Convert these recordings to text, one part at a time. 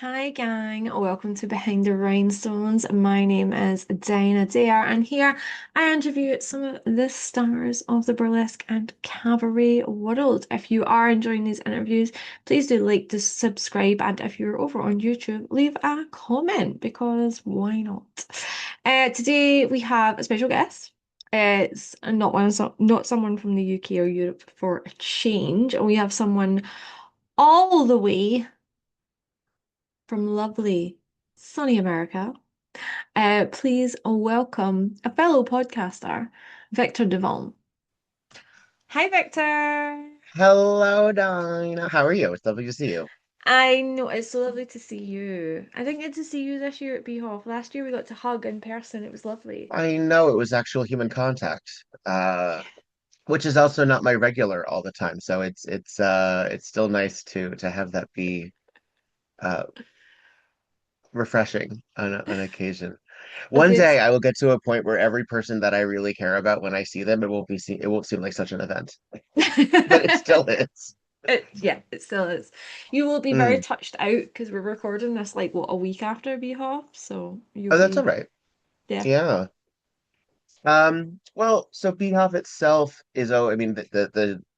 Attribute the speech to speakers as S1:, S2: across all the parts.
S1: Hi gang, welcome to Behind the Rhinestones. My name is Dinah Dare, and here I interview some of the stars of the burlesque and cabaret world. If you are enjoying these interviews, please do like to subscribe, and if you're over on YouTube, leave a comment because why not? Today we have a special guest. It's not someone from the UK or Europe for a change. We have someone all the way from lovely, sunny America. Please welcome a fellow podcaster, Viktor Devonne. Hi, Victor.
S2: Hello, Dinah. How are you? It's lovely to see you.
S1: I know it's so lovely to see you. I didn't get to see you this year at Beehoff. Last year we got to hug in person. It was lovely.
S2: I know it was actual human contact, which is also not my regular all the time. So it's still nice to have that be uh refreshing on occasion. One
S1: Okay,
S2: day I will get to a point where every person that I really care about when I see them, it won't seem like such an event, but it still is.
S1: yeah, it still is. You will be very
S2: Mm.
S1: touched out because we're recording this like what a week after Beehoff, so you'll
S2: Oh, that's all
S1: be
S2: right.
S1: yeah.
S2: Yeah. Well, so Beehive itself is, I mean,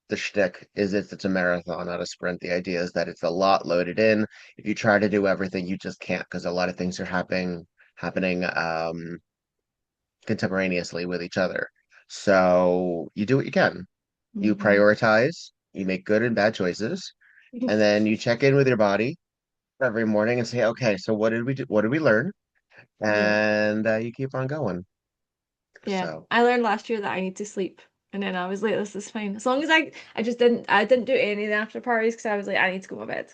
S2: the shtick is it's a marathon, not a sprint. The idea is that it's a lot loaded in. If you try to do everything, you just can't because a lot of things are happening contemporaneously with each other. So you do what you can. You
S1: Hmm.
S2: prioritize, you make good and bad choices, and then you check in with your body every morning and say, okay, so what did we do? What did we learn?
S1: Yeah.
S2: And you keep on going.
S1: Yeah,
S2: So.
S1: I learned last year that I need to sleep, and then I was like, "This is fine." As long as I didn't do any of the after parties because I was like, "I need to go to bed."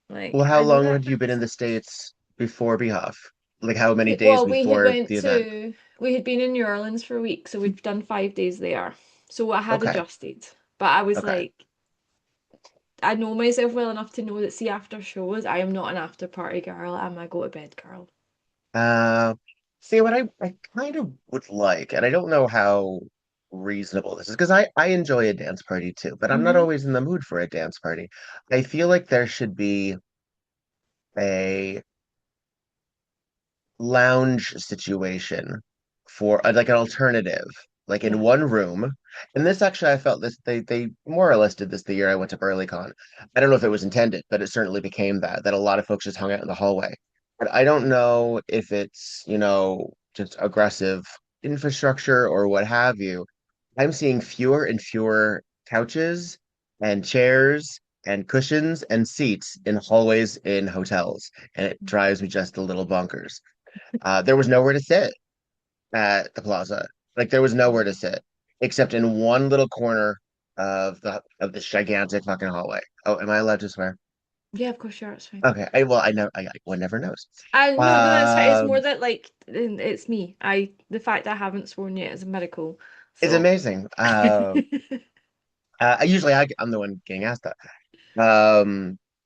S2: Well,
S1: Like
S2: how
S1: I do
S2: long
S1: that
S2: had
S1: for
S2: you been in the
S1: myself.
S2: States before Behalf? Like how many days
S1: Well, we had
S2: before
S1: went
S2: the event?
S1: to we had been in New Orleans for a week, so we'd done 5 days there. So I had
S2: Okay.
S1: adjusted, but I was
S2: Okay.
S1: like, I know myself well enough to know that see after shows, I am not an after party girl. I'm a go to bed girl.
S2: Uh, See what I kind of would like, and I don't know how reasonable this is because I enjoy a dance party too, but I'm not
S1: Hmm.
S2: always in the mood for a dance party. I feel like there should be a lounge situation for like an alternative, like in
S1: Yeah.
S2: one room. And this actually, I felt this they more or less did this the year I went to BurlyCon. I don't know if it was intended, but it certainly became that a lot of folks just hung out in the hallway. But I don't know if it's, just aggressive infrastructure or what have you. I'm seeing fewer and fewer couches and chairs and cushions and seats in hallways in hotels, and it drives me just a little bonkers. There was nowhere to sit at the plaza. Like there was nowhere to sit except in one little corner of this gigantic fucking hallway. Oh, am I allowed to swear?
S1: Yeah, of course, sure, it's fine.
S2: Okay. I well, I know. One never knows.
S1: I no, no, that's fine. It's more
S2: Um,
S1: that like it's me. The fact that I haven't sworn yet is a miracle.
S2: it's
S1: So
S2: amazing. I'm the one getting asked that.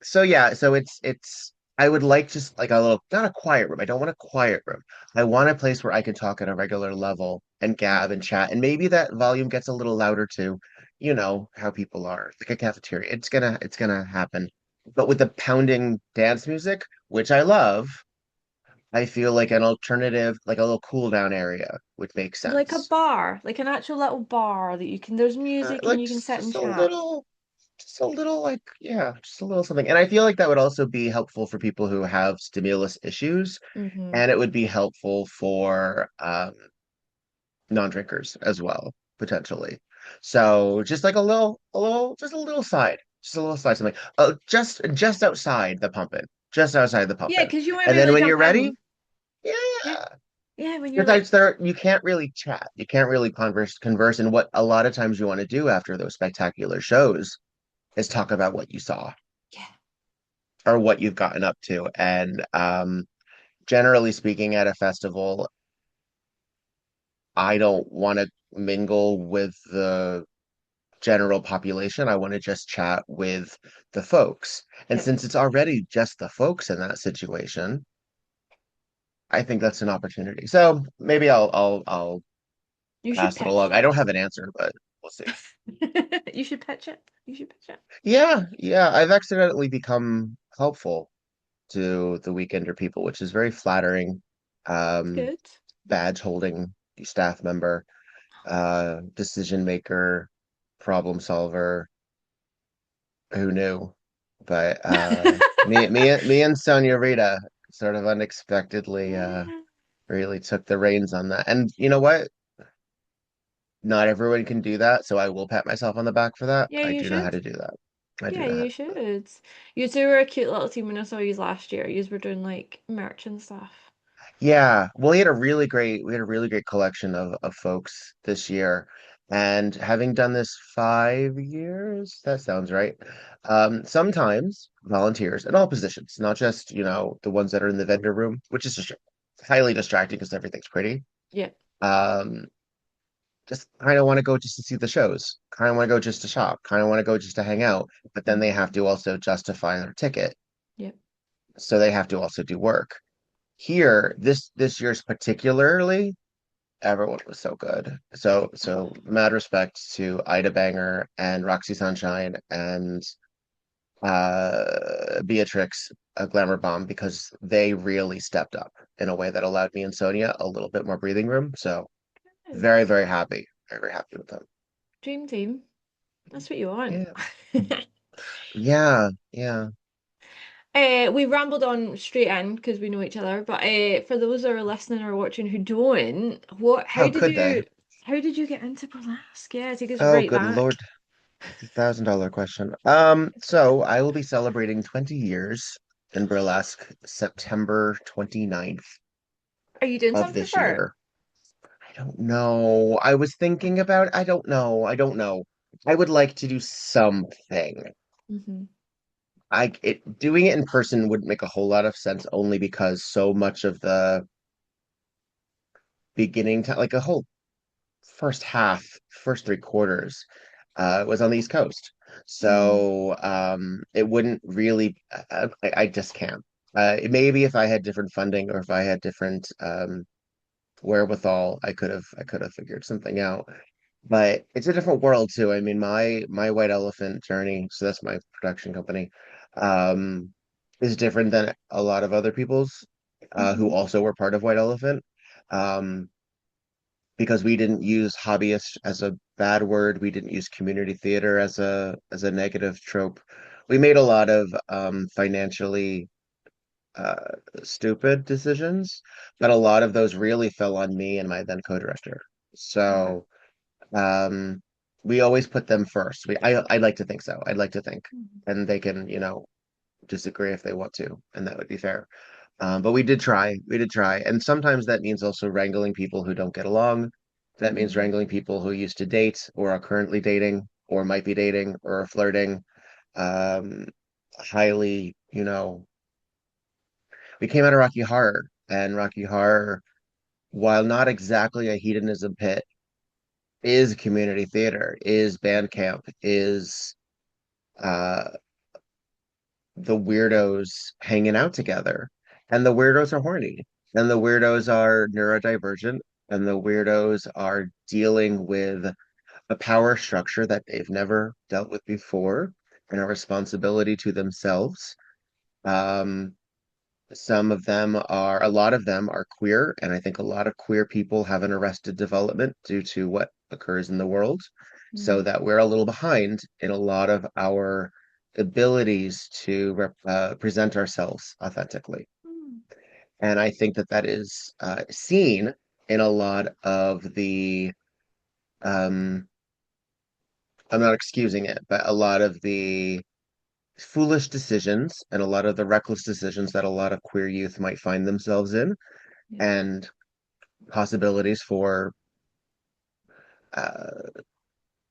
S2: So yeah, so it's I would like just like a little not a quiet room. I don't want a quiet room. I want a place where I can talk at a regular level and gab and chat. And maybe that volume gets a little louder too. You know how people are. Like a cafeteria. It's gonna happen. But with the pounding dance music, which I love, I feel like an alternative, like a little cool down area would make
S1: like a
S2: sense.
S1: bar, like an actual little bar that you can. There's music and
S2: Like
S1: you can
S2: just,
S1: sit and
S2: just a
S1: chat.
S2: little just a little like yeah, just a little something. And I feel like that would also be helpful for people who have stimulus issues,
S1: Hmm.
S2: and it would be helpful for non-drinkers as well, potentially. So just like just a little side, just a little side something. Just outside the pump in, just outside the pump
S1: Yeah,
S2: in.
S1: because you won't
S2: And
S1: be able
S2: then
S1: to
S2: when you're
S1: jump
S2: ready,
S1: in. Yeah,
S2: yeah.
S1: yeah. When you're like,
S2: Besides there, you can't really chat. You can't really converse. And what a lot of times you want to do after those spectacular shows is talk about what you saw
S1: yeah,
S2: or what you've gotten up to. And generally speaking, at a festival, I don't want to mingle with the general population. I want to just chat with the folks. And
S1: yeah.
S2: since it's already just the folks in that situation, I think that's an opportunity. So maybe I'll
S1: You should
S2: pass it
S1: pitch
S2: along. I
S1: it.
S2: don't have an answer, but we'll see.
S1: You should pitch it. You should pitch it.
S2: Yeah, I've accidentally become helpful to the weekender people, which is very flattering.
S1: It's
S2: Um,
S1: good.
S2: Badge holding staff member, decision maker, problem solver. Who knew? But me and Sonia Rita sort of unexpectedly really took the reins on that. And you know what? Not everyone can do that, so I will pat myself on the back for that.
S1: Yeah,
S2: I
S1: you
S2: do know how
S1: should.
S2: to do that. I do
S1: Yeah,
S2: know how
S1: you
S2: to do that.
S1: should. You two were a cute little team when I saw you last year. You were doing like merch and stuff.
S2: Yeah, well, we had a really great collection of folks this year. And having done this 5 years, that sounds right. Sometimes volunteers in all positions, not just, the ones that are in the vendor room, which is just highly distracting because everything's pretty.
S1: Yeah.
S2: Um, just kind of want to go just to see the shows, kind of want to go just to shop, kind of want to go just to hang out, but then they have
S1: Mhm.
S2: to also justify their ticket,
S1: Yeah.
S2: so they have to also do work. Here, this year's particularly, everyone was so good. So
S1: Oh,
S2: mad respect to Ida Banger and Roxy Sunshine and Beatrix, a Glamour Bomb, because they really stepped up in a way that allowed me and Sonia a little bit more breathing room. So
S1: good.
S2: very, very happy. Very, very happy with them.
S1: Dream team. That's what you want.
S2: Yeah. Yeah. Yeah.
S1: We rambled on straight in because we know each other, but for those that are listening or watching who don't,
S2: How could they?
S1: how did you get into burlesque? Yeah, take us
S2: Oh,
S1: right
S2: good
S1: back.
S2: Lord. $50,000 question. So I will be celebrating 20 years in burlesque September 29th
S1: Are you doing
S2: of
S1: something
S2: this
S1: for it?
S2: year. I don't know. I was thinking about, I don't know. I don't know. I would like to do something.
S1: Hmm.
S2: Doing it in person wouldn't make a whole lot of sense only because so much of the beginning time, like a whole first half, first three quarters, was on the East Coast.
S1: Mm.
S2: So it wouldn't really, I just can't. Maybe if I had different funding or if I had different wherewithal, I could have figured something out. But it's a different world too. I mean, my White Elephant journey, so that's my production company, um, is different than a lot of other people's who
S1: Hmm.
S2: also were part of White Elephant. Um, because we didn't use hobbyist as a bad word. We didn't use community theater as a negative trope. We made a lot of financially uh, stupid decisions, but a lot of those really fell on me and my then co-director.
S1: Okay.
S2: So um, we always put them first. I'd like to think so. I'd like to think,
S1: Mhm.
S2: and they can, disagree if they want to, and that would be fair. But we did try. We did try. And sometimes that means also wrangling people who don't get along. That means
S1: Mhm.
S2: wrangling people who used to date or are currently dating or might be dating or are flirting. Um, Highly, we came out of Rocky Horror, and Rocky Horror, while not exactly a hedonism pit, is community theater, is band camp, is uh, the weirdos hanging out together. And the weirdos are horny. And the weirdos are neurodivergent. And the weirdos are dealing with a power structure that they've never dealt with before and a responsibility to themselves. Um, a lot of them are queer. And I think a lot of queer people have an arrested development due to what occurs in the world. So
S1: Mm.
S2: that we're a little behind in a lot of our abilities to present ourselves authentically.
S1: Mm.
S2: And I think that that is seen in a lot of the, um, I'm not excusing it, but a lot of the foolish decisions and a lot of the reckless decisions that a lot of queer youth might find themselves in,
S1: Yeah.
S2: and possibilities for uh,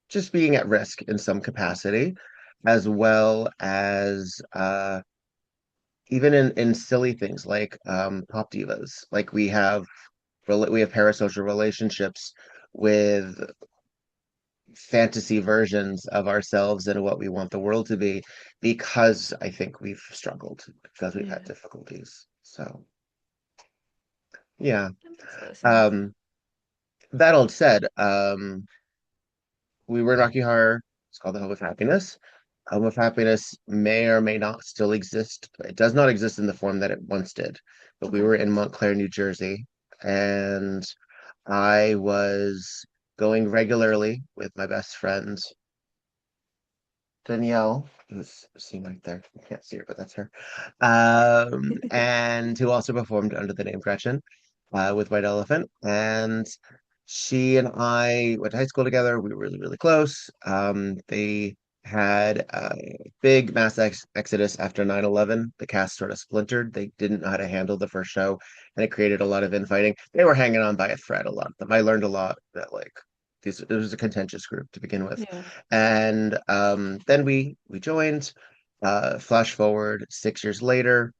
S2: just being at risk in some capacity, as well as even in silly things like pop divas. Like we have parasocial relationships with fantasy versions of ourselves and what we want the world to be because I think we've struggled because we've had
S1: Yeah.
S2: difficulties. So yeah.
S1: That makes a lot of sense.
S2: Um, that all said, we were in Rocky Horror. It's called The Hope of Happiness. Home of Happiness may or may not still exist. It does not exist in the form that it once did. But we
S1: Okay.
S2: were in Montclair, New Jersey, and I was going regularly with my best friend Danielle, who's seen right there. You can't see her, but that's her. And who also performed under the name Gretchen with White Elephant. And she and I went to high school together. We were really, really close. They had a big mass exodus after 9/11. The cast sort of splintered. They didn't know how to handle the first show, and it created a lot of infighting. They were hanging on by a thread, a lot of them. I learned a lot that like it was a contentious group to begin with.
S1: Yeah.
S2: And then we joined. Flash forward 6 years later,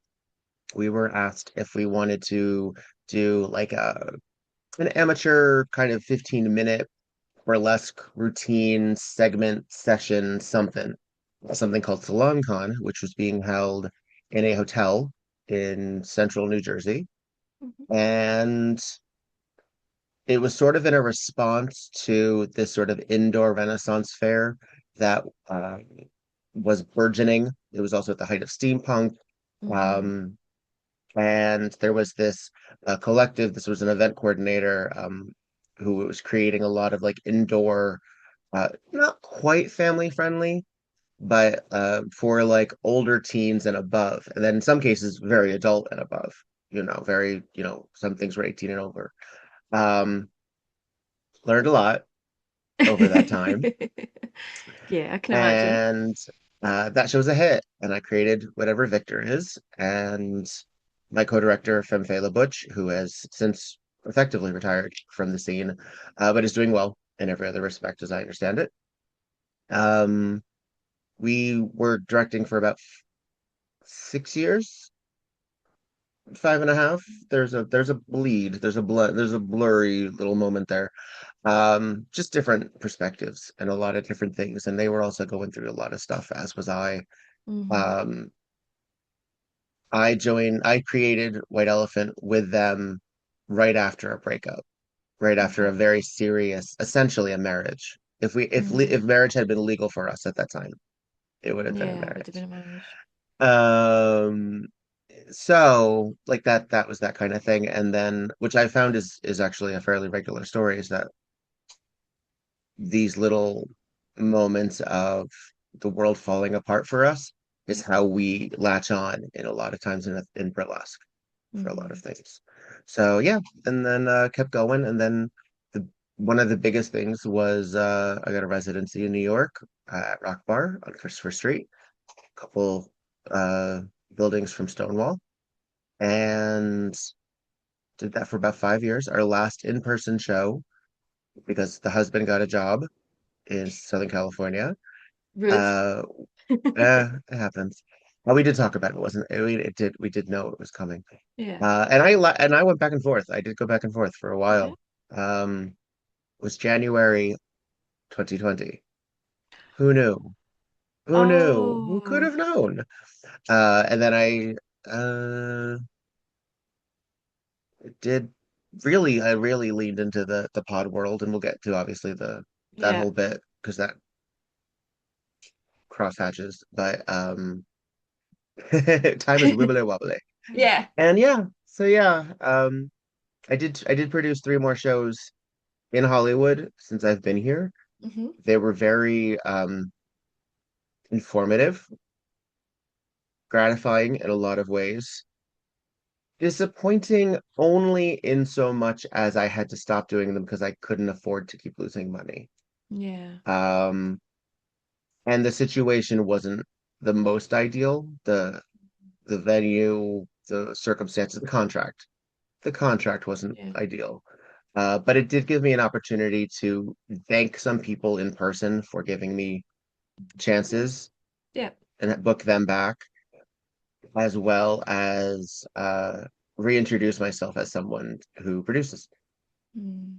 S2: we were asked if we wanted to do like an amateur kind of 15-minute burlesque routine segment session, something called SalonCon, which was being held in a hotel in central New Jersey.
S1: Mhm.
S2: And it was sort of in a response to this sort of indoor Renaissance fair that was burgeoning. It was also at the height of steampunk.
S1: Mhm.
S2: Um, and there was this collective, this was an event coordinator who was creating a lot of like indoor, not quite family friendly, but for like older teens and above. And then in some cases, very adult and above, very, some things were 18 and over. Um, Learned a lot over that time.
S1: Yeah, I can imagine.
S2: And that show's a hit. And I created whatever Victor is. And my co-director, Femfela Butch, who has since effectively retired from the scene, but is doing well in every other respect, as I understand it. Um, we were directing for about 6 years, 5.5. There's a bleed, there's a blurry little moment there. Just different perspectives and a lot of different things. And they were also going through a lot of stuff, as was I.
S1: Hmm.
S2: Um, I created White Elephant with them right after a breakup, right after a
S1: Okay.
S2: very serious, essentially a marriage. If
S1: Hmm.
S2: marriage had been legal for us at that time, it would have been a
S1: Yeah, it would have been
S2: marriage.
S1: a marriage.
S2: Um, so like that was that kind of thing. And then which I found is actually a fairly regular story, is that these little moments of the world falling apart for us is
S1: Yeah.
S2: how we latch on in a lot of times in burlesque for a lot of
S1: Hmm.
S2: things. So yeah, and then kept going, and then the one of the biggest things was I got a residency in New York at Rock Bar on Christopher Street, a couple uh, buildings from Stonewall, and did that for about 5 years. Our last in-person show, because the husband got a job in Southern California.
S1: Rude.
S2: Uh, it happens. Well, we did talk about it, wasn't it? We did know it was coming.
S1: Yeah.
S2: And I went back and forth. I did go back and forth for a
S1: Okay.
S2: while. It was January 2020. Who knew? Who knew? Who could
S1: Oh,
S2: have known? And then uh did I really leaned into the pod world, and we'll get to obviously the that
S1: yeah.
S2: whole bit because that cross hatches. But time is wibbly wobbly.
S1: Yeah.
S2: And yeah, so yeah, I did produce three more shows in Hollywood since I've been here.
S1: Hmm.
S2: They were very informative, gratifying in a lot of ways. Disappointing only in so much as I had to stop doing them because I couldn't afford to keep losing money.
S1: Yeah.
S2: Um, and the situation wasn't the most ideal. The venue, the circumstances, the contract. The contract wasn't
S1: Yeah.
S2: ideal. But it did give me an opportunity to thank some people in person for giving me chances
S1: Yeah.
S2: and book them back, as well as reintroduce myself as someone who produces,
S1: Mm.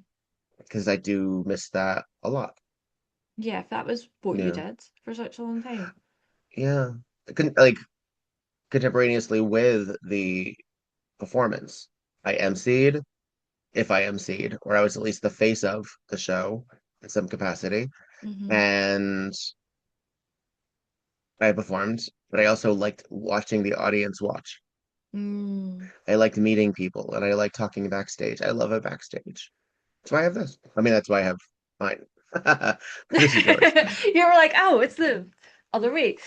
S2: because I do miss that a lot.
S1: Yeah, if that was what you
S2: Yeah,
S1: did for such a long time.
S2: yeah. Like contemporaneously with the performance, I emceed, if I emceed, or I was at least the face of the show in some capacity.
S1: Hmm.
S2: And I performed, but I also liked watching the audience watch.
S1: Mm.
S2: I liked meeting people and I like talking backstage. I love it backstage. That's why I have this. I mean, that's why I have mine. This is yours.
S1: You were like, oh, it's the other way.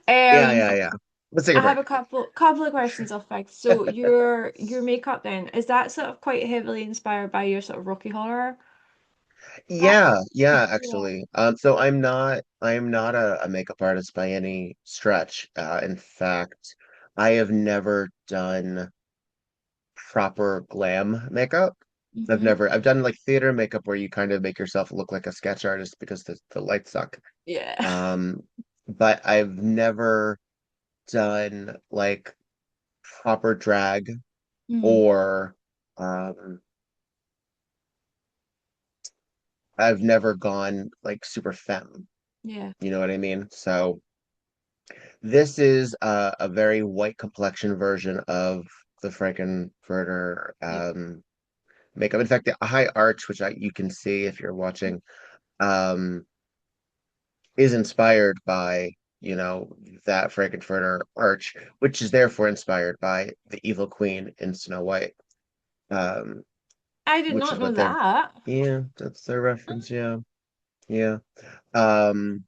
S2: Yeah,
S1: Um,
S2: yeah, yeah. Let's take a
S1: I have
S2: break.
S1: a couple of questions off back. So your makeup then, is that sort of quite heavily inspired by your sort of Rocky Horror? Uh,
S2: Yeah, yeah,
S1: yeah.
S2: actually. So I'm not a makeup artist by any stretch. In fact, I have never done proper glam makeup.
S1: Hmm.
S2: I've done like theater makeup where you kind of make yourself look like a sketch artist because the lights suck.
S1: Yeah.
S2: Um, but I've never done like proper drag
S1: Mm.
S2: or um I've never gone like super femme.
S1: Yeah.
S2: You know what I mean? So this is a very white complexion version of the Frankenfurter
S1: Yep.
S2: makeup. In fact, the high arch, which you can see if you're watching, um, is inspired by, that Frankenfurter arch, which is therefore inspired by the evil queen in Snow White, um,
S1: I did
S2: which
S1: not
S2: is
S1: know
S2: what they're,
S1: that.
S2: yeah, that's their reference. Yeah, yeah. Um,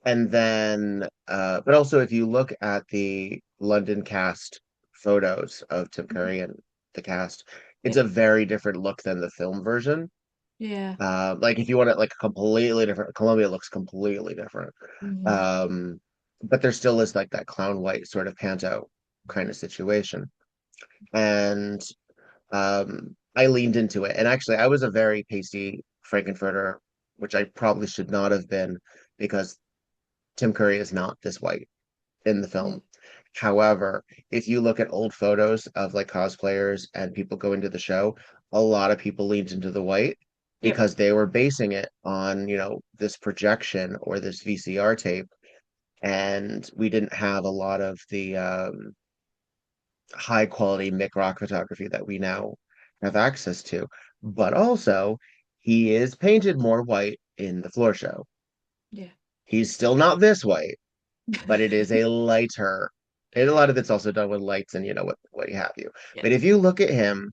S2: And then, but also if you look at the London cast photos of Tim
S1: Mhm.
S2: Curry and the cast, it's
S1: Yep.
S2: a very different look than the film version.
S1: Yeah.
S2: Like if you want it like completely different, Columbia looks completely different.
S1: Hmm.
S2: Um, but there still is like that clown white sort of panto kind of situation. And I leaned into it. And actually, I was a very pasty Frankenfurter, which I probably should not have been because Tim Curry is not this white in the
S1: Mm.
S2: film. However, if you look at old photos of like cosplayers and people going to the show, a lot of people leaned into the white
S1: Yep.
S2: because they were basing it on, this projection or this VCR tape. And we didn't have a lot of the high quality Mick Rock photography that we now have access to. But also, he is painted more white in the floor show.
S1: Yeah.
S2: He's still not this white, but it is a lighter. And a lot of it's also done with lights and what have you.
S1: Yeah.
S2: But if you look at him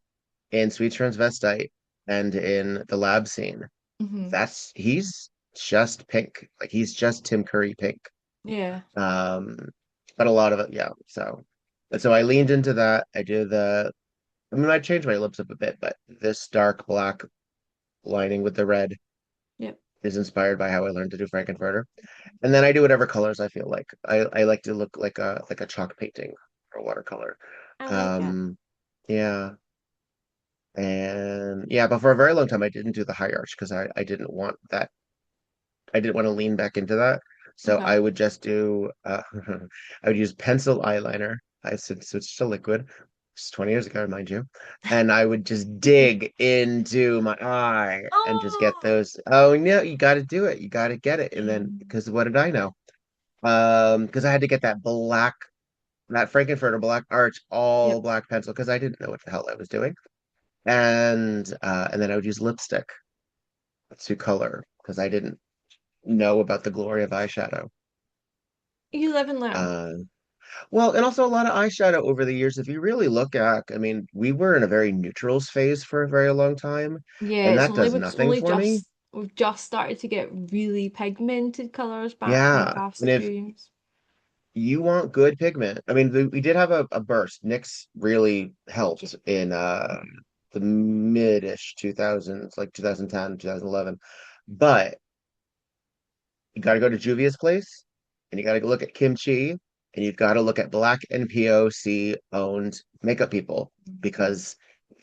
S2: in Sweet Transvestite and in the lab scene,
S1: Hmm.
S2: he's just pink. Like he's just Tim Curry pink.
S1: Yeah.
S2: Um, but a lot of it, yeah. So I leaned into that. I changed my lips up a bit, but this dark black lining with the red
S1: Yep.
S2: is inspired by how I learned to do Frankenfurter. And then I do whatever colors I feel like. I like to look like a chalk painting or watercolor.
S1: I like it.
S2: Um, yeah. And yeah, but for a very long time I didn't do the high arch because I didn't want that. I didn't want to lean back into that. So
S1: Okay.
S2: I would just do I would use pencil eyeliner. I switched to liquid. It's 20 years ago, mind you. And I would just dig into my eye and just get
S1: Oh.
S2: those. Oh no, you got to do it. You got to get it. And then
S1: Mm.
S2: because what did I know? Because I had to get that Frankenfurter black arch, all
S1: Yep.
S2: black pencil, because I didn't know what the hell I was doing. And then I would use lipstick to color because I didn't know about the glory of eyeshadow.
S1: You live and learn.
S2: Uh, well, and also a lot of eyeshadow over the years. If you really look at, I mean, we were in a very neutrals phase for a very long time,
S1: Yeah,
S2: and
S1: it's
S2: that
S1: only
S2: does
S1: it's
S2: nothing
S1: only
S2: for me.
S1: just we've just started to get really pigmented colors back in the
S2: Yeah,
S1: past
S2: and if
S1: few years.
S2: you want good pigment, I mean, we did have a burst. NYX really
S1: Yeah.
S2: helped in the mid-ish 2000s, like 2010, 2011. But you got to go to Juvia's Place and you got to look at Kimchi and you've got to look at Black and POC owned makeup people
S1: Mhm.
S2: because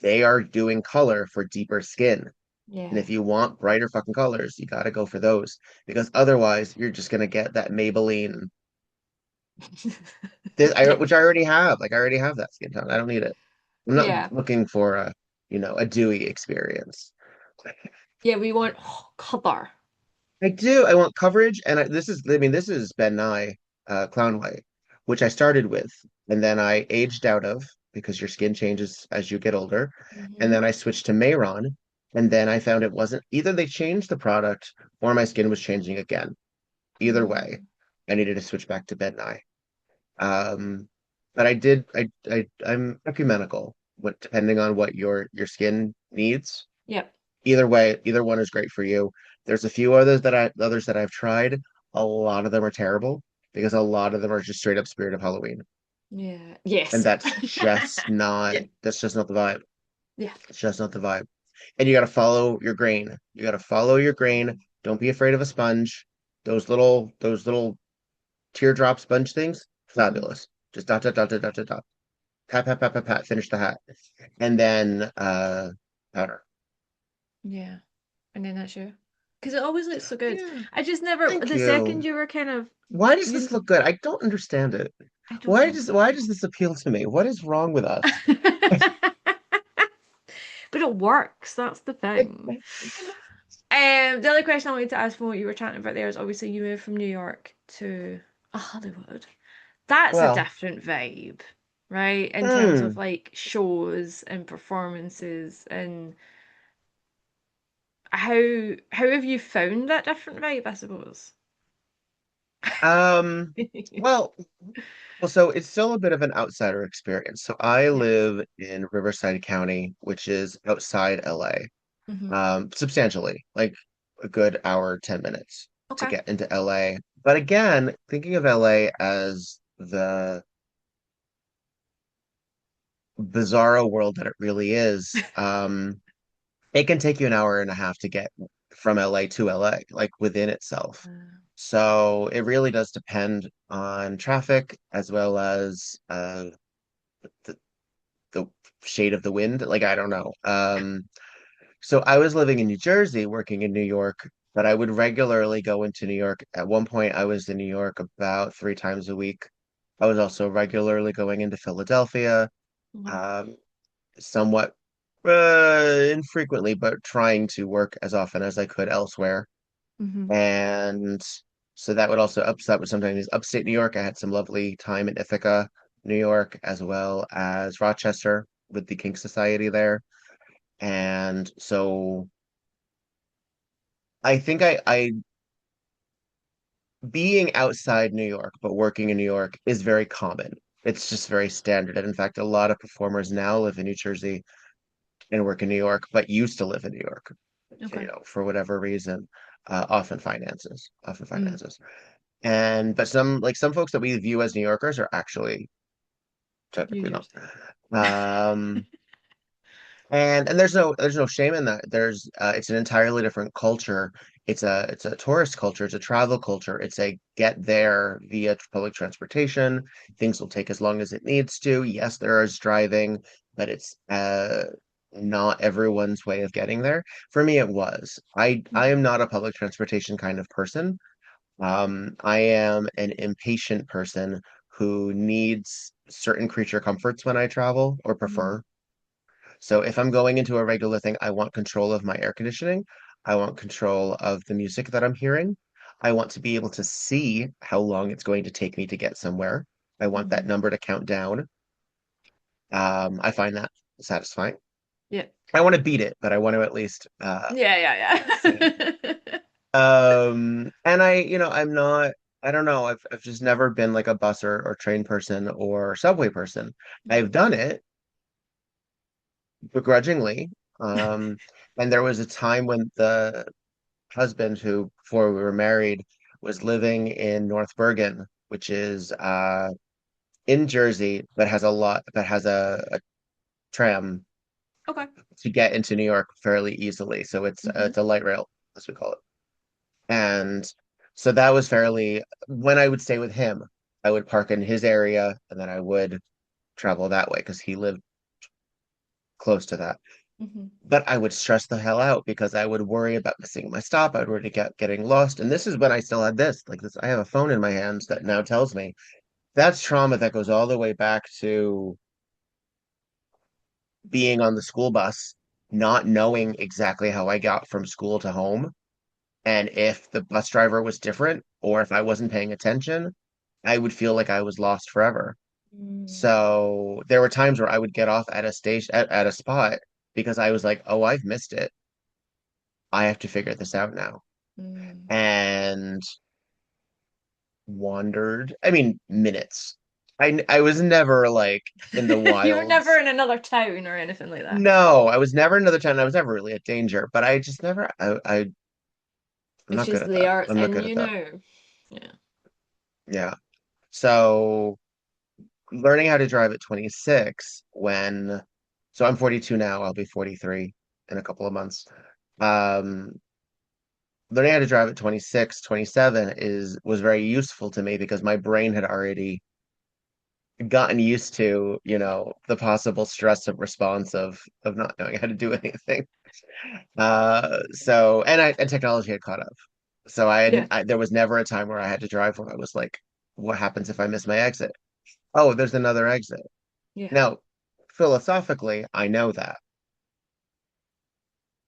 S2: they are doing color for deeper skin. And
S1: Yeah.
S2: if you want brighter fucking colors, you got to go for those because otherwise you're just going to get that Maybelline,
S1: Yep.
S2: which I already have. Like I already have that skin tone. I don't need it. I'm not
S1: Yeah.
S2: looking for a dewy experience.
S1: Yeah, we want color.
S2: I do. I want coverage, and this is Ben Nye, Clown White, which I started with, and then I aged out of because your skin changes as you get older, and
S1: Hmm.
S2: then I switched to Mayron, and then I found it wasn't either they changed the product or my skin was changing again. Either way,
S1: Mm.
S2: I needed to switch back to Ben Nye. Um, but I did. I'm ecumenical. What depending on what your skin needs.
S1: Yep.
S2: Either way, either one is great for you. There's a few others that I've tried. A lot of them are terrible because a lot of them are just straight up Spirit of Halloween,
S1: Yeah.
S2: and
S1: Yes. Yeah.
S2: that's just not the vibe.
S1: Yeah.
S2: It's just not the vibe. And you got to follow your grain. You got to follow your grain. Don't be afraid of a sponge. Those little teardrop sponge things,
S1: Mhm.
S2: fabulous. Just dot dot dot dot dot dot dot. Pat pat pat pat pat. Finish the hat, and then powder.
S1: Yeah. And then that's you. Because it always looks so good.
S2: Yeah,
S1: I just never,
S2: thank
S1: the second
S2: you.
S1: you were kind of,
S2: Why does this
S1: you,
S2: look good? I don't understand it.
S1: I don't know.
S2: Why does this appeal to me? What is wrong with us?
S1: But it works. That's the thing. The other question I wanted to ask from what you were chatting about there is obviously you moved from New York to Hollywood. That's a
S2: Well,
S1: different vibe, right? In terms of
S2: hmm.
S1: like shows and performances and how have you found that different vibe, I suppose?
S2: Um, well, so it's still a bit of an outsider experience. So I
S1: Yeah.
S2: live in Riverside County, which is outside LA,
S1: Hmm.
S2: substantially, like a good hour, 10 minutes to
S1: Okay.
S2: get into LA. But again, thinking of LA as the bizarro world that it really is, it can take you an hour and a half to get from LA to LA, like within itself. So it really does depend on traffic as well as the, the shade of the wind. Like, I don't know. So I was living in New Jersey, working in New York, but I would regularly go into New York. At one point, I was in New York about 3 times a week. I was also regularly going into Philadelphia,
S1: Wow.
S2: um, somewhat infrequently, but trying to work as often as I could elsewhere.
S1: Hmm.
S2: And so that would also upset with sometimes upstate New York. I had some lovely time in Ithaca, New York, as well as Rochester with the Kink Society there. And so I think I being outside New York, but working in New York is very common. It's just very standard. And in fact, a lot of performers now live in New Jersey and work in New York, but used to live in New York,
S1: Okay.
S2: for whatever reason, often
S1: Mm.
S2: finances. And but some folks that we view as New Yorkers are actually
S1: New
S2: technically not.
S1: Jersey.
S2: Um, and there's no shame in that. It's an entirely different culture. It's a tourist culture, it's a travel culture. It's a get there via public transportation. Things will take as long as it needs to. Yes, there is driving, but it's not everyone's way of getting there. For me, it was. I
S1: Mm.
S2: am not a public transportation kind of person. I am an impatient person who needs certain creature comforts when I travel or
S1: Mm.
S2: prefer. So if I'm going into a regular thing, I want control of my air conditioning. I want control of the music that I'm hearing. I want to be able to see how long it's going to take me to get somewhere. I want that
S1: Hmm.
S2: number to count down. I find that satisfying.
S1: Yeah.
S2: I want to beat it, but I want to at least
S1: Yeah,
S2: see.
S1: yeah, yeah.
S2: And I'm not, I don't know, I've just never been like a bus or train person or subway person. I've done it begrudgingly. Um, and there was a time when the husband who, before we were married, was living in North Bergen, which is in Jersey, but has a tram
S1: Okay.
S2: to get into New York fairly easily. So
S1: Hmm.
S2: it's a light rail, as we call it. And so that was fairly, when I would stay with him, I would park in his area and then I would travel that way because he lived close to that.
S1: Hmm.
S2: But I would stress the hell out because I would worry about missing my stop. I would worry getting lost. And this is when I still had this, like this, I have a phone in my hands that now tells me that's trauma that goes all the way back to being on the school bus, not knowing exactly how I got from school to home. And if the bus driver was different or if I wasn't paying attention, I would feel like I was lost forever.
S1: Mm.
S2: So there were times where I would get off at a station at a spot because I was like, oh, I've missed it. I have to figure this out now.
S1: Mm.
S2: And wandered. I mean, minutes. I was never like in the
S1: You were never
S2: wilds.
S1: in another town or anything like that.
S2: No, I was never another time. I was never really at danger, but I just never. I'm
S1: It's
S2: not good
S1: just
S2: at that.
S1: there, it's
S2: I'm not
S1: in
S2: good at
S1: you
S2: that.
S1: now. Yeah.
S2: Yeah. So learning how to drive at 26 when, so I'm 42 now. I'll be 43 in a couple of months. Um, Learning how to drive at 26, 27 was very useful to me because my brain had already gotten used to, the possible stress of response of not knowing how to do anything. And technology had caught up. So
S1: Yeah.
S2: there was never a time where I had to drive where I was like, what happens if I miss my exit? Oh, there's another exit.
S1: Yeah.
S2: Now, philosophically, I know that,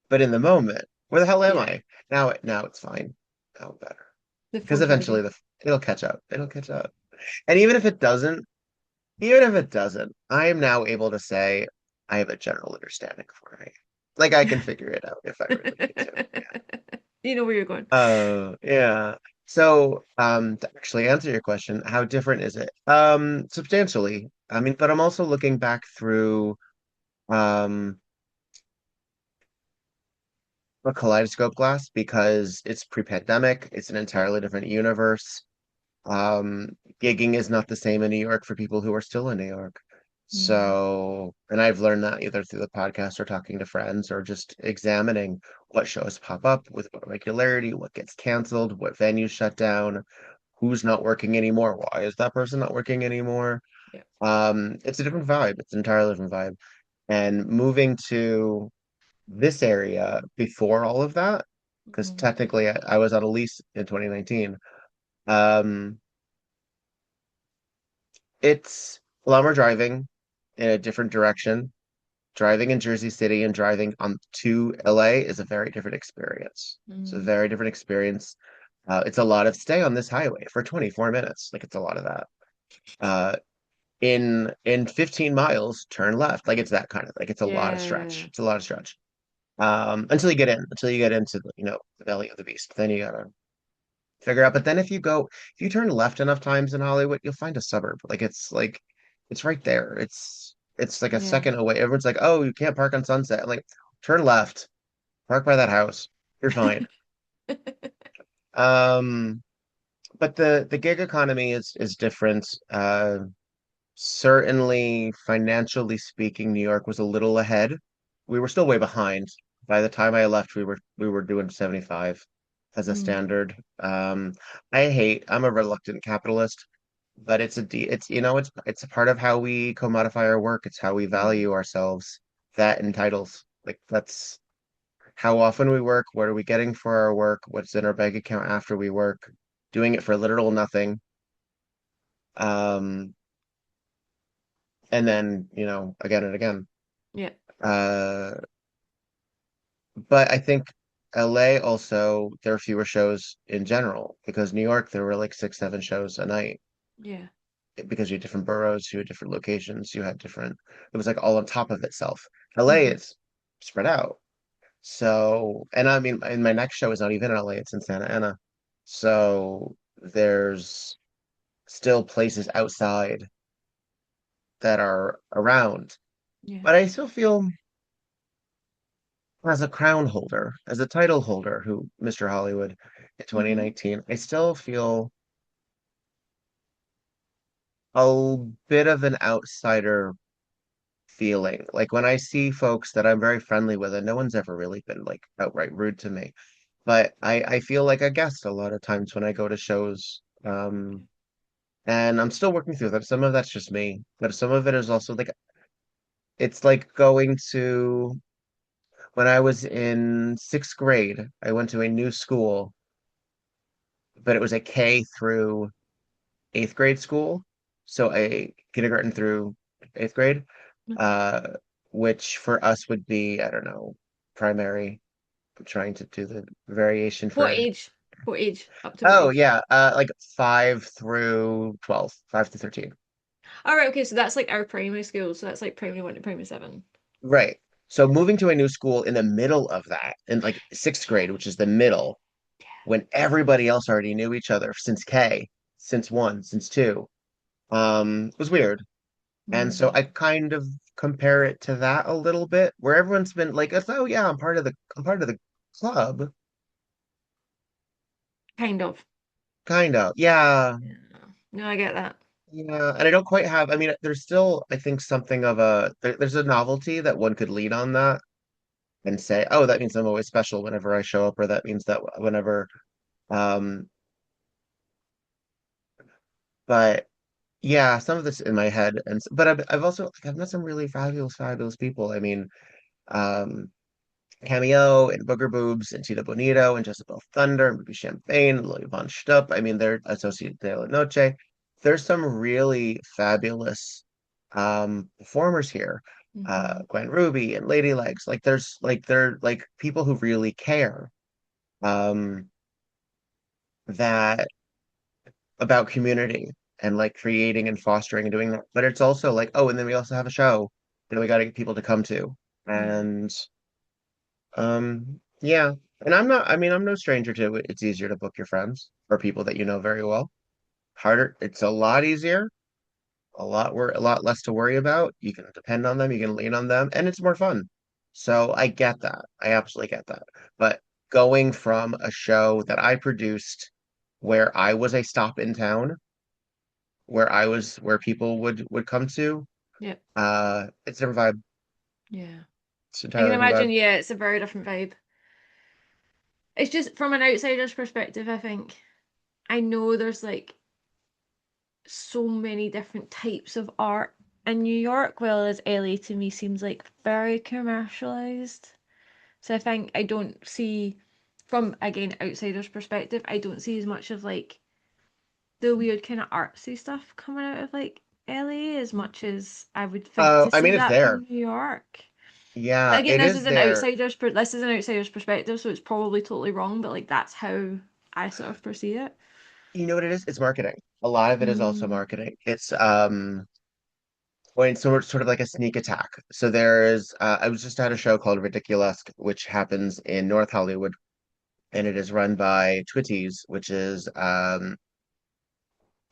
S2: but in the moment, where the hell am
S1: Yeah.
S2: I? Now it's fine. Now I'm better
S1: The
S2: because
S1: phone's
S2: eventually
S1: ready.
S2: it'll catch up. It'll catch up. And even if it doesn't, I am now able to say I have a general understanding of where I am. Like I can figure it out if I really need to.
S1: You know where you're going.
S2: Yeah. So, to actually answer your question, how different is it? Substantially. I mean, but I'm also looking back through um a kaleidoscope glass because it's pre-pandemic, it's an entirely different universe. Um, Gigging is not the same in New York for people who are still in New York.
S1: Mm.
S2: So, and I've learned that either through the podcast or talking to friends or just examining what shows pop up with what regularity, what gets canceled, what venues shut down, who's not working anymore, why is that person not working anymore?
S1: Yeah.
S2: It's a different vibe. It's an entirely different vibe. And moving to this area before all of that, because
S1: Mm.
S2: technically I was on a lease in 2019. Um, it's a lot more driving in a different direction. Driving in Jersey City and driving on to LA is a very different experience. It's a
S1: Mm.
S2: very different experience. It's a lot of stay on this highway for 24 minutes. Like it's a lot of that. Uh, in 15 miles, turn left. Like it's that kind of like it's a lot of stretch.
S1: Yeah.
S2: It's a lot of stretch. Until you get into the belly of the beast. Then you gotta figure out. But then if you turn left enough times in Hollywood, you'll find a suburb. Like it's right there. It's like a
S1: Yeah.
S2: second away. Everyone's like, oh, you can't park on Sunset. I'm like, turn left, park by that house. You're fine. Um, but the gig economy is different. Certainly financially speaking, New York was a little ahead. We were still way behind. By the time I left, we were doing 75 as a
S1: Mm.
S2: standard. I'm a reluctant capitalist, but it's a part of how we commodify our work. It's how we
S1: Mm.
S2: value ourselves. That entitles. Like that's how often we work, what are we getting for our work, what's in our bank account after we work, doing it for literal nothing. Um, and then, again and again.
S1: Yeah.
S2: Uh, but I think LA also, there are fewer shows in general because New York, there were like six, seven shows a night
S1: Yeah.
S2: because you had different boroughs, you had different locations, it was like all on top of itself. LA
S1: Hmm.
S2: is spread out. So, and I mean, and my next show is not even in LA, it's in Santa Ana. So there's still places outside that are around.
S1: Yeah.
S2: But I still feel as a crown holder, as a title holder who Mr. Hollywood in
S1: Hmm.
S2: 2019, I still feel a bit of an outsider feeling. Like when I see folks that I'm very friendly with, and no one's ever really been like outright rude to me, but I feel like a guest a lot of times when I go to shows. And I'm still working through that. Some of that's just me, but some of it is also like it's like going to when I was in sixth grade, I went to a new school, but it was a K through eighth grade school. So a kindergarten through eighth grade,
S1: Okay.
S2: uh, which for us would be, I don't know, primary. I'm trying to do the variation
S1: What
S2: for,
S1: age? What age? Up to what
S2: oh
S1: age?
S2: yeah, like 5 through 12, 5 to 13.
S1: All right. Okay. So that's like our primary school. So that's like primary one to primary seven.
S2: Right. So moving to a new school in the middle of that, in like sixth grade, which is the middle, when everybody else already knew each other since K. since two. It was weird. And so
S1: Mm,
S2: I kind of compare it to that a little bit, where everyone's been like, oh yeah, I'm part of the club.
S1: kind of.
S2: Kind of. Yeah.
S1: Yeah. No, I get that.
S2: Yeah. And I don't quite have, I mean, there's still, I think, something of there's a novelty that one could lean on that and say, oh, that means I'm always special whenever I show up, or that means that whenever, um, but yeah, some of this in my head. But I've also, like, I've met some really fabulous people. I mean, um, Cameo and Booger Boobs and Tita Bonito and Jezebel Thunder and Ruby Champagne and Lily Von Stupp. I mean, they're Associated de la Noche. There's some really fabulous performers here.
S1: Hmm.
S2: Gwen Ruby and Lady Legs. Like there's like they're like people who really care um that about community and like creating and fostering and doing that. But it's also like, oh, and then we also have a show that we got to get people to come to.
S1: Yeah.
S2: And yeah. And I mean, I'm no stranger to it. It's easier to book your friends or people that you know very well. Harder, it's a lot easier, a lot less to worry about. You can depend on them, you can lean on them, and it's more fun. So I get that. I absolutely get that. But going from a show that I produced where I was a stop in town, where people would come to,
S1: Yep.
S2: it's a different vibe.
S1: Yeah.
S2: It's
S1: I can
S2: entirely different
S1: imagine,
S2: vibe.
S1: yeah, it's a very different vibe. It's just from an outsider's perspective, I think. I know there's like so many different types of art in New York, whereas LA to me seems like very commercialized. So I think I don't see, from again, outsider's perspective, I don't see as much of like the weird kind of artsy stuff coming out of like LA as much as I would think to
S2: I
S1: see
S2: mean, it's
S1: that
S2: there.
S1: from New York. But
S2: Yeah,
S1: again,
S2: it is there.
S1: this is an outsider's perspective, so it's probably totally wrong, but like that's how I sort of perceive it.
S2: You know what it is? It's marketing. A lot of it is also
S1: Mm,
S2: marketing. It's when sort of like a sneak attack. So there's I was just at a show called Ridiculesque, which happens in North Hollywood, and it is run by Twitties, which is
S1: I've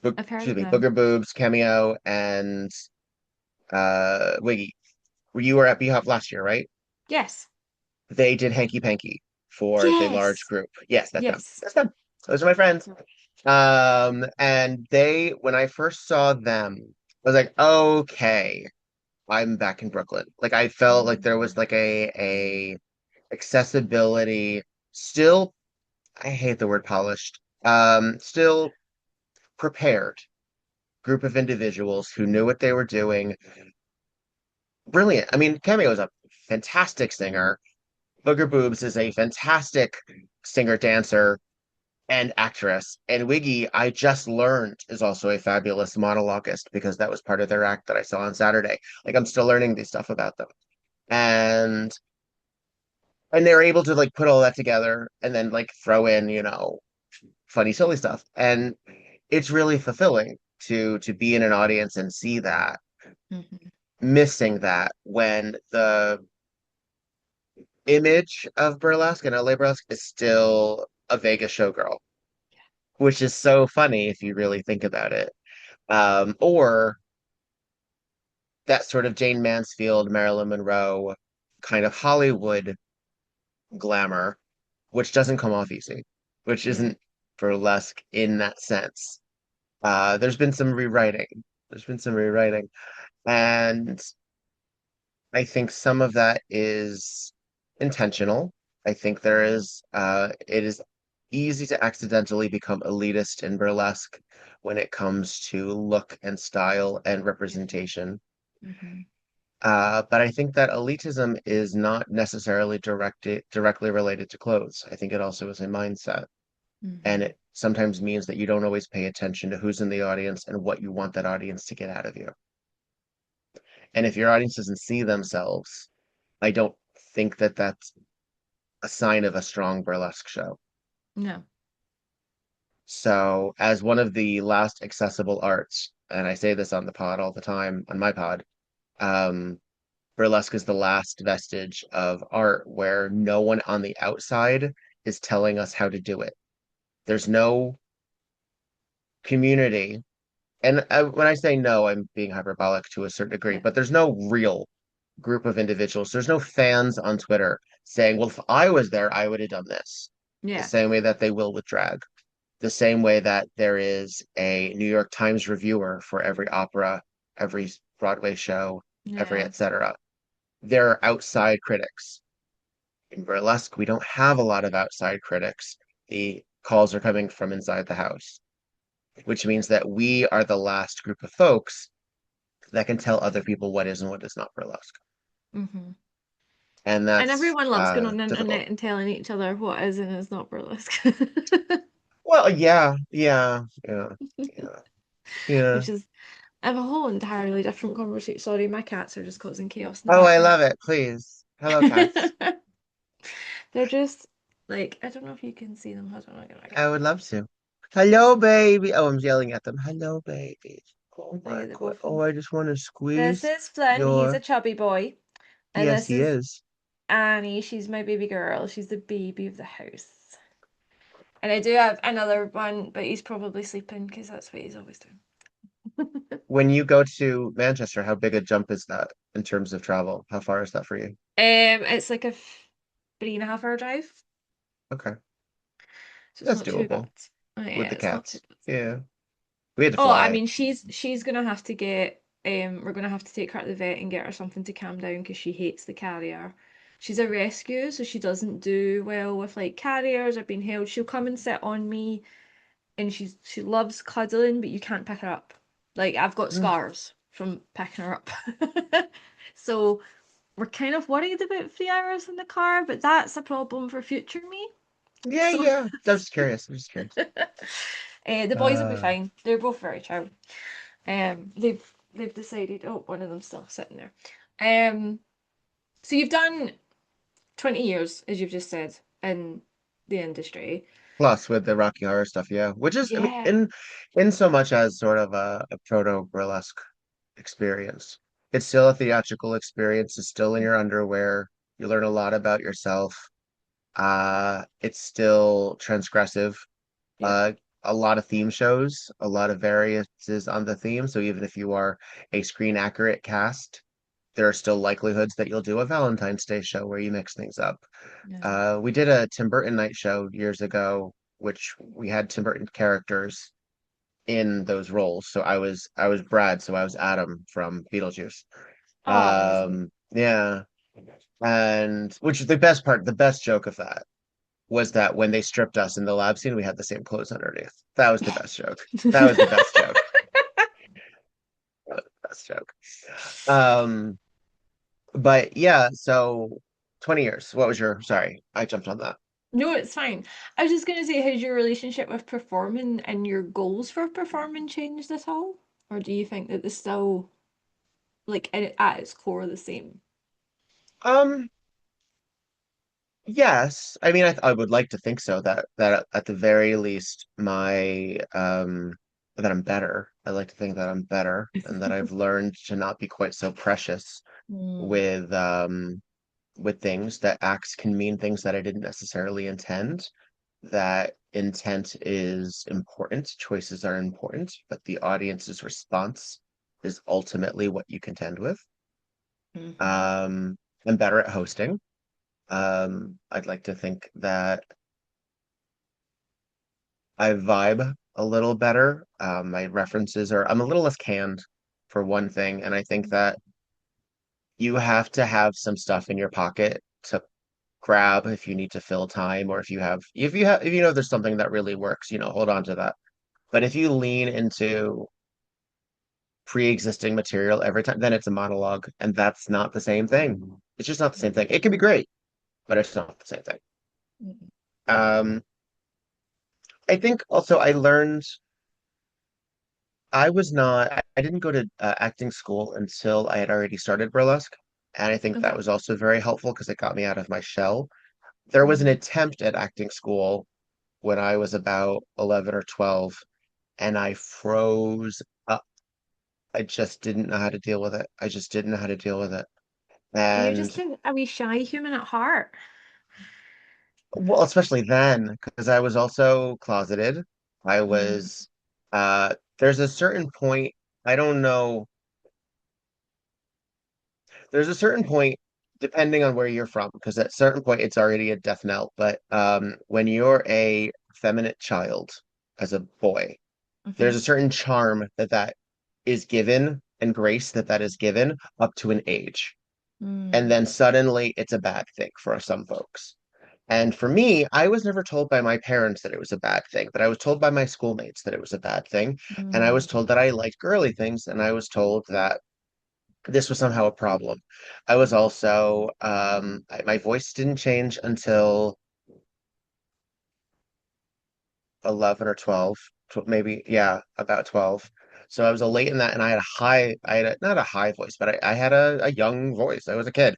S1: heard
S2: excuse
S1: of
S2: me,
S1: them.
S2: Booger Boobs, Cameo, and Wiggy. You were at B-Hop last year, right?
S1: Yes.
S2: They did Hanky Panky for the large
S1: Yes.
S2: group. Yes, that's them.
S1: Yes.
S2: That's them. Those are my friends. And when I first saw them, I was like, okay, I'm back in Brooklyn. Like I felt like there was
S1: Mm,
S2: like a accessibility, still, I hate the word polished, still prepared group of individuals who knew what they were doing. Brilliant. I mean, Cameo is a fantastic singer. Booger Boobs is a fantastic singer dancer and actress. And Wiggy, I just learned, is also a fabulous monologuist because that was part of their act that I saw on Saturday. Like I'm still learning these stuff about them. And they're able to like put all that together and then like throw in, funny silly stuff. And it's really fulfilling to be in an audience and see that,
S1: mhm.
S2: missing that when the image of burlesque and LA burlesque is still a Vegas showgirl, which is so funny if you really think about it. Or that sort of Jane Mansfield, Marilyn Monroe kind of Hollywood glamour, which doesn't come off easy, which
S1: Yeah.
S2: isn't burlesque in that sense. There's been some rewriting. There's been some rewriting. And I think some of that is intentional. I think it is easy to accidentally become elitist in burlesque when it comes to look and style and
S1: Yeah.
S2: representation.
S1: Hmm.
S2: But I think that elitism is not necessarily directly related to clothes. I think it also is a mindset. And
S1: Hmm.
S2: it sometimes means that you don't always pay attention to who's in the audience and what you want that audience to get out of you. And if your audience doesn't see themselves, I don't think that that's a sign of a strong burlesque show.
S1: No.
S2: So, as one of the last accessible arts, and I say this on the pod all the time on my pod, um, burlesque is the last vestige of art where no one on the outside is telling us how to do it. There's no community, and when I say no, I'm being hyperbolic to a certain degree,
S1: Yeah.
S2: but there's no real group of individuals. There's no fans on Twitter saying, well, if I was there, I would have done this. The
S1: Yeah.
S2: same way that they will with drag. The same way that there is a New York Times reviewer for every opera, every Broadway show, every
S1: Yeah.
S2: etc. There are outside critics. In burlesque, we don't have a lot of outside critics. The calls are coming from inside the house, which means that we are the last group of folks that can tell other people what is and what is not burlesque.
S1: Hmm.
S2: And
S1: And
S2: that's
S1: everyone loves going on the
S2: difficult.
S1: internet and telling each other what is and is not burlesque.
S2: Well, yeah, yeah.
S1: Which is, I have a whole entirely different conversation. Sorry, my cats are just causing chaos in the
S2: Oh, I
S1: background.
S2: love it. Please. Hello, cats.
S1: They're just like, I don't know if you can see them. Hold on, I'm gonna get
S2: I
S1: them.
S2: would love to. Hello, baby. Oh, I'm yelling at them. Hello, baby. Oh
S1: There
S2: my
S1: you go,
S2: God.
S1: both of
S2: Oh,
S1: them.
S2: I just want to
S1: This
S2: squeeze
S1: is Flynn. He's a
S2: your.
S1: chubby boy. And
S2: Yes,
S1: this
S2: he
S1: is
S2: is.
S1: Annie. She's my baby girl. She's the baby of the house. And I do have another one, but he's probably sleeping because that's what he's always doing.
S2: When you go to Manchester, how big a jump is that in terms of travel? How far is that for you?
S1: It's like a 3.5 hour drive,
S2: Okay,
S1: so it's
S2: that's
S1: not too bad.
S2: doable
S1: Oh,
S2: with
S1: yeah,
S2: the
S1: it's not too
S2: cats.
S1: bad.
S2: Yeah, we had to
S1: Oh, I
S2: fly.
S1: mean, she's gonna have to get we're gonna have to take her to the vet and get her something to calm down because she hates the carrier. She's a rescue, so she doesn't do well with like carriers or being held. She'll come and sit on me, and she loves cuddling, but you can't pick her up. Like I've got
S2: Mm.
S1: scars from picking her up. So we're kind of worried about 3 hours in the car, but that's a problem for future me.
S2: Yeah,
S1: So
S2: yeah. I was just curious. I'm just curious.
S1: the boys will be
S2: Uh,
S1: fine. They're both very chill. They've decided. Oh, one of them's still sitting there. Um, so you've done 20 years, as you've just said, in the industry.
S2: Plus with the Rocky Horror stuff, yeah. Which is, I mean,
S1: Yeah.
S2: in so much as sort of a proto burlesque experience. It's still a theatrical experience. It's still in your underwear. You learn a lot about yourself. It's still transgressive.
S1: Yeah.
S2: Uh, a lot of theme shows, a lot of variances on the theme. So even if you are a screen accurate cast, there are still likelihoods that you'll do a Valentine's Day show where you mix things up.
S1: Yeah.
S2: We did a Tim Burton night show years ago, which we had Tim Burton characters in those roles. So I was Brad, so I was Adam from Beetlejuice.
S1: Oh, amazing.
S2: Yeah. And which is the best part, the best joke of that was that when they stripped us in the lab scene, we had the same clothes underneath. That was the best joke. That was the best joke. That was the best joke. Um, but yeah, so 20 years. What was your, sorry, I jumped on that.
S1: No, it's fine. I was just gonna say, has your relationship with performing and your goals for performing changed at all? Or do you think that they're still like at its core the same?
S2: Um, yes. I mean, I would like to think so that at the very least that I'm better. I like to think that I'm better and that I've learned to not be quite so precious
S1: Mm,
S2: with things that acts can mean things that I didn't necessarily intend. That intent is important, choices are important, but the audience's response is ultimately what you contend with.
S1: hmm.
S2: Um, I'm better at hosting. I'd like to think that I vibe a little better. My references are, I'm a little less canned for one thing, and I think that you have to have some stuff in your pocket to grab if you need to fill time, or if you know there's something that really works, hold on to that. But if you lean into pre-existing material every time, then it's a monologue, and that's not the same thing. It's just not the same thing. It can be great, but it's not the same thing. Um, I think also I learned I was not, I didn't go to acting school until I had already started burlesque. And I think that
S1: Okay.
S2: was also very helpful because it got me out of my shell. There was an
S1: Hmm.
S2: attempt at acting school when I was about 11 or 12, and I froze up. I just didn't know how to deal with it. I just didn't know how to deal with it.
S1: You're
S2: And
S1: just a wee shy human at heart.
S2: well, especially then, because I was also closeted. I
S1: Mm.
S2: was There's a certain point, I don't know, there's a certain point, depending on where you're from, because at a certain point it's already a death knell. But when you're a feminine child as a boy,
S1: Hmm.
S2: there's a certain charm that is given and grace that is given up to an age. And
S1: Mm.
S2: then suddenly it's a bad thing for some folks. And for me, I was never told by my parents that it was a bad thing, but I was told by my schoolmates that it was a bad thing. And I was
S1: Mm.
S2: told that I liked girly things, and I was told that this was somehow a problem. I was also, my voice didn't change until 11 or 12, maybe, yeah, about 12. So I was a late in that, and I had not a high voice, but I had a young voice. I was a kid.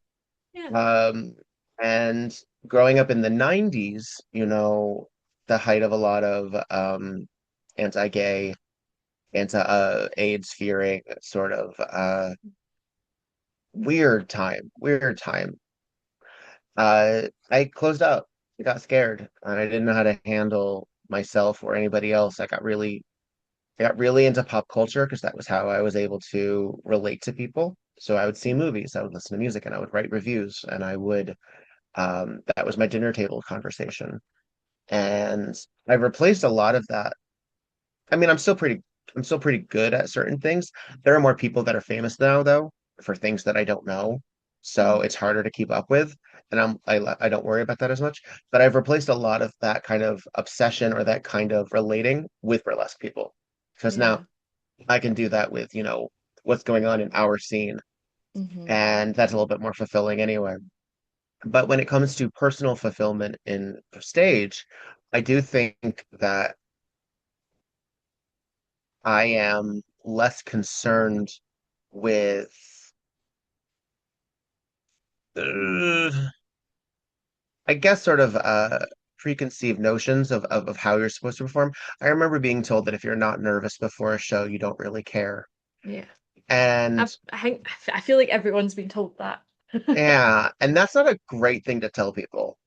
S1: Yeah.
S2: Um, and growing up in the 90s, the height of a lot of anti-gay, anti-AIDS fearing sort of weird time. I closed up. I got scared, and I didn't know how to handle myself or anybody else. I got really into pop culture because that was how I was able to relate to people. So I would see movies, I would listen to music, and I would write reviews, and that was my dinner table conversation. And I've replaced a lot of that. I mean, I'm still pretty good at certain things. There are more people that are famous now, though, for things that I don't know. So
S1: Mm.
S2: it's harder to keep up with. And I don't worry about that as much. But I've replaced a lot of that kind of obsession or that kind of relating with burlesque people. Because now
S1: Yeah.
S2: I can do that with, what's going on in our scene.
S1: Hmm.
S2: And that's a little bit more fulfilling anyway. But when it comes to personal fulfillment in stage, I do think that I am less concerned with, uh, I guess, sort of preconceived notions of how you're supposed to perform. I remember being told that if you're not nervous before a show, you don't really care.
S1: Yeah.
S2: And
S1: I feel like everyone's been told that.
S2: yeah, and that's not a great thing to tell people,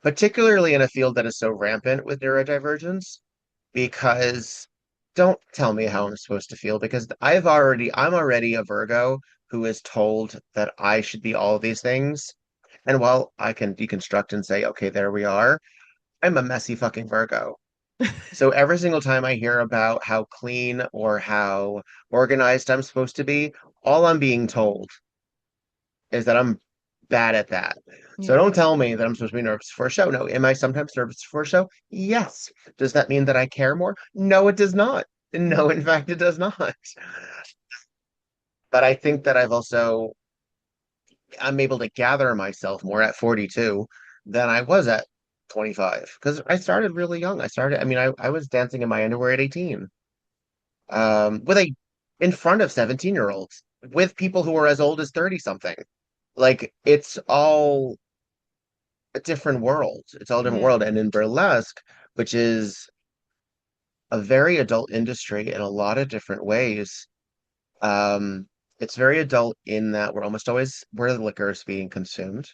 S2: particularly in a field that is so rampant with neurodivergence, because don't tell me how I'm supposed to feel because I'm already a Virgo who is told that I should be all these things. And while I can deconstruct and say, okay, there we are, I'm a messy fucking Virgo. So every single time I hear about how clean or how organized I'm supposed to be, all I'm being told is that I'm bad at that. So
S1: Yeah.
S2: don't tell me that I'm supposed to be nervous for a show. No, am I sometimes nervous for a show? Yes. Does that mean that I care more? No, it does not. No, in
S1: Mm.
S2: fact, it does not. But I think that I'm able to gather myself more at 42 than I was at 25 because I started really young. I mean, I was dancing in my underwear at 18, in front of 17-year-olds, with people who are as old as 30 something. Like, it's all a different world. It's all a different
S1: Yeah.
S2: world. And in burlesque, which is a very adult industry in a lot of different ways, um, it's very adult in that we're almost always where the liquor is being consumed.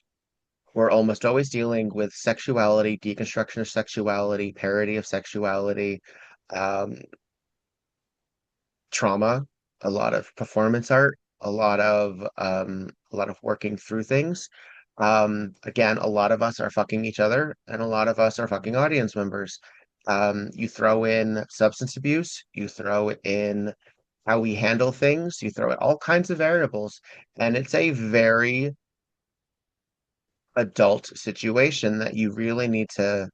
S2: We're almost always dealing with sexuality, deconstruction of sexuality, parody of sexuality, um, trauma, a lot of performance art, a lot of working through things. Again, a lot of us are fucking each other, and a lot of us are fucking audience members. You throw in substance abuse, you throw in how we handle things, you throw in all kinds of variables, and it's a very adult situation that you really need to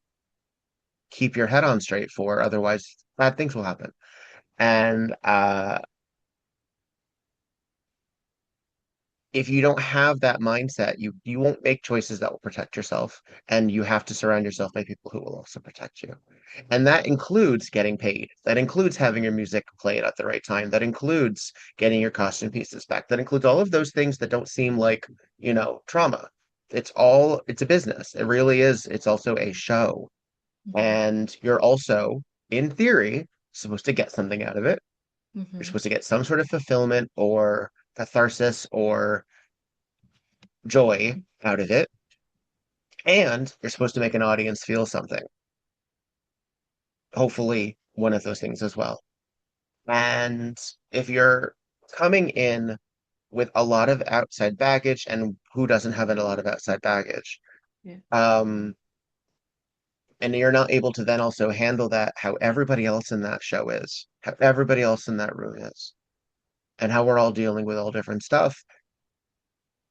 S2: keep your head on straight for, otherwise bad things will happen. And if you don't have that mindset, you won't make choices that will protect yourself, and you have to surround yourself by people who will also protect you. And that includes getting paid. That includes having your music played at the right time. That includes getting your costume pieces back. That includes all of those things that don't seem like, trauma. It's a business. It really is. It's also a show.
S1: Hmm.
S2: And you're also, in theory, supposed to get something out of it. You're
S1: Hmm.
S2: supposed to get some sort of fulfillment or catharsis or joy out of it. And you're supposed to make an audience feel something. Hopefully, one of those things as well. And if you're coming in with a lot of outside baggage, and who doesn't have a lot of outside baggage,
S1: Yeah.
S2: um, and you're not able to then also handle that how everybody else in that show is, how everybody else in that room is, and how we're all dealing with all different stuff,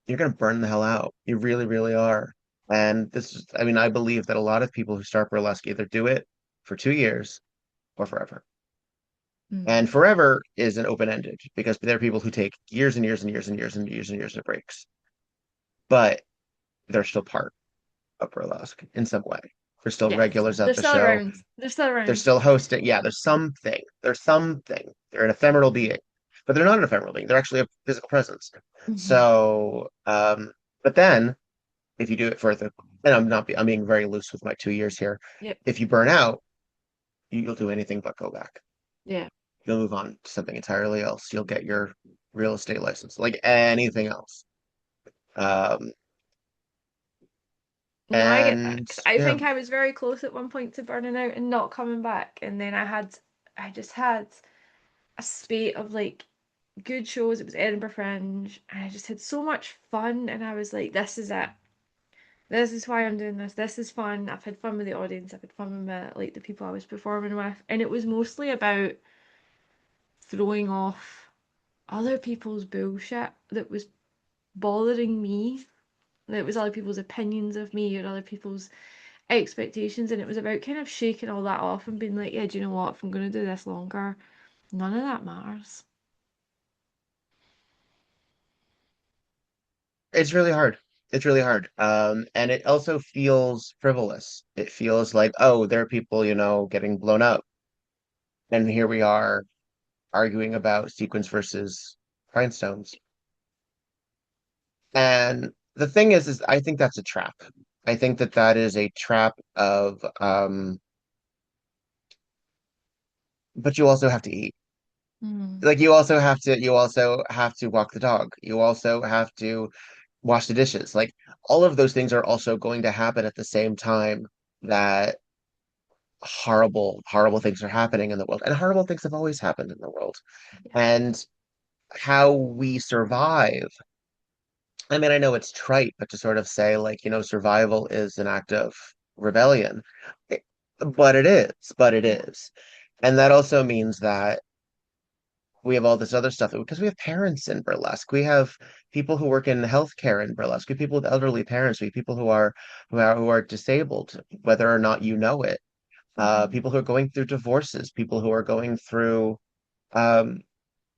S2: you're gonna burn the hell out. You really, really are. And this is, I mean, I believe that a lot of people who start burlesque either do it for 2 years or forever.
S1: Mm.
S2: And forever is an open-ended because there are people who take years and years and years and years and years and years of breaks, but they're still part of burlesque in some way. They're still
S1: Yes.
S2: regulars at
S1: They're
S2: the
S1: still
S2: show.
S1: around. They're still
S2: They're
S1: around.
S2: still hosting. Yeah, there's something. There's something. They're an ephemeral being, but they're not an ephemeral being. They're actually a physical presence.
S1: Hmm.
S2: So, but then if you do it for the, and I'm being very loose with my 2 years here.
S1: Yep.
S2: If you burn out, you'll do anything but go back.
S1: Yeah.
S2: You'll move on to something entirely else. You'll get your real estate license, like anything else. Um,
S1: No, I get that.
S2: and
S1: 'Cause I
S2: yeah,
S1: think I was very close at one point to burning out and not coming back. And then I just had a spate of like good shows. It was Edinburgh Fringe. And I just had so much fun. And I was like, this is it. This is why I'm doing this. This is fun. I've had fun with the audience. I've had fun with like the people I was performing with. And it was mostly about throwing off other people's bullshit that was bothering me. That was other people's opinions of me or other people's expectations. And it was about kind of shaking all that off and being like, yeah, do you know what? If I'm going to do this longer, none of that matters.
S2: it's really hard. It's really hard. And it also feels frivolous. It feels like, oh, there are people, getting blown up. And here we are arguing about sequins versus rhinestones. And the thing is I think that's a trap. I think that that is a trap of, but you also have to eat.
S1: Mm.
S2: Like you also have to walk the dog. You also have to wash the dishes. Like all of those things are also going to happen at the same time that horrible, horrible things are happening in the world. And horrible things have always happened in the world.
S1: Yeah.
S2: And how we survive. I mean, I know it's trite, but to sort of say, like, survival is an act of rebellion. It- but it is, but it
S1: Yeah.
S2: is. And that also means that we have all this other stuff because we have parents in burlesque. We have people who work in healthcare in burlesque. We have people with elderly parents. We have people who are disabled, whether or not you know it.
S1: Hmm.
S2: People who are going through divorces, people who are going through um,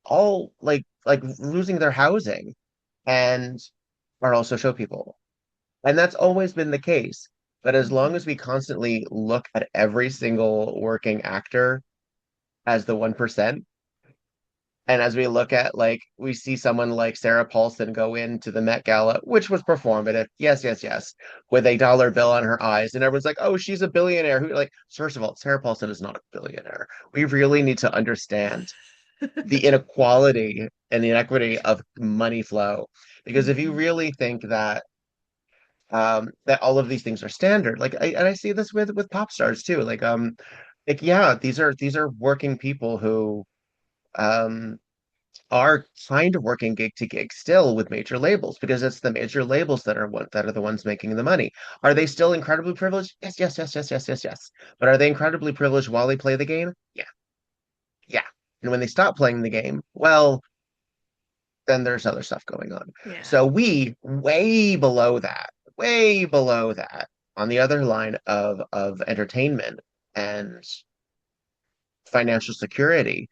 S2: all like losing their housing and are also show people. And that's always been the case. But as long
S1: Hmm.
S2: as we constantly look at every single working actor as the 1%, and as we look at, like, we see someone like Sarah Paulson go into the Met Gala, which was performative, yes, yes, yes, with a dollar bill on her eyes, and everyone's like, "Oh, she's a billionaire." Who, like, first of all, Sarah Paulson is not a billionaire. We really need to understand the inequality and the inequity of money flow, because if you
S1: Hmm.
S2: really think that all of these things are standard, and I see this with pop stars too, like yeah, these are working people who um are kind of working gig to gig still with major labels because it's the major labels that are the ones making the money. Are they still incredibly privileged? Yes, yes, yes, yes, yes, yes, yes. But are they incredibly privileged while they play the game? Yeah, yeah. And when they stop playing the game, well, then there's other stuff going on.
S1: Yeah.
S2: So we way below that, on the other line of entertainment and financial security,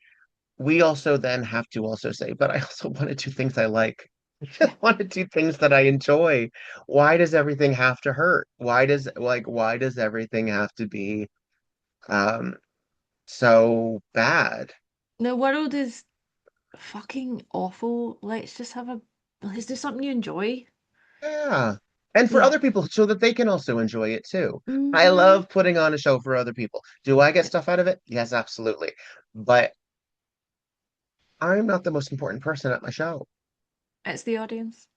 S2: we also then have to also say, but I also want to do things I like. I
S1: Yeah.
S2: just want to do things that I enjoy. Why does everything have to hurt? Why does everything have to be um so bad?
S1: The world is fucking awful. Let's do something you enjoy.
S2: Yeah. And for
S1: Yeah.
S2: other people so that they can also enjoy it too. I
S1: Hmm.
S2: love putting on a show for other people. Do I get stuff out of it? Yes, absolutely. But I'm not the most important person at my show.
S1: It's the audience.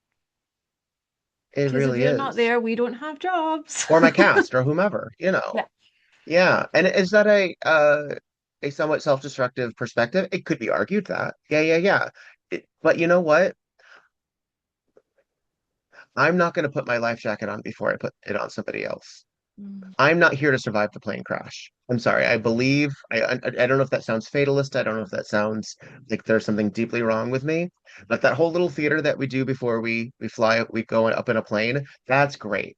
S2: It
S1: Because if
S2: really
S1: they're not
S2: is.
S1: there, we don't have jobs.
S2: Or my cast or whomever.
S1: Yeah.
S2: Yeah. And is that a somewhat self-destructive perspective, it could be argued that. Yeah, yeah, yeah. But you know what? I'm not going to put my life jacket on before I put it on somebody else.
S1: Mm.
S2: I'm not here to survive the plane crash. I'm sorry. I don't know if that sounds fatalist. I don't know if that sounds like there's something deeply wrong with me. But that whole little theater that we do before we fly, we go up in a plane, that's great.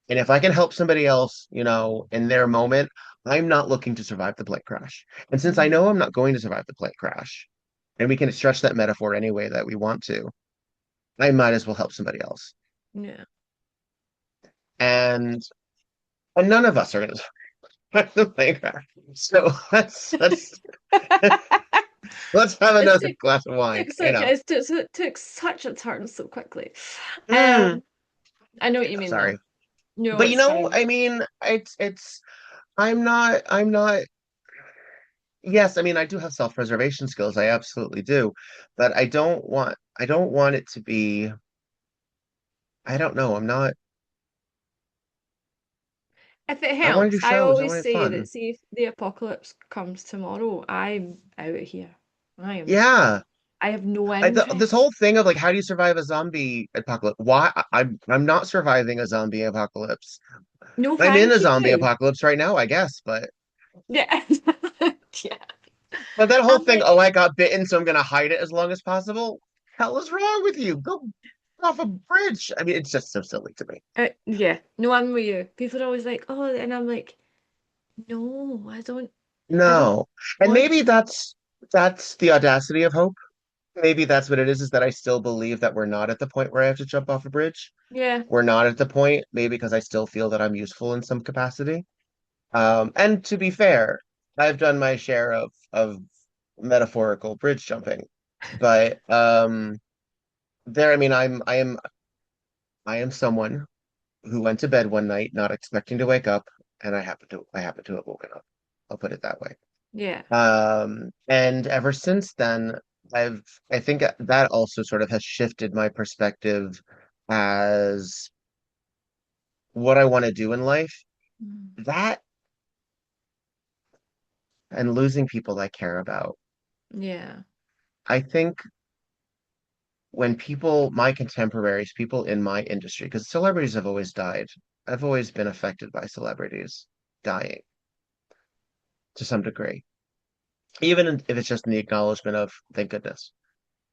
S2: And if I can help somebody else, in their moment, I'm not looking to survive the plane crash. And since I know
S1: Mm.
S2: I'm not going to survive the plane crash, and we can stretch that metaphor any way that we want to, I might as well help somebody else.
S1: Yeah.
S2: And and none of us are going to survive the plane crash. So let's have
S1: It
S2: another glass of wine.
S1: took such a turn so quickly.
S2: Mm,
S1: Um, I know what you mean though.
S2: sorry,
S1: No,
S2: but
S1: it's fine.
S2: I mean, it's. I'm not. Yes, I mean, I do have self-preservation skills. I absolutely do. But I don't want it to be, I don't know.
S1: If it
S2: I want to do
S1: helps, I
S2: shows. I
S1: always
S2: want it
S1: say that
S2: fun.
S1: see if the apocalypse comes tomorrow, I'm out of here. I am
S2: Yeah.
S1: I have no
S2: This whole
S1: interest.
S2: thing of like, how do you survive a zombie apocalypse? Why? I'm not surviving a zombie apocalypse.
S1: No
S2: I'm in a
S1: thank
S2: zombie
S1: you.
S2: apocalypse right now, I guess.
S1: Yeah. Yeah.
S2: But that whole
S1: I'm
S2: thing, oh,
S1: like,
S2: I got bitten, so I'm gonna hide it as long as possible. Hell is wrong with you? Go off a bridge. I mean, it's just so silly to me.
S1: yeah. No, I'm with you. People are always like, oh, and I'm like, no, I don't
S2: No. And
S1: want
S2: maybe
S1: to.
S2: that's the audacity of hope. Maybe that's what it is that I still believe that we're not at the point where I have to jump off a bridge.
S1: Yeah.
S2: We're not at the point, maybe because I still feel that I'm useful in some capacity. And to be fair, I've done my share of metaphorical bridge jumping. But I mean, I am someone who went to bed one night not expecting to wake up, and I happen to have woken up. I'll put it that way.
S1: Yeah.
S2: And ever since then, I think that also sort of has shifted my perspective as what I want to do in life.
S1: Mm.
S2: That and losing people I care about.
S1: Yeah.
S2: I think when my contemporaries, people in my industry, because celebrities have always died. I've always been affected by celebrities dying to some degree, even if it's just in the acknowledgement of thank goodness.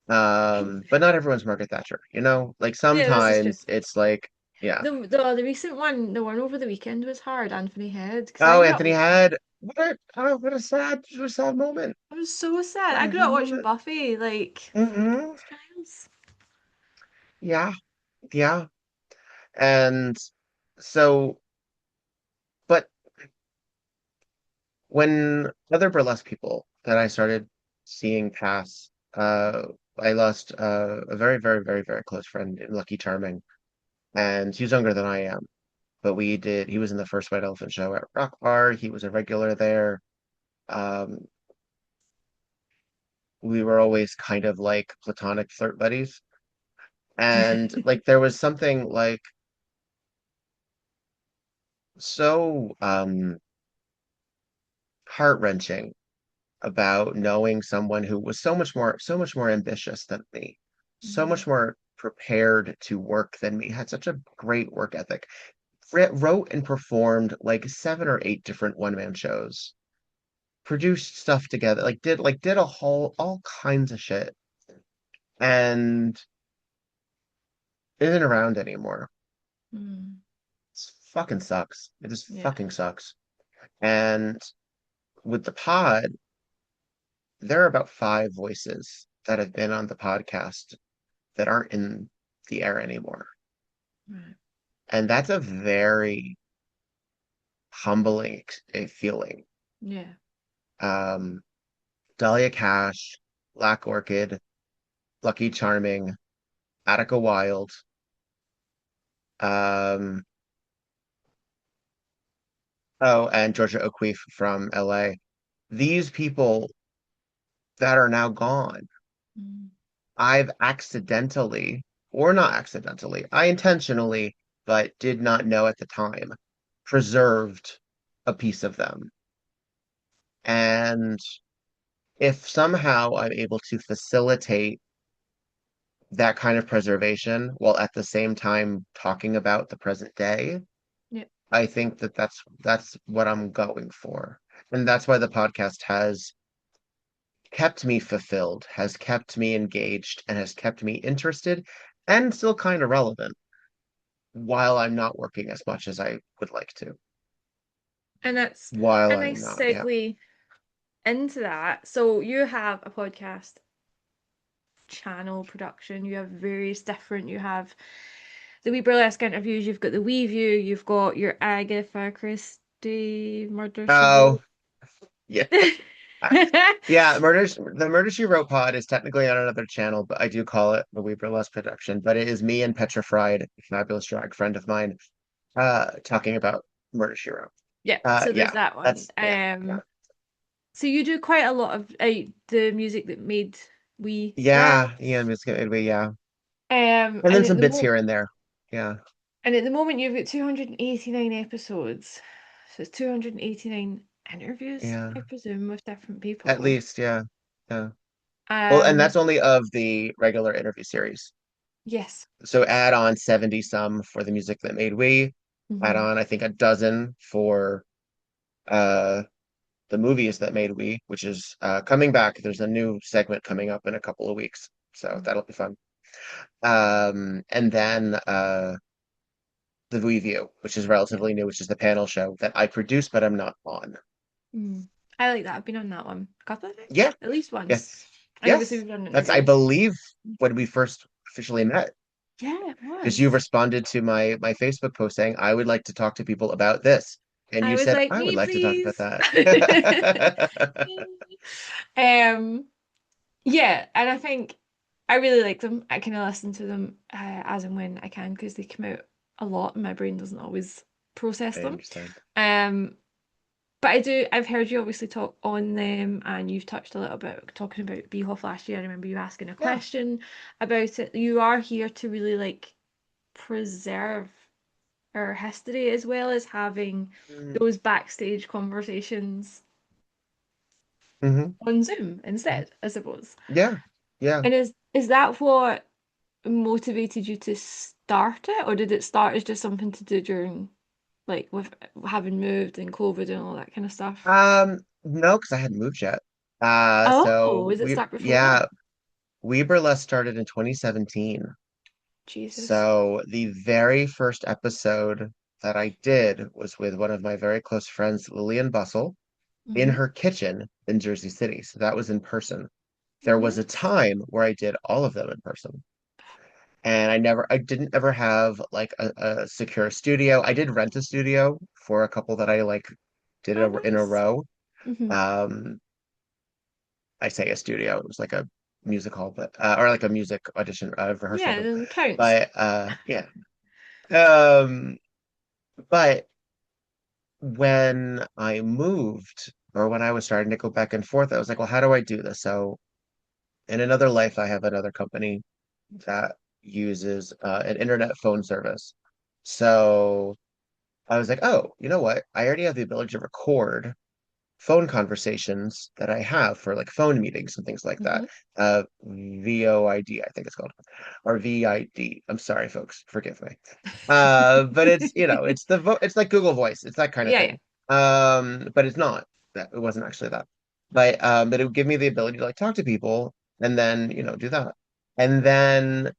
S2: But not everyone's Margaret Thatcher, Like
S1: Yeah, this is true.
S2: sometimes it's like, yeah.
S1: The recent one, the one over the weekend was hard, Anthony Head, because I
S2: Oh,
S1: grew up
S2: Anthony had what a sad moment.
S1: I was so sad.
S2: What
S1: I
S2: a
S1: grew
S2: sad
S1: up watching
S2: moment.
S1: Buffy, like
S2: Hmm.
S1: both times.
S2: Yeah, yeah. And so, but when other burlesque people that I started seeing pass, I lost a very, very, very, very close friend in Lucky Charming, and he's younger than I am. But he was in the first White Elephant show at Rock Bar. He was a regular there. Um, we were always kind of like platonic flirt buddies. And like there was something like so heart-wrenching about knowing someone who was so much more ambitious than me, so
S1: Mm.
S2: much more prepared to work than me, had such a great work ethic, wrote and performed like 7 or 8 different one-man shows, produced stuff together, did a whole all kinds of shit, and isn't around anymore.
S1: Mm.
S2: It fucking sucks. It just
S1: Yeah.
S2: fucking sucks. And with the pod, there are about 5 voices that have been on the podcast that aren't in the air anymore.
S1: Right.
S2: And that's a very humbling feeling.
S1: Yeah.
S2: Um, Dahlia Cash, Black Orchid, Lucky Charming, Attica Wild, um, oh, and Georgia O'Keeffe from LA. These people that are now gone,
S1: Mm.
S2: I've accidentally, or not accidentally, I intentionally, but did not know at the time, preserved a piece of them. And if somehow I'm able to facilitate that kind of preservation while at the same time talking about the present day,
S1: Yeah.
S2: I think that that's what I'm going for. And that's why the podcast has kept me fulfilled, has kept me engaged, and has kept me interested and still kind of relevant while I'm not working as much as I would like to.
S1: And that's
S2: While
S1: a
S2: I'm
S1: nice
S2: not, yeah.
S1: segue into that. So you have a podcast channel production, you have various different, you have the Wee Burlesque interviews, you've got the Wee View, you've got your Agatha Christie Murder She
S2: Oh,
S1: Wrote.
S2: yeah. Yeah, the Murder She Wrote pod is technically on another channel, but I do call it the WEBurlesque production. But it is me and Petra Fried, a fabulous drag friend of mine, talking about Murder She Wrote.
S1: Yeah, so there's
S2: Yeah,
S1: that one.
S2: that's yeah, yeah.
S1: So you do quite a lot of the music that made we drag.
S2: Yeah, yeah. And then
S1: And at
S2: some
S1: the
S2: bits
S1: mo
S2: here and there. Yeah,
S1: and at the moment you've got 289 episodes. So it's 289 interviews,
S2: yeah.
S1: I presume, with different
S2: At
S1: people.
S2: least, yeah. Yeah. Well, and
S1: Um,
S2: that's only of the regular interview series.
S1: yes.
S2: So add on 70 some for the music that made we, add
S1: Hmm.
S2: on I think a dozen for uh the movies that made we, which is coming back. There's a new segment coming up in a couple of weeks. So that'll be fun. And then the review, which is
S1: Yeah.
S2: relatively new, which is the panel show that I produce, but I'm not on.
S1: Mm. I like that. I've been on that one a couple of times,
S2: Yeah,
S1: at least once.
S2: yes,
S1: And obviously
S2: yes.
S1: we've done
S2: That's I
S1: interviews.
S2: believe when we first officially met,
S1: Yeah, it
S2: because you
S1: was.
S2: responded to my Facebook post saying I would like to talk to people about this, and
S1: I
S2: you
S1: was
S2: said
S1: like,
S2: I would
S1: me,
S2: like to talk about
S1: please.
S2: that.
S1: Um, yeah, and I think I really like them. I kind of listen to them as and when I can because they come out a lot and my brain doesn't always process
S2: I
S1: them.
S2: understand.
S1: Um, but I've heard you obviously talk on them and you've touched a little bit talking about Beehoff last year. I remember you asking a
S2: Yeah.
S1: question about it. You are here to really like preserve our history as well as having those backstage conversations
S2: Mm-hmm.
S1: on Zoom instead, I suppose.
S2: Yeah. Yeah.
S1: And is that what motivated you to start it, or did it start as just something to do during like with having moved and COVID and all that kind of stuff?
S2: No, because I hadn't moved yet.
S1: Oh,
S2: So
S1: is it start before that?
S2: yeah, WeBurlesque started in 2017.
S1: Jesus.
S2: So the very first episode that I did was with one of my very close friends, Lillian Bustle, in
S1: Hmm.
S2: her kitchen in Jersey City. So that was in person. There was a
S1: Nice.
S2: time where I did all of them in person. And I didn't ever have like a secure studio. I did rent a studio for a couple that I like did
S1: Oh,
S2: it in a
S1: nice.
S2: row.
S1: Hmm.
S2: Um, I say a studio. It was like a music hall, but or like a music audition rehearsal
S1: Yeah,
S2: room.
S1: it counts.
S2: But yeah. Um, but when I moved or when I was starting to go back and forth, I was like, well, how do I do this? So in another life, I have another company that uses an internet phone service. So I was like, oh, you know what? I already have the ability to record phone conversations that I have for like phone meetings and things like that.
S1: Hmm.
S2: VOID, I think it's called, or VID. I'm sorry, folks, forgive me. But it's it's like Google Voice. It's that kind of
S1: Yeah, yeah.
S2: thing. But it's not that. It wasn't actually that. But it would give me the ability to like talk to people and then do that. And then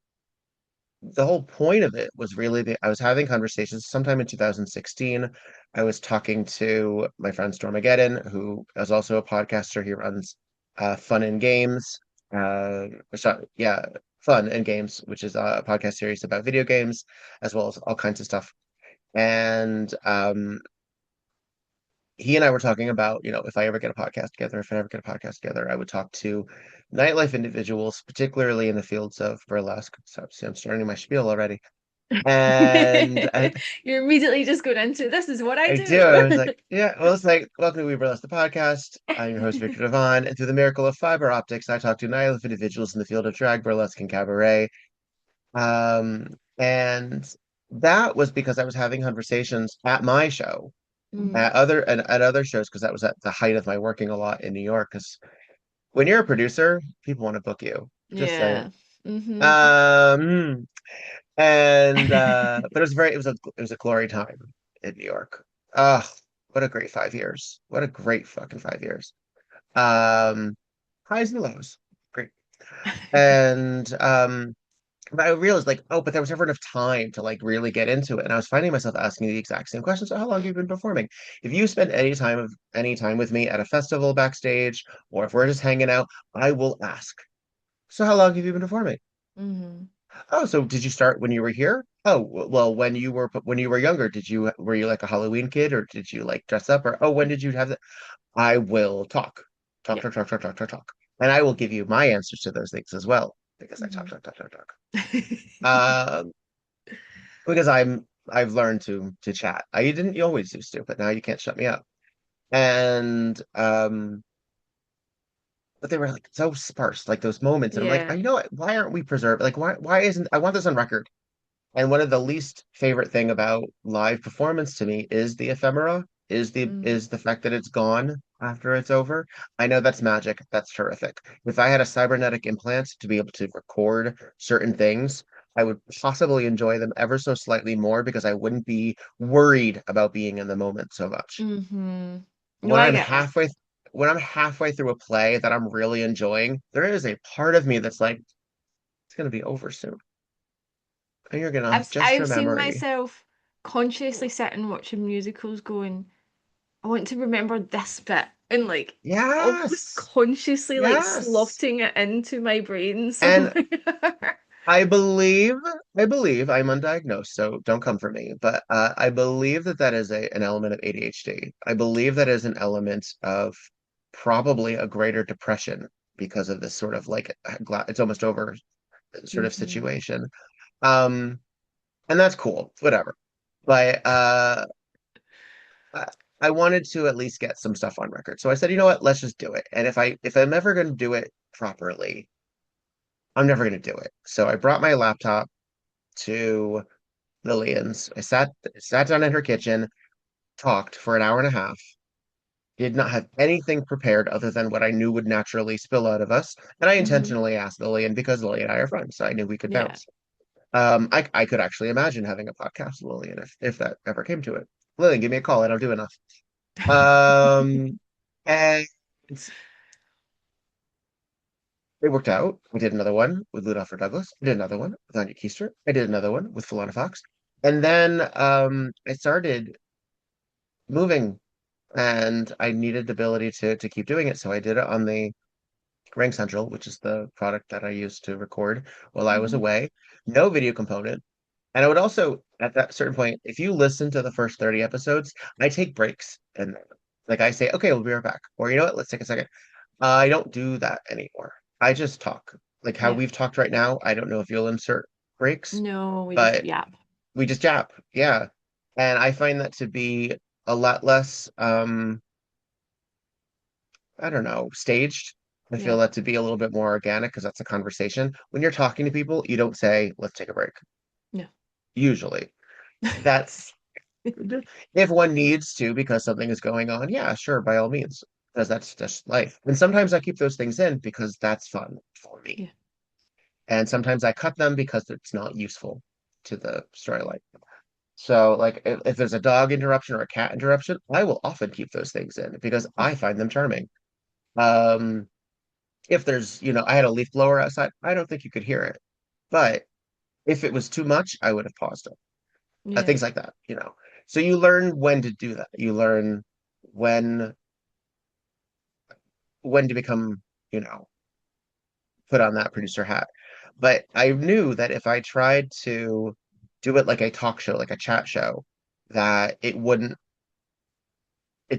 S2: the whole point of it was really I was having conversations sometime in 2016. I was talking to my friend Stormageddon, who is also a podcaster. He runs Fun and Games. Yeah, Fun and Games, which is a podcast series about video games, as well as all kinds of stuff. And he and I were talking about, if I ever get a podcast together, if I ever get a podcast together, I would talk to nightlife individuals, particularly in the fields of burlesque. So see, I'm starting my spiel already. And
S1: You're immediately just going into this is what I
S2: I do. I was
S1: do.
S2: like, yeah, well, it's like, welcome to We Burlesque, the podcast. I'm your host, Viktor Devonne. And through the miracle of fiber optics, I talk to nihilist individuals in the field of drag, burlesque, and cabaret. And that was because I was having conversations at my show
S1: Mm.
S2: At other shows, because that was at the height of my working a lot in New York. Because when you're a producer, people want to book you. Just saying.
S1: Yeah. Hmm.
S2: Um, and but it was a glory time in New York. Oh, what a great 5 years. What a great fucking 5 years. Um, highs and lows. Great. And but I realized like, oh, but there was never enough time to like really get into it. And I was finding myself asking the exact same question. So how long have you been performing? If you spend any time with me at a festival backstage, or if we're just hanging out, I will ask. So how long have you been performing?
S1: Hmm.
S2: Oh, so did you start when you were here? Oh, well, when you were younger, were you like a Halloween kid, or did you like dress up, or oh, when did you have that? I will talk, talk,
S1: Yeah.
S2: talk, talk, talk, talk, talk, talk, and I will give you my answers to those things as well because I talk,
S1: Hmm.
S2: talk, talk, talk, talk. Um, because I've learned to chat. I didn't you always used to, but now you can't shut me up. And but they were like so sparse, like those moments, and I'm like,
S1: Yeah.
S2: you know what? Why aren't we preserved? Like, why isn't I want this on record? And one of the least favorite thing about live performance to me is the ephemera,
S1: Mm.
S2: is the fact that it's gone after it's over. I know that's magic. That's terrific. If I had a cybernetic implant to be able to record certain things, I would possibly enjoy them ever so slightly more because I wouldn't be worried about being in the moment so much.
S1: Hmm. No,
S2: When
S1: I
S2: I'm
S1: get that.
S2: halfway when I'm halfway through a play that I'm really enjoying, there is a part of me that's like, it's gonna be over soon. And you're gonna just
S1: I've seen
S2: remember.
S1: myself consciously sitting watching musicals going, I want to remember this bit and like almost
S2: Yes.
S1: consciously like
S2: Yes.
S1: slotting it into my brain
S2: And
S1: somewhere.
S2: I believe, I believe I'm undiagnosed, so don't come for me, but I believe that that is an element of ADHD. I believe that is an element of probably a greater depression because of this sort of like it's almost over sort of
S1: Hmm.
S2: situation. Um, and that's cool, whatever. But I I wanted to at least get some stuff on record. So I said, you know what, let's just do it. And if I'm ever going to do it properly, I'm never going to do it. So I brought my laptop to Lillian's. Sat down in her kitchen, talked for an hour and a half. Did not have anything prepared other than what I knew would naturally spill out of us. And I
S1: Hmm.
S2: intentionally asked Lillian because Lillian and I are friends, so I knew we could
S1: Yeah.
S2: bounce. I could actually imagine having a podcast with Lillian if that ever came to it. Lillian, give me a call. I don't do enough. Um, and it worked out. We did another one with Ludolph Douglas. I did another one with Anya Keister. I did another one with Philana Fox. And then I started moving and I needed the ability to keep doing it. So I did it on the Ring Central, which is the product that I used to record while I was
S1: Hmm.
S2: away. No video component. And I would also, at that certain point, if you listen to the first 30 episodes, I take breaks and like I say, okay, we'll be right back. Or you know what, let's take a second. I don't do that anymore. I just talk. Like how
S1: Yeah.
S2: we've talked right now. I don't know if you'll insert breaks,
S1: No, we just
S2: but
S1: yap.
S2: we just jap. Yeah. And I find that to be a lot less I don't know, staged. I feel
S1: Yeah.
S2: that to be a little bit more organic because that's a conversation. When you're talking to people, you don't say, let's take a break.
S1: No.
S2: Usually. That's if one needs to because something is going on, yeah, sure, by all means. Because that's just life. And sometimes I keep those things in because that's fun for me.
S1: Yeah.
S2: And sometimes I cut them because it's not useful to the storyline. So, like, if there's a dog interruption or a cat interruption, I will often keep those things in because I find them charming. Um, if there's, I had a leaf blower outside, I don't think you could hear it. But if it was too much, I would have paused it.
S1: Yeah.
S2: Things like that. So you learn when to do that. You learn when when to become, you know, put on that producer hat. But I knew that if I tried to do it like a talk show, like a chat show, that it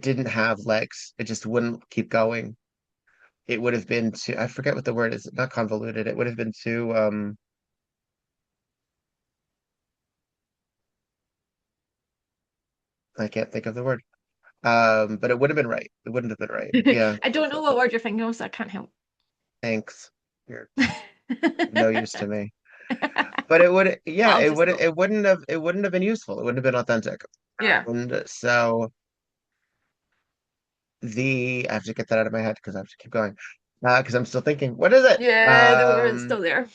S2: didn't have legs. It just wouldn't keep going. It would have been too, I forget what the word is, not convoluted. It would have been too, I can't think of the word. But it would have been right. It wouldn't have been right. Yeah.
S1: I don't know what word you're thinking of, so I can't help.
S2: Thanks. You're no use to me. But it would, yeah,
S1: I'll just go.
S2: it wouldn't have been useful. It wouldn't have been authentic.
S1: Yeah.
S2: And so. I have to get that out of my head because I have to keep going. Because I'm still thinking, what is it?
S1: Yeah, no, it's still there.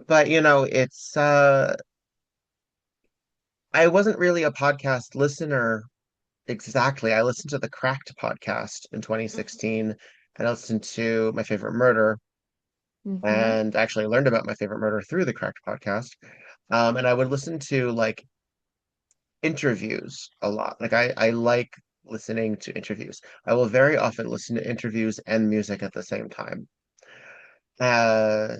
S2: But it's I wasn't really a podcast listener exactly. I listened to the Cracked podcast in
S1: Hmm
S2: 2016, and I listened to My Favorite Murder,
S1: hmm
S2: and actually learned about My Favorite Murder through the Cracked podcast. And I would listen to like interviews a lot. Like I like listening to interviews. I will very often listen to interviews and music at the same time. Uh,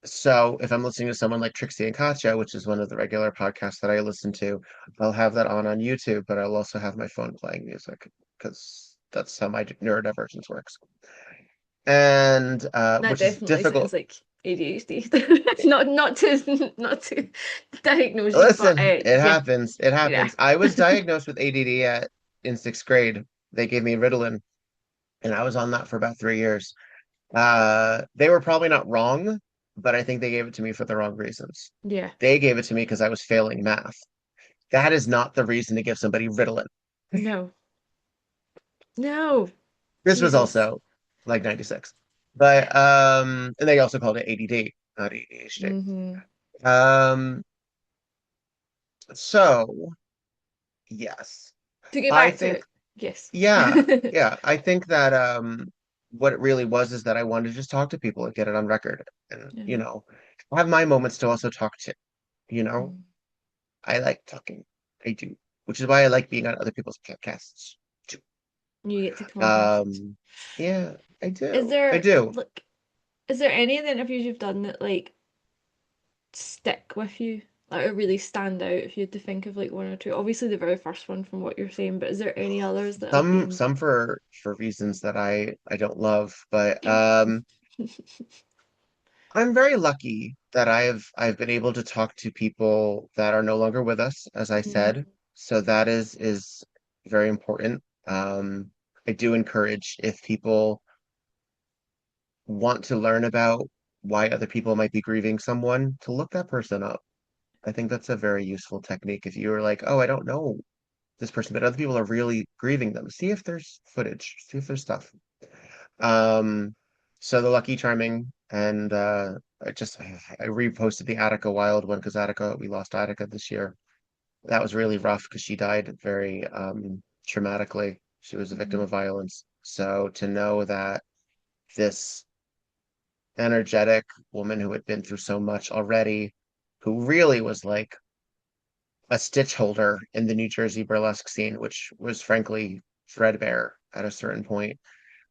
S2: so if I'm listening to someone like Trixie and Katja, which is one of the regular podcasts that I listen to, I'll have that on YouTube, but I'll also have my phone playing music because that's how my neurodivergence works. And
S1: That
S2: which is
S1: definitely sounds
S2: difficult.
S1: like ADHD. Not to diagnose you, but
S2: Listen, it
S1: yeah,
S2: happens. It
S1: yeah.
S2: happens. I was diagnosed with ADD in sixth grade. They gave me Ritalin, and I was on that for about 3 years. They were probably not wrong, but I think they gave it to me for the wrong reasons.
S1: Yeah.
S2: They gave it to me because I was failing math. That is not the reason to give somebody Ritalin.
S1: No. No.
S2: This was
S1: Jesus.
S2: also like 96. But and they also called it ADD, not ADHD.
S1: Hmm
S2: Um, so yes.
S1: To get
S2: I
S1: back to
S2: think
S1: it, yes.
S2: yeah, I think that what it really was is that I wanted to just talk to people and get it on record and
S1: Yeah.
S2: have my moments to also talk to, you know.
S1: Mm.
S2: I like talking. I do, which is why I like being on other people's podcasts too.
S1: You get to comment.
S2: Um, yeah, I
S1: Is
S2: do. I
S1: there
S2: do.
S1: like is there any of the interviews you've done that like stick with you? Like or really stand out if you had to think of like one or two? Obviously the very first one from what you're saying, but is there any others that have been
S2: Some for reasons that I don't love, but I'm very lucky that I've been able to talk to people that are no longer with us, as I
S1: Mm,
S2: said. So that is very important. I do encourage if people want to learn about why other people might be grieving someone to look that person up. I think that's a very useful technique. If you're like, oh, I don't know this person, but other people are really grieving them, see if there's footage, see if there's stuff. Um, so the Lucky Charming and I reposted the Attica Wild one because Attica we lost Attica this year. That was really rough because she died very traumatically. She was a victim
S1: mhm.
S2: of violence. So to know that this energetic woman who had been through so much already, who really was like a stitch holder in the New Jersey burlesque scene, which was frankly threadbare at a certain point.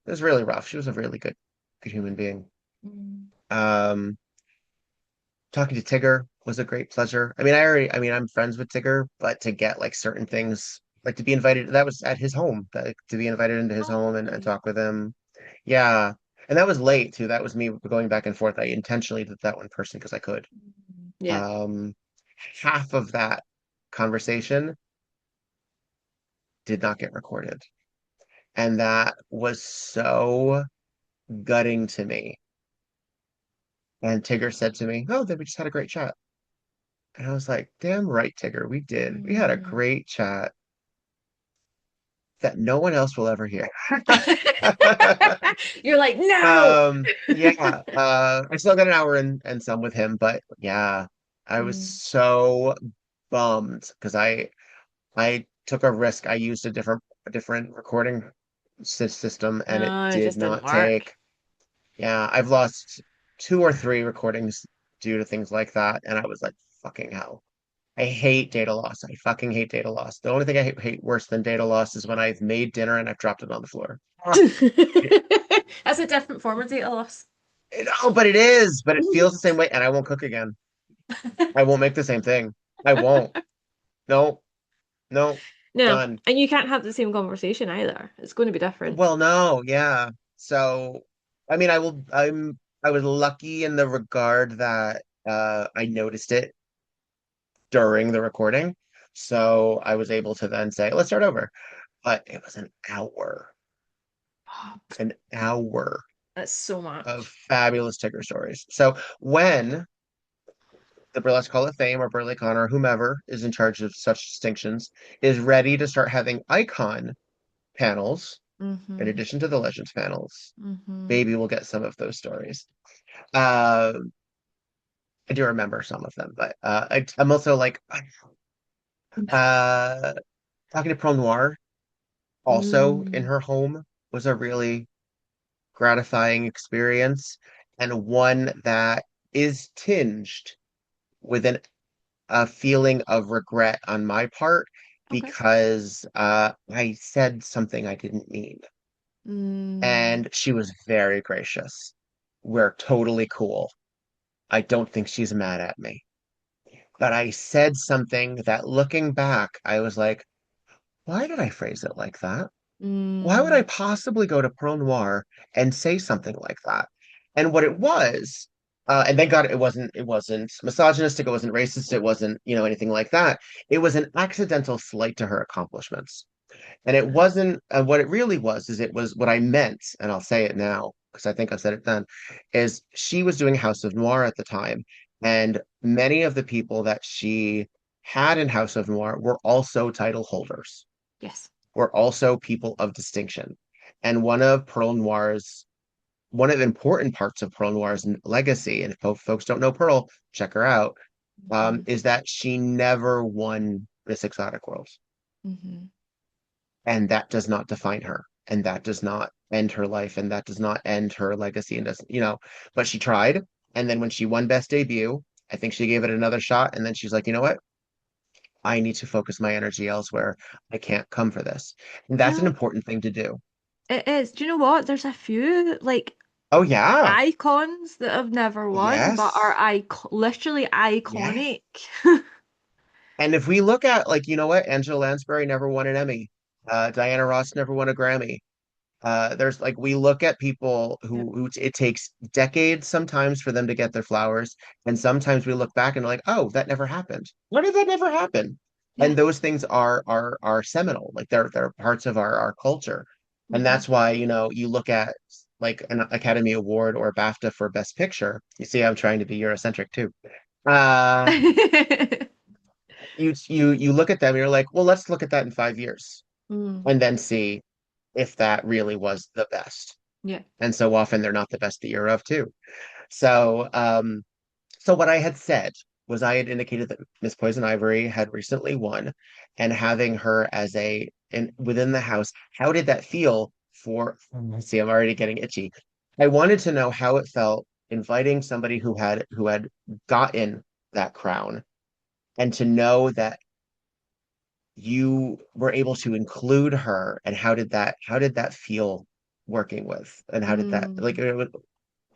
S2: It was really rough. She was a really good human being.
S1: Mm.
S2: Um, Talking to Tigger was a great pleasure. I mean, I'm friends with Tigger, but to get like certain things, like to be invited, that was at his home, to be invited into his
S1: Oh,
S2: home and
S1: really?
S2: talk with him. Yeah. And that was late too. That was me going back and forth. I intentionally did that one person because I could.
S1: Yeah.
S2: Um, Half of that conversation did not get recorded. And that was so gutting to me. And Tigger said to me, oh, then we just had a great chat. And I was like, damn right, Tigger, we did. We had a
S1: Mm.
S2: great chat that no one else will ever hear.
S1: You're like, no.
S2: Yeah, I still got an hour and some with him, but yeah, I was
S1: Mm.
S2: so bummed because I took a risk. I used a different recording system and it
S1: No, it
S2: did
S1: just didn't
S2: not
S1: work.
S2: take. Yeah, I've lost two or three recordings due to things like that, and I was like, fucking hell. I hate data loss. I fucking hate data loss. The only thing I hate worse than data loss is when I've made dinner and I've dropped it on the floor. Ah,
S1: That's a different form of data loss.
S2: oh, but it is, but it feels the same way, and I won't cook again. I won't make the same thing. I won't. No, no,
S1: No,
S2: done.
S1: and you can't have the same conversation either. It's going to be different.
S2: Well, no, yeah. So, I mean, I was lucky in the regard that I noticed it during the recording. So I was able to then say, let's start over. But it was an hour
S1: That's so
S2: of
S1: much.
S2: fabulous Tigger stories. So when the Burlesque Hall of Fame or BurlyCon or whomever is in charge of such distinctions is ready to start having Icon panels, in
S1: Mm-hmm.
S2: addition to the Legends panels,
S1: Mm-hmm.
S2: maybe we'll get some of those stories. Uh, I do remember some of them, but I'm also like uh, talking to Pro Noir also in
S1: Mm.
S2: her home was a really gratifying experience and one that is tinged with a feeling of regret on my part
S1: Okay.
S2: because I said something I didn't mean.
S1: Mm.
S2: And she was very gracious. We're totally cool. I don't think she's mad at me. But I said something that looking back, I was like, why did I phrase it like that? Why would I
S1: Mm.
S2: possibly go to Pearl Noir and say something like that? And what it was, and thank God it wasn't misogynistic, it wasn't racist, it wasn't, anything like that. It was an accidental slight to her accomplishments. And it
S1: Okay.
S2: wasn't what it really was, is it was what I meant, and I'll say it now, because I think I said it then, is she was doing House of Noir at the time, and many of the people that she had in House of Noir were also title holders,
S1: Yes.
S2: were also people of distinction. And one of the important parts of Pearl Noir's legacy, and if folks don't know Pearl, check her out,
S1: Mm-hmm.
S2: is that she never won Miss Exotic World.
S1: Mm-hmm.
S2: And that does not define her. And that does not end her life. And that does not end her legacy. And doesn't, but she tried. And then when she won Best Debut, I think she gave it another shot. And then she's like, you know what? I need to focus my energy elsewhere. I can't come for this. And that's an
S1: No,
S2: important thing to do.
S1: it is. Do you know what? There's a few like
S2: Oh, yeah.
S1: icons that have never won, but are
S2: Yes.
S1: literally iconic.
S2: Yes. And if we look at, like, you know what? Angela Lansbury never won an Emmy. Diana Ross never won a Grammy. There's like we look at people
S1: Yep.
S2: who it takes decades sometimes for them to get their flowers, and sometimes we look back and like, oh, that never happened. Why did that never happen?
S1: Yeah.
S2: And those things are seminal, like they're parts of our culture, and
S1: Mm-hmm.
S2: that's why you look at like an Academy Award or BAFTA for Best Picture. You see, I'm trying to be Eurocentric too. Uh, you look at them, and you're like, well, let's look at that in 5 years,
S1: Mm.
S2: and then see if that really was the best.
S1: Yeah.
S2: And so often they're not the best the year of too. So so what I had said was I had indicated that Miss Poison Ivory had recently won, and having her as within the house, how did that feel for see, I'm already getting itchy. I wanted to know how it felt inviting somebody who had gotten that crown, and to know that you were able to include her, and how did that feel working with, and how did that like
S1: Mm.
S2: it was,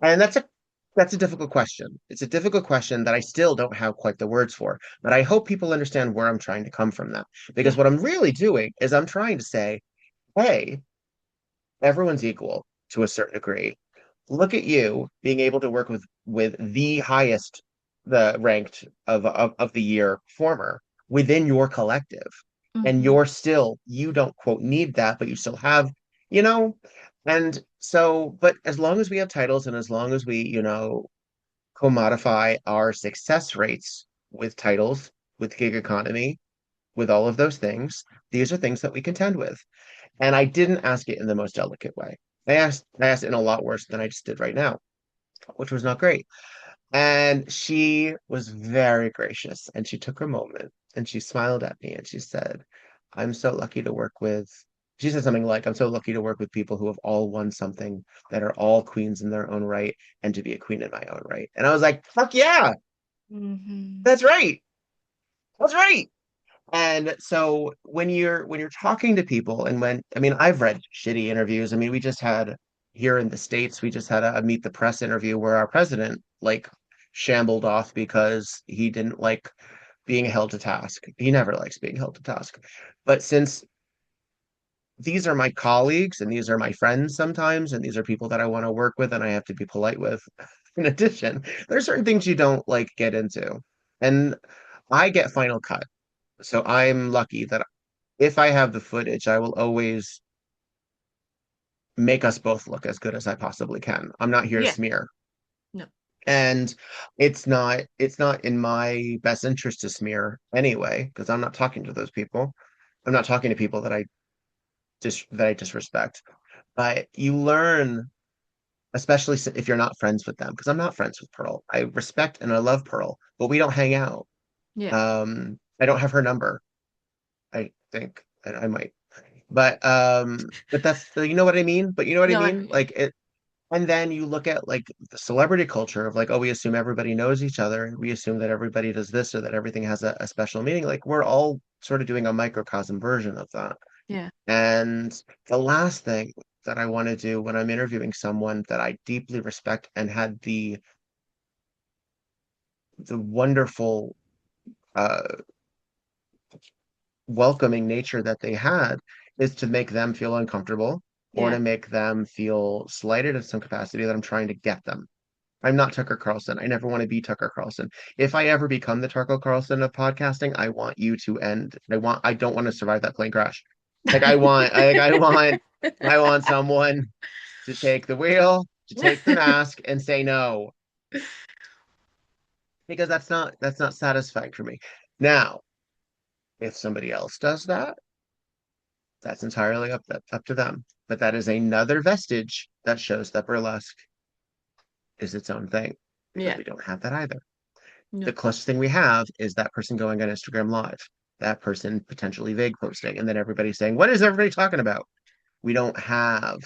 S2: and that's a difficult question. It's a difficult question that I still don't have quite the words for, but I hope people understand where I'm trying to come from that. Because
S1: Yeah.
S2: what I'm really doing is I'm trying to say, hey, everyone's equal to a certain degree. Look at you being able to work with the highest the ranked of the year performer within your collective. And
S1: Mm-hmm.
S2: you don't quote need that, but you still have, you know, and so, but as long as we have titles and as long as we, commodify our success rates with titles, with gig economy, with all of those things, these are things that we contend with. And I didn't ask it in the most delicate way. I asked it in a lot worse than I just did right now, which was not great. And she was very gracious, and she took a moment and she smiled at me and she said, I'm so lucky to work with, she said something like, I'm so lucky to work with people who have all won something, that are all queens in their own right, and to be a queen in my own right. And I was like, fuck yeah,
S1: Mm-hmm.
S2: that's right. That's right. And so when you're talking to people, and when I mean I've read shitty interviews. I mean, we just had here in the States, we just had a meet the press interview where our president like shambled off because he didn't like being held to task. He never likes being held to task. But since these are my colleagues and these are my friends sometimes, and these are people that I want to work with and I have to be polite with, in addition, there's certain things you don't like get into. And I get final cut. So I'm lucky that if I have the footage, I will always make us both look as good as I possibly can. I'm not here to
S1: Yeah.
S2: smear.
S1: No.
S2: And it's not in my best interest to smear anyway, because I'm not talking to those people. I'm not talking to people that I that I disrespect. But you learn, especially if you're not friends with them, because I'm not friends with Pearl. I respect and I love Pearl, but we don't hang out.
S1: Yeah.
S2: I don't have her number. I think I might, but that's you know what I mean. But you know what I
S1: No,
S2: mean, like it. And then you look at like the celebrity culture of like, oh, we assume everybody knows each other, and we assume that everybody does this or that everything has a special meaning. Like we're all sort of doing a microcosm version of that.
S1: yeah.
S2: And the last thing that I want to do when I'm interviewing someone that I deeply respect and had the wonderful uh, welcoming nature that they had is to make them feel uncomfortable or
S1: Yeah.
S2: to make them feel slighted in some capacity that I'm trying to get them. I'm not Tucker Carlson. I never want to be Tucker Carlson. If I ever become the Tucker Carlson of podcasting, I want you to end. I don't want to survive that plane crash. I want someone to take the wheel, to take the mask and say no, because that's not satisfying for me. Now, if somebody else does that, that's entirely up to them. But that is another vestige that shows that burlesque is its own thing because
S1: Yeah.
S2: we don't have that either. The
S1: No.
S2: closest thing we have is that person going on Instagram Live, that person potentially vague posting, and then everybody saying, "What is everybody talking about?" We don't have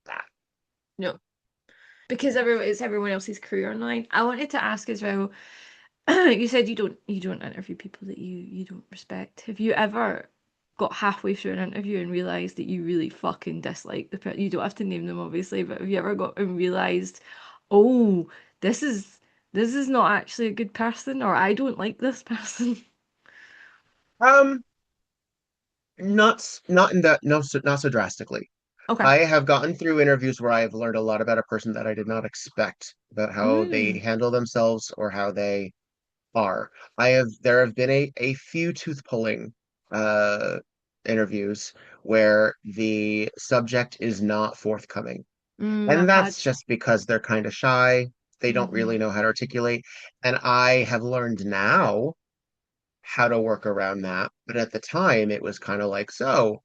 S2: that.
S1: No. Because it's everyone else's career online. I wanted to ask as well, you said you don't interview people that you don't respect. Have you ever got halfway through an interview and realized that you really fucking dislike the person? You don't have to name them obviously, but have you ever got and realized, oh, this is this is not actually a good person, or I don't like this person?
S2: Um, not in that no so, not so drastically.
S1: Okay.
S2: I have gotten through interviews where I have learned a lot about a person that I did not expect about how they
S1: Mm,
S2: handle themselves or how they are. There have been a few tooth pulling uh interviews where the subject is not forthcoming. And
S1: I've had.
S2: that's just because they're kind of shy. They don't really
S1: Hmm.
S2: know how to articulate. And I have learned now how to work around that. But at the time, it was kind of like, so,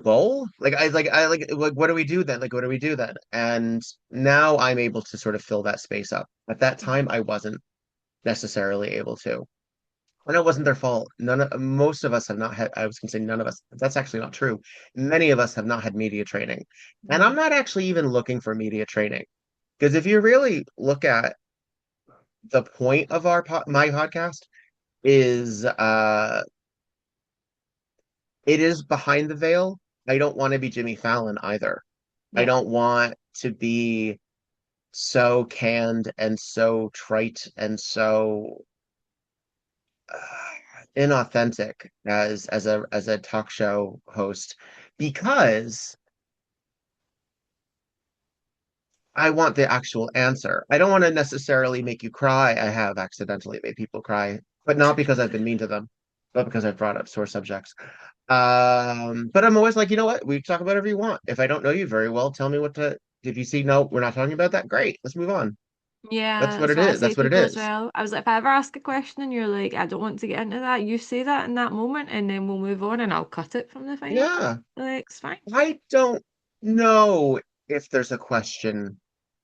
S2: goal? Like, what do we do then? Like, what do we do then? And now I'm able to sort of fill that space up. At that time, I wasn't necessarily able to. And it wasn't their fault. Most of us have not had, I was going to say none of us. That's actually not true. Many of us have not had media training. And I'm
S1: Mm,
S2: not actually even looking for media training. Because if you really look at the point of my podcast is it is behind the veil. I don't want to be Jimmy Fallon either. I
S1: yeah.
S2: don't want to be so canned and so trite and so inauthentic as a talk show host because I want the actual answer. I don't want to necessarily make you cry. I have accidentally made people cry, but not because I've been mean to them, but because I've brought up sore subjects. But I'm always like, you know what? We can talk about whatever you want. If I don't know you very well, tell me what to. If you see, no, we're not talking about that, great. Let's move on.
S1: Yeah,
S2: That's what
S1: that's
S2: it
S1: what I
S2: is.
S1: say to
S2: That's what it
S1: people as
S2: is.
S1: well. I was like, if I ever ask a question and you're like, I don't want to get into that, you say that in that moment and then we'll move on and I'll cut it from the final cut.
S2: Yeah.
S1: Like, it's fine.
S2: I don't know if there's a question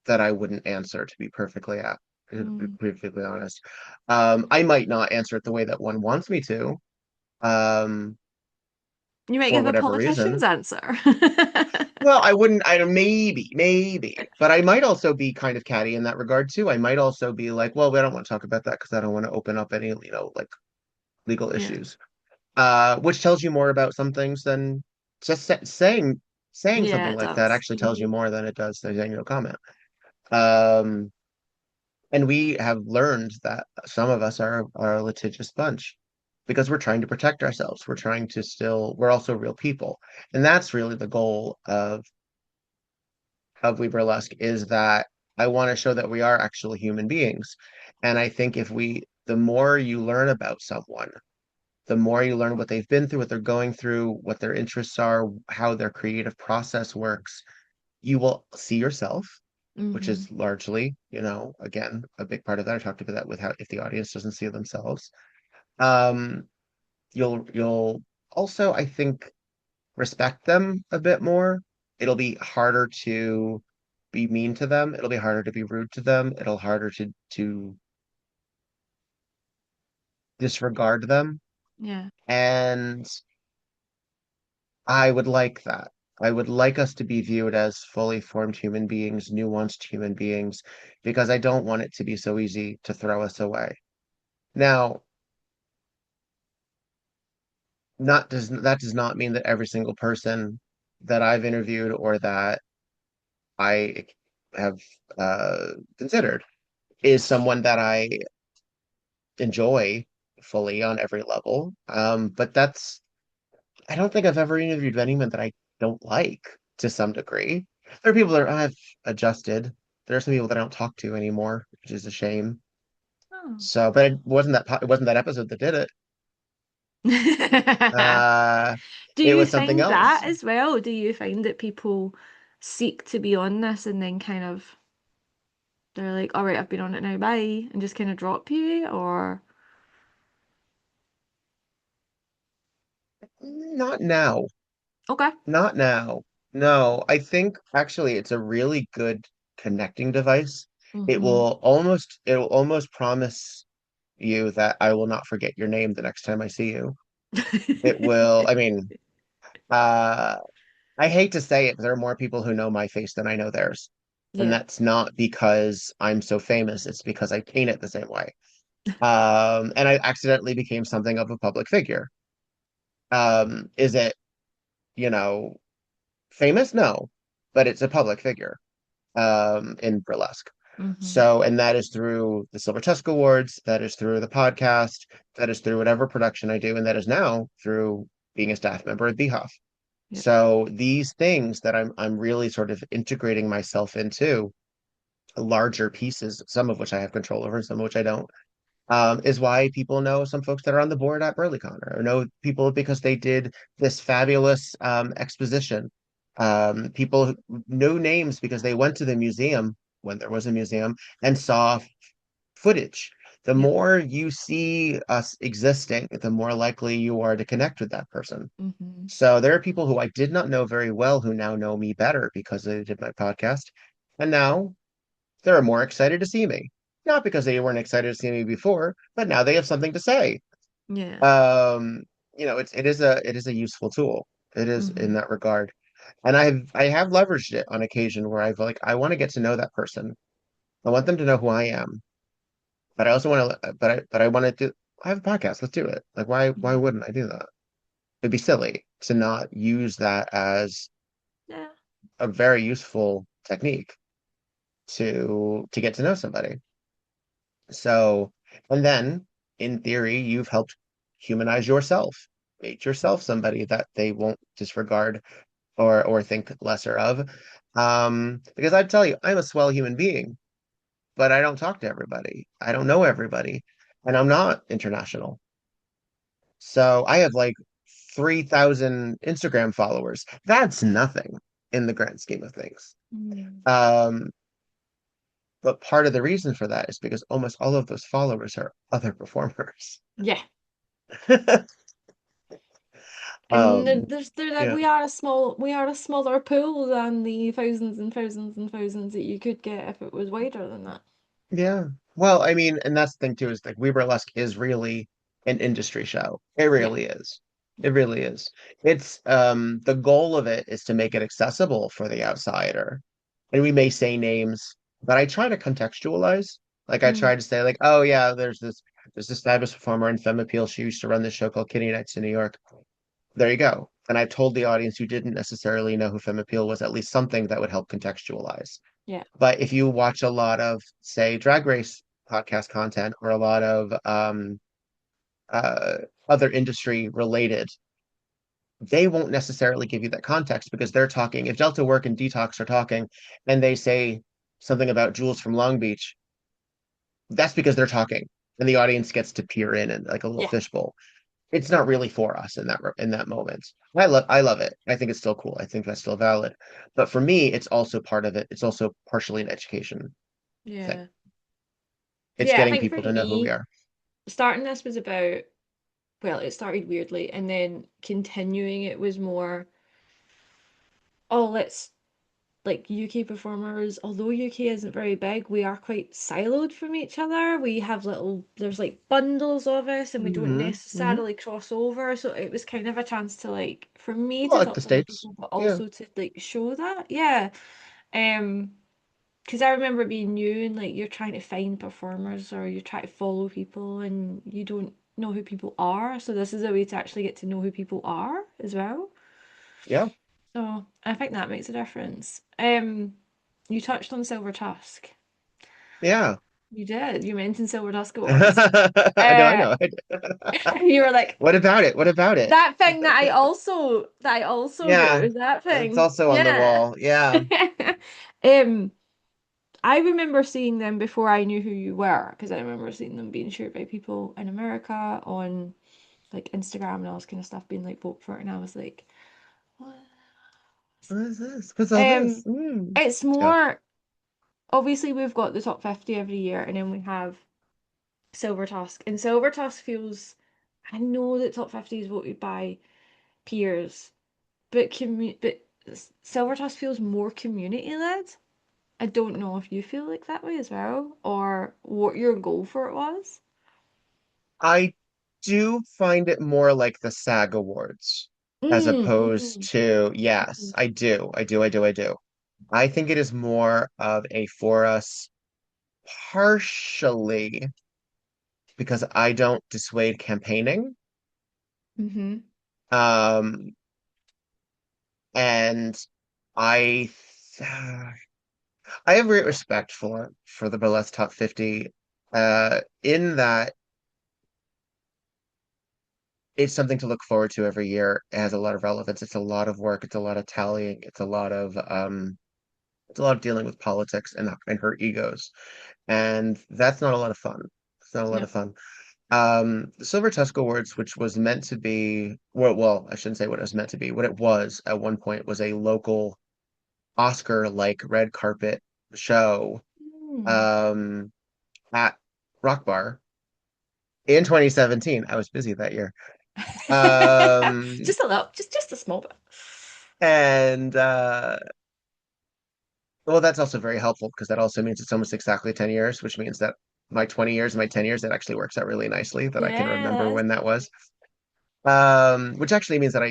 S2: that I wouldn't answer, to be
S1: Mm.
S2: perfectly honest. I might not answer it the way that one wants me to, um,
S1: You might
S2: for
S1: give a
S2: whatever
S1: politician's
S2: reason.
S1: answer.
S2: Well, I wouldn't, I don't, maybe, but I might also be kind of catty in that regard too. I might also be like, well, we don't want to talk about that because I don't want to open up any, like legal
S1: Yeah.
S2: issues. Which tells you more about some things than just saying
S1: Yeah,
S2: something
S1: it
S2: like that
S1: does.
S2: actually tells
S1: Hmm.
S2: you more than it does saying no comment. Um, and we have learned that some of us are a litigious bunch because we're trying to protect ourselves. We're also real people. And that's really the goal of We Burlesque is that I want to show that we are actual human beings. And I think the more you learn about someone, the more you learn what they've been through, what they're going through, what their interests are, how their creative process works, you will see yourself, which
S1: Hmm.
S2: is largely, again, a big part of that. I talked about that with how if the audience doesn't see themselves, um, you'll also, I think, respect them a bit more. It'll be harder to be mean to them. It'll be harder to be rude to them. It'll harder to disregard them.
S1: Yeah.
S2: And I would like that. I would like us to be viewed as fully formed human beings, nuanced human beings, because I don't want it to be so easy to throw us away. Now, not does that does not mean that every single person that I've interviewed or that I have considered is someone that I enjoy fully on every level. But I don't think I've ever interviewed anyone that I don't like to some degree. There are people that I've adjusted. There are some people that I don't talk to anymore, which is a shame.
S1: Oh.
S2: So, but it wasn't that episode that did it. Uh,
S1: Do
S2: it
S1: you
S2: was something
S1: find that
S2: else.
S1: as well? Do you find that people seek to be on this and then kind of they're like, all right, I've been on it now, bye, and just kind of drop you? Or
S2: Not now.
S1: okay.
S2: Not now. No, I think actually it's a really good connecting device.
S1: Mm-hmm.
S2: It will almost promise you that I will not forget your name the next time I see you. It will, I mean, uh I hate to say it, but there are more people who know my face than I know theirs. And
S1: Yeah.
S2: that's not because I'm so famous, it's because I paint it the same way. And I accidentally became something of a public figure. Is it, you know, famous? No, but it's a public figure in burlesque.
S1: Mm-hmm.
S2: So, and that is through the Silver Tusk Awards, that is through the podcast, that is through whatever production I do, and that is now through being a staff member at Beehoff.
S1: Yeah.
S2: So these things that I'm really sort of integrating myself into larger pieces, some of which I have control over, some of which I don't, is why people know some folks that are on the board at BurlyCon or know people because they did this fabulous exposition. People know names because they went to the museum when there was a museum and saw footage. The
S1: Yeah.
S2: more you see us existing, the more likely you are to connect with that person.
S1: Mm-hmm.
S2: So there are people who I did not know very well who now know me better because they did my podcast. And now they're more excited to see me. Not because they weren't excited to see me before, but now they have something to say.
S1: Yeah.
S2: Um, it is a useful tool. It is in
S1: Mm-hmm.
S2: that regard. And I have leveraged it on occasion where I've like I want to get to know that person. I want them to know who I am, but I also want to but I want to do I have a podcast. Let's do it. Like why
S1: Yeah.
S2: wouldn't I do that? It'd be silly to not use that as
S1: Yeah.
S2: a very useful technique to get to know somebody. So, and then in theory, you've helped humanize yourself, make yourself somebody that they won't disregard or think lesser of. Because I'd tell you, I'm a swell human being, but I don't talk to everybody. I don't know everybody, and I'm not international. So I have like 3,000 Instagram followers. That's nothing in the grand scheme of things.
S1: Mm.
S2: Um, but part of the reason for that is because almost all of those followers are other performers.
S1: Yeah. And
S2: Um,
S1: they're like
S2: yeah,
S1: we are a smaller pool than the thousands and thousands and thousands that you could get if it was wider than that.
S2: yeah. Well, I mean, and that's the thing too, is like WeBurlesque is really an industry show. It
S1: Yeah.
S2: really is.
S1: Yeah.
S2: It really is. It's the goal of it is to make it accessible for the outsider. And we may say names, but I try to contextualize. Like I
S1: Mm.
S2: try to say, like, oh yeah, there's this fabulous performer in Femme Appeal. She used to run this show called Kitty Nights in New York. There you go. And I've told the audience who didn't necessarily know who Femme Appeal was at least something that would help contextualize.
S1: Yeah.
S2: But if you watch a lot of, say, Drag Race podcast content or a lot of uh, other industry related, they won't necessarily give you that context because they're talking. If Delta Work and Detox are talking and they say something about Jules from Long Beach, that's because they're talking and the audience gets to peer in and like a little
S1: Yeah.
S2: fishbowl. It's not really for us in that moment. I love it. I think it's still cool. I think that's still valid. But for me, it's also part of it. It's also partially an education thing.
S1: Yeah.
S2: It's
S1: Yeah, I
S2: getting
S1: think for
S2: people to know who we
S1: me,
S2: are.
S1: starting this was about well, it started weirdly, and then continuing it was more, oh, let's like UK performers, although UK isn't very big, we are quite siloed from each other. We have there's like bundles of us, and we don't
S2: Hmm. Hmm.
S1: necessarily cross over. So it was kind of a chance to like, for me
S2: Well,
S1: to
S2: like the
S1: talk to other
S2: States.
S1: people, but
S2: Yeah.
S1: also to like show that. Yeah. Um, because I remember being new and like you're trying to find performers or you're trying to follow people and you don't know who people are. So this is a way to actually get to know who people are as well.
S2: Yeah.
S1: So I think that makes a difference. You touched on Silver Tusk.
S2: Yeah.
S1: You did. You mentioned Silver Tusk Awards.
S2: I know, I
S1: Uh,
S2: know.
S1: you were like
S2: What about it? What about it?
S1: that thing that I also
S2: Yeah.
S1: do. That
S2: It's
S1: thing.
S2: also on the
S1: Yeah.
S2: wall. Yeah.
S1: Um, I remember seeing them before I knew who you were, because I remember seeing them being shared by people in America on like Instagram and all this kind of stuff, being like vote for it, and I was like, what?
S2: What is this? What's all this?
S1: Um, it's
S2: Yeah.
S1: more obviously we've got the top 50 every year, and then we have Silver Tusk, and Silver Tusk feels. I know that top 50 is voted by peers, but Silver Tusk feels more community led. I don't know if you feel like that way as well, or what your goal for it was.
S2: I do find it more like the SAG Awards as opposed
S1: Mm-hmm.
S2: to, yes, I do. I do. I do. I do. I think it is more of a for us partially because I don't dissuade campaigning.
S1: Mm-hmm.
S2: Um, and I I have great respect for the Burlesque Top 50, in that it's something to look forward to every year. It has a lot of relevance. It's a lot of work. It's a lot of tallying. It's a lot of dealing with politics and her egos. And that's not a lot of fun. It's not a lot
S1: No.
S2: of fun. The Silver Tusk Awards, which was meant to be, well, I shouldn't say what it was meant to be. What it was at one point was a local Oscar-like red carpet show,
S1: Mm.
S2: um, at Rock Bar in 2017. I was busy that year. Um,
S1: Just a little, just a small bit.
S2: and well, that's also very helpful because that also means it's almost exactly 10 years, which means that my 20 years, my 10 years, it actually works out really nicely that I can remember
S1: Yeah,
S2: when that was. Which actually means that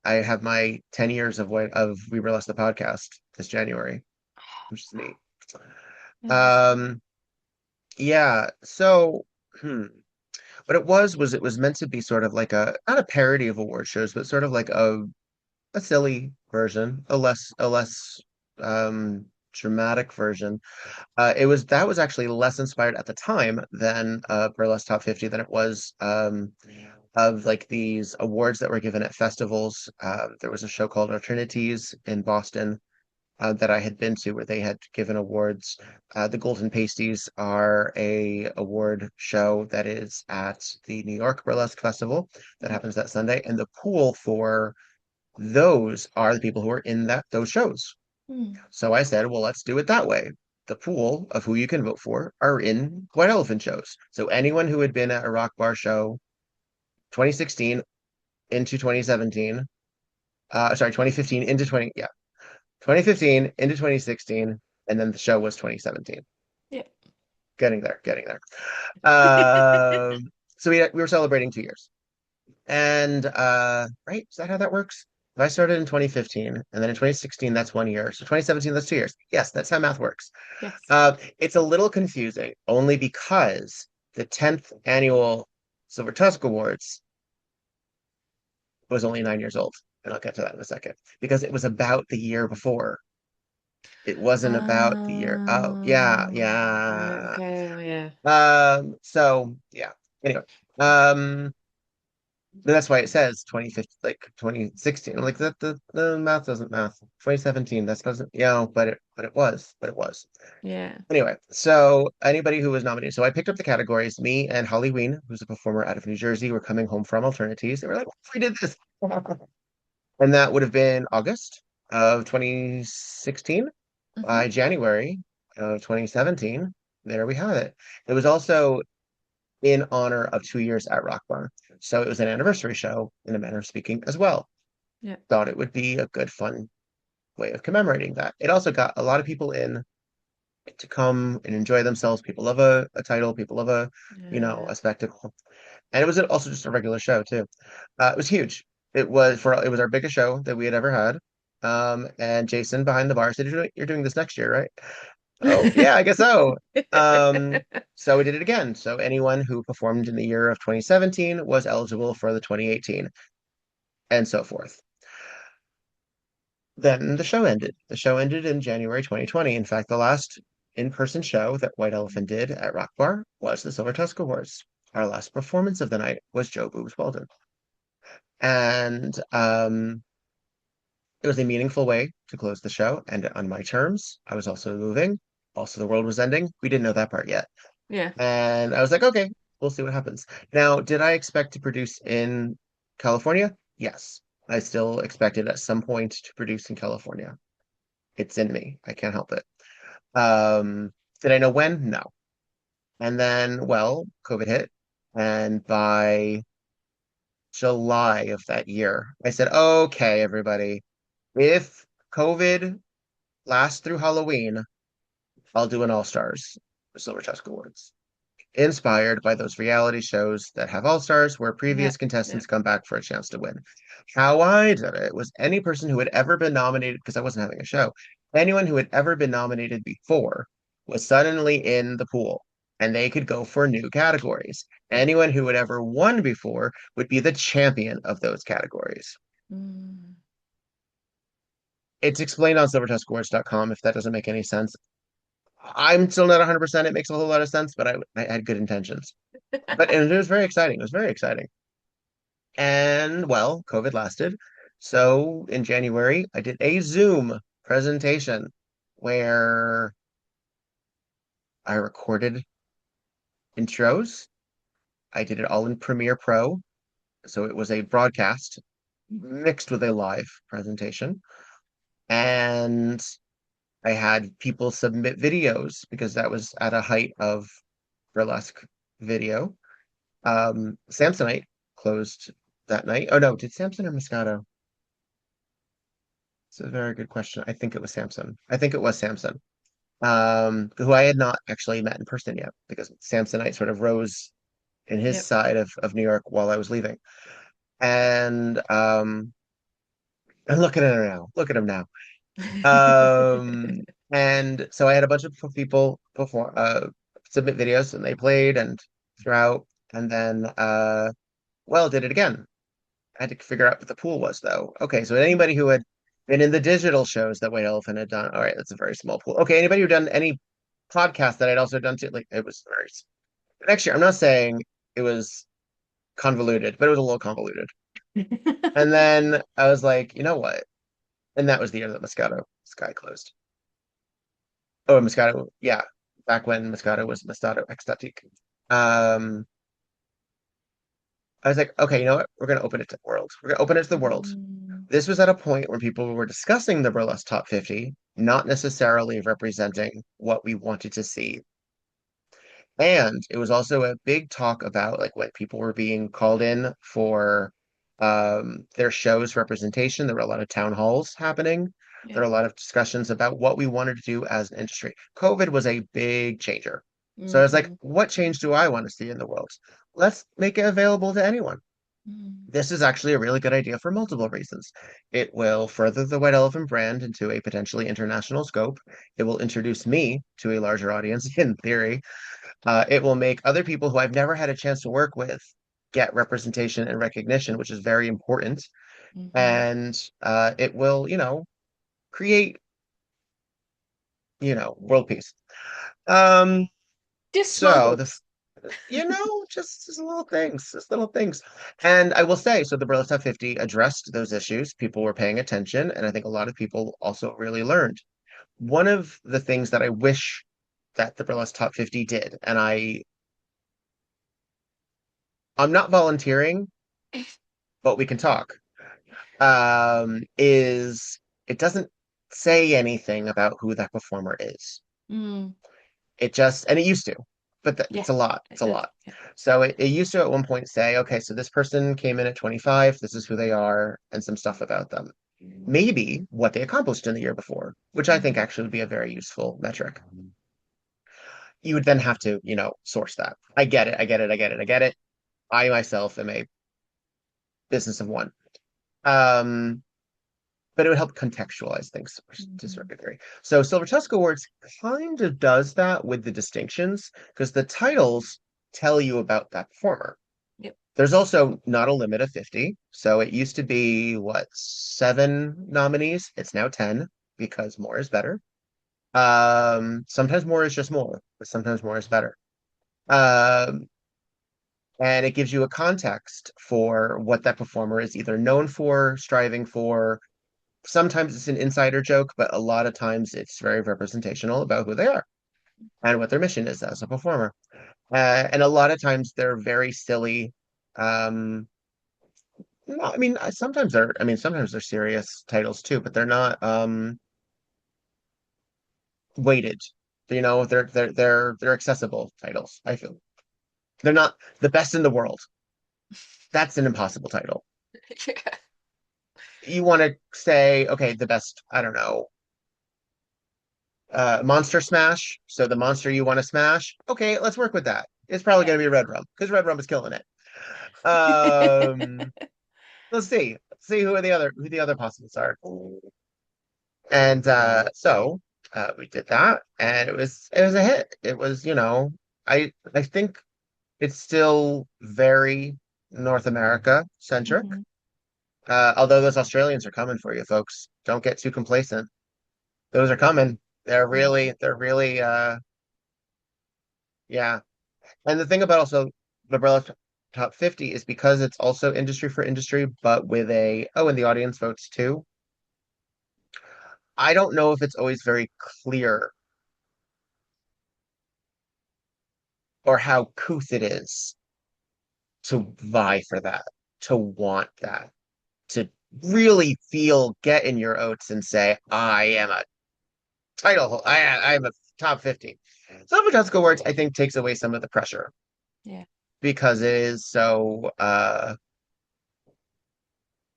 S2: I have my 10 years of We Burlesque the podcast this January, which is neat.
S1: that's
S2: Um, yeah, so what it was meant to be sort of like a not a parody of award shows, but sort of like a silly version, a less dramatic version. It was that was actually less inspired at the time than Burlesque Top 50 than it was of like these awards that were given at festivals. There was a show called Alternities in Boston that I had been to where they had given awards. The Golden Pasties are a award show that is at the New York Burlesque Festival that
S1: yeah.
S2: happens that Sunday, and the pool for those are the people who are in those shows.
S1: Mm.
S2: So I said, well, let's do it that way. The pool of who you can vote for are in White Elephant shows. So anyone who had been at a rock bar show 2016 into 2017, sorry, 2015 into 2015 into 2016, and then the show was 2017.
S1: Yeah.
S2: Getting there, getting there. Um, so we were celebrating 2 years. And right, is that how that works? If I started in 2015, and then in 2016, that's 1 year. So 2017, that's 2 years. Yes, that's how math works.
S1: Yes.
S2: It's a little confusing, only because the 10th annual Silver Tusk Awards was only 9 years old. And I'll get to that in a second. Because it was about the year before. It wasn't about the year. Oh, yeah,
S1: Right,
S2: yeah.
S1: okay, oh, yeah.
S2: So yeah. Anyway, um, that's why it says 2015, like 2016. Like that, the math doesn't math. 2017, that doesn't, but it was.
S1: Yeah.
S2: Anyway, so anybody who was nominated, so I picked up the categories. Me and Holly Ween, who's a performer out of New Jersey, were coming home from Alternatives. They were like, what if we did this? And that would have been August of 2016.
S1: Mm-hmm.
S2: By January of 2017, there we have it. It was also in honor of 2 years at Rock Bar. So it was an anniversary show, in a manner of speaking, as well.
S1: Yeah.
S2: Thought it would be a good, fun way of commemorating that. It also got a lot of people in to come and enjoy themselves. People love a title, people love
S1: Yeah.
S2: a spectacle. And it was also just a regular show too. It was huge. It was our biggest show that we had ever had. And Jason behind the bar said, You're doing this next year, right?" Oh, yeah, I guess so. Um, so we did it again. So anyone who performed in the year of 2017 was eligible for the 2018, and so forth. Then the show ended. The show ended in January 2020. In fact, the last in-person show that White Elephant did at Rock Bar was the Silver Tusk Awards. Our last performance of the night was Joe Boobs Walden. And it was a meaningful way to close the show and on my terms. I was also moving. Also, the world was ending. We didn't know that part yet.
S1: Yeah.
S2: And I was like, okay, we'll see what happens. Now, did I expect to produce in California? Yes. I still expected at some point to produce in California. It's in me. I can't help it. Um, did I know when? No. And then, well, COVID hit. And by July of that year, I said, okay, everybody, if COVID lasts through Halloween, I'll do an All Stars Silver Tusk Awards, inspired by those reality shows that have all stars where
S1: Yeah.
S2: previous
S1: Yeah.
S2: contestants come back for a chance to win. How I did it was any person who had ever been nominated, because I wasn't having a show, anyone who had ever been nominated before was suddenly in the pool and they could go for new categories.
S1: Yeah.
S2: Anyone who had ever won before would be the champion of those categories.
S1: Mm.
S2: It's explained on silvertuscawards.com if that doesn't make any sense. I'm still not 100%. It makes a whole lot of sense, but I had good intentions. But and it was very exciting. It was very exciting. And well, COVID lasted. So in January, I did a Zoom presentation where I recorded intros. I did it all in Premiere Pro. So it was a broadcast mixed with a live presentation. And I had people submit videos because that was at a height of burlesque video. Samsonite closed that night. Oh no, did Samson or Moscato? It's a very good question. I think it was Samson. I think it was Samson. Who I had not actually met in person yet because Samsonite sort of rose in his
S1: Yep.
S2: side of New York while I was leaving. And and look at him now. Look at him now. And so I had a bunch of people perform submit videos and they played and throughout and then well did it again. I had to figure out what the pool was though. Okay, so anybody who had been in the digital shows that White Elephant had done, all right, that's a very small pool. Okay, anybody who done any podcast that I'd also done too, like it was very next year. I'm not saying it was convoluted, but it was a little convoluted. And then I was like, you know what? And that was the year that Moscato Sky closed. Oh, Moscato, yeah, back when Moscato was Moscato Ecstatic. Um, I was like, okay, you know what? We're gonna open it to the world. We're gonna open it to the world.
S1: Mm.
S2: This was at a point where people were discussing the burlesque top 50, not necessarily representing what we wanted to see. And it was also a big talk about like when people were being called in for their show's representation. There were a lot of town halls happening. There
S1: Yeah.
S2: were a lot of discussions about what we wanted to do as an industry. COVID was a big changer. So I was like,
S1: Mm-hmm.
S2: what change do I want to see in the world? Let's make it available to anyone.
S1: Mm.
S2: This is actually a really good idea for multiple reasons. It will further the White Elephant brand into a potentially international scope. It will introduce me to a larger audience, in theory. It will make other people who I've never had a chance to work with get representation and recognition, which is very important.
S1: Mm-hmm.
S2: And it will, create, world peace. Um,
S1: Just small
S2: so the
S1: goals.
S2: just little things. And I will say, so the Burlesque Top 50 addressed those issues. People were paying attention, and I think a lot of people also really learned. One of the things that I wish that the Burlesque Top 50 did, and I'm not volunteering, but we can talk, is it doesn't say anything about who that performer is.
S1: Mm.
S2: And it used to. but
S1: Yeah,
S2: it's a lot. It's
S1: it
S2: a
S1: does.
S2: lot.
S1: Yeah.
S2: So it used to at one point say, okay, so this person came in at 25, this is who they are, and some stuff about them. Maybe what they accomplished in the year before, which I think
S1: Mhm.
S2: actually would be a very useful metric. You would then have to, source that. I get it. I get it. I get it. I get it. I myself am a business of one. Um, but it would help contextualize things to a
S1: Mhm.
S2: certain degree. So Silver Tusk Awards kind of does that with the distinctions because the titles tell you about that performer.
S1: Yep.
S2: There's also not a limit of 50. So it used to be, what, 7 nominees? It's now 10 because more is better. Sometimes more is just more, but sometimes more is better. Um, and it gives you a context for what that performer is either known for, striving for. Sometimes it's an insider joke, but a lot of times it's very representational about who they are and what their mission is as a performer. And a lot of times they're very silly. Um, no, sometimes they're serious titles too, but they're not weighted. They're accessible titles, I feel. They're not the best in the world. That's an impossible title.
S1: Yeah.
S2: You want to say, okay, the best, I don't know, monster smash. So the monster you want to smash. Okay, let's work with that. It's probably
S1: Yeah.
S2: going to be Red Rum because Red Rum is killing it. Um, let's see. See who the other possibles are. And we did that, and it was a hit. It was, I think it's still very North America centric.
S1: Mhm.
S2: Although those Australians are coming for you, folks. Don't get too complacent. Those are coming.
S1: Yeah.
S2: They're really, yeah. And the thing about also the Burlesque Top 50 is because it's also industry for industry, but with and the audience votes too. I don't know if it's always very clear or how couth it is to vie for that, to want that, to really get in your oats and say, I am a I am a top 50. Silver Tusk Awards, I think, takes away some of the pressure
S1: Yeah.
S2: because it is so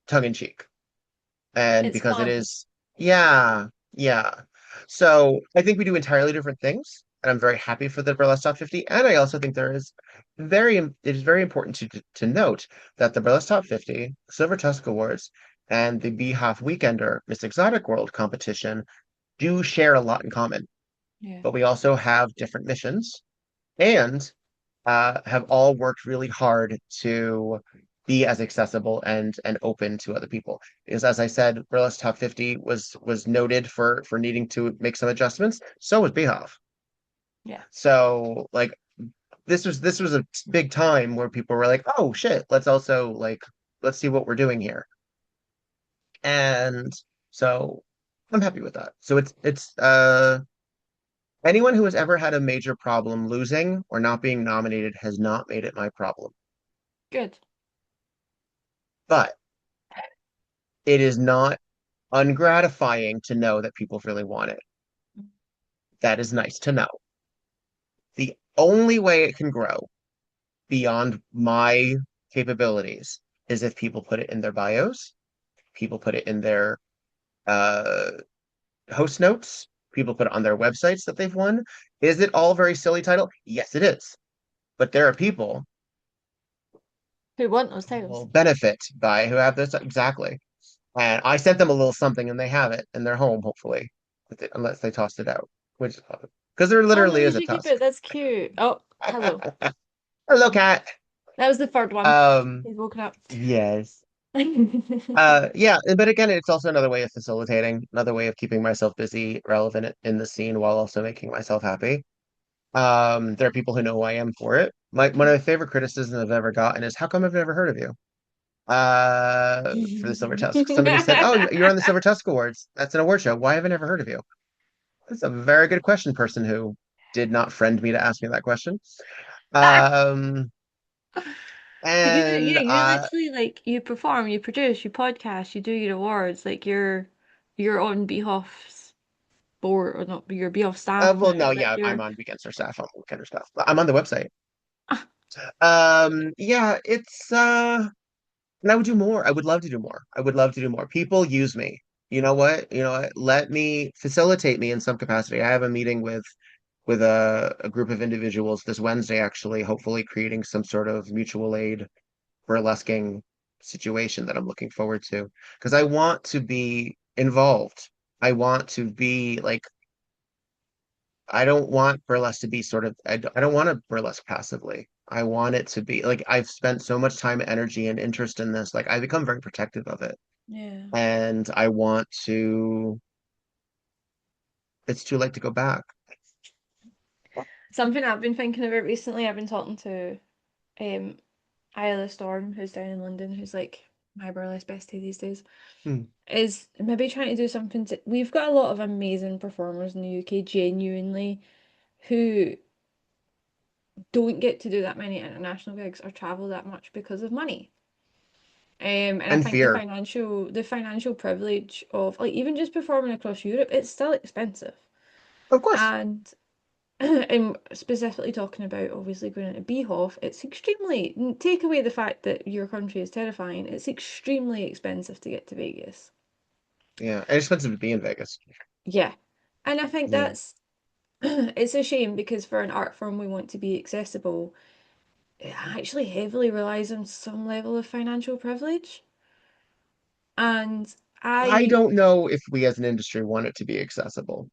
S2: tongue in cheek. And
S1: It's
S2: because it
S1: fun.
S2: is, yeah, yeah. So I think we do entirely different things, and I'm very happy for the Burlesque Top 50. And I also think it is very important to note that the Burlesque Top 50, Silver Tusk Awards, and the Beehive Weekender Miss Exotic World competition do share a lot in common,
S1: Yeah.
S2: but we also have different missions and have all worked really hard to be as accessible and open to other people. Because as I said, Burlesque Top 50 was noted for needing to make some adjustments. So was Beehive.
S1: Yeah.
S2: So like this was a big time where people were like, oh shit, let's see what we're doing here. And so I'm happy with that. So it's anyone who has ever had a major problem losing or not being nominated has not made it my problem.
S1: Good.
S2: But it is not ungratifying to know that people really want it. That is nice to know. The only way it can grow beyond my capabilities is if people put it in their bios, people put it in their uh, host notes, people put it on their websites that they've won. Is it all very silly title? Yes, it is. But there are people
S1: Who want those
S2: who will
S1: titles?
S2: benefit by who have this exactly. And I sent them a little something and they have it in their home, hopefully, unless they tossed it out, which because there
S1: Oh no,
S2: literally
S1: you
S2: is a
S1: should keep
S2: tusk.
S1: it. That's cute. Oh, hello.
S2: Hello, cat.
S1: That was the third one.
S2: Um,
S1: He's woken up.
S2: yes. Yeah, but again, it's also another way of facilitating, another way of keeping myself busy, relevant in the scene while also making myself happy. There are people who know who I am for it. One of my favorite criticisms I've ever gotten is, "How come I've never heard of you?" For the Silver Tusk. Somebody said, "Oh, you're on the Silver Tusk Awards. That's an award show. Why have I never heard of you?" That's a very good question, person who did not friend me to ask me that question. Um,
S1: But you, yeah,
S2: and
S1: you literally like you perform, you produce, you podcast, you do your awards, like you're on Beehof's support or not you're be off staff
S2: Well,
S1: now,
S2: no,
S1: but
S2: yeah, I'm
S1: you're
S2: on weekends or staff on weekend or stuff. I'm on the website.
S1: ah,
S2: Yeah, it's and I would do more. I would love to do more. I would love to do more. People use me. You know what? You know what? Let me facilitate me in some capacity. I have a meeting with a group of individuals this Wednesday, actually, hopefully creating some sort of mutual aid burlesquing situation that I'm looking forward to. Because I want to be involved. I want to be like I don't want burlesque to be sort of I don't want to burlesque passively. I want it to be like I've spent so much time, energy, and interest in this. Like I become very protective of it.
S1: yeah.
S2: And I want to it's too late to go back.
S1: Something I've been thinking about recently, I've been talking to um Isla Storm, who's down in London, who's like my burlesque bestie these days,
S2: Hmm.
S1: is maybe trying to do something to we've got a lot of amazing performers in the UK, genuinely, who don't get to do that many international gigs or travel that much because of money. And I
S2: And
S1: think
S2: fear.
S1: the financial privilege of like even just performing across Europe, it's still expensive.
S2: Of course.
S1: And I'm specifically talking about obviously going into Beehoff, it's extremely take away the fact that your country is terrifying, it's extremely expensive to get to Vegas.
S2: Yeah. And expensive to be in Vegas.
S1: Yeah. And I think
S2: Yeah.
S1: that's it's a shame because for an art form we want to be accessible, it actually heavily relies on some level of financial privilege. And
S2: I
S1: I,
S2: don't know if we as an industry want it to be accessible.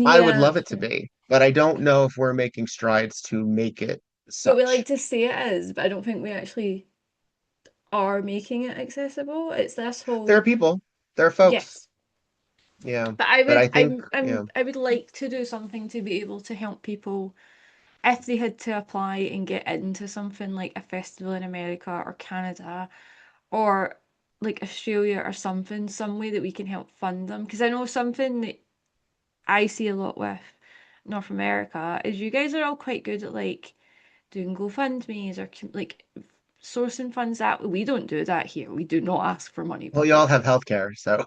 S2: I would
S1: yeah,
S2: love
S1: that's
S2: it to
S1: fair.
S2: be, but I don't know if we're making strides to make it
S1: But we like
S2: such.
S1: to say it is, but I don't think we actually are making it accessible. It's this
S2: There are
S1: whole,
S2: people, there are folks.
S1: yes.
S2: Yeah.
S1: But I
S2: But I
S1: would,
S2: think, yeah.
S1: I would like to do something to be able to help people if they had to apply and get into something like a festival in America or Canada or like Australia or something, some way that we can help fund them. Because I know something that I see a lot with North America is you guys are all quite good at like doing GoFundMe's or like sourcing funds that we don't do that here. We do not ask for money
S2: Well, you all have
S1: publicly.
S2: healthcare, so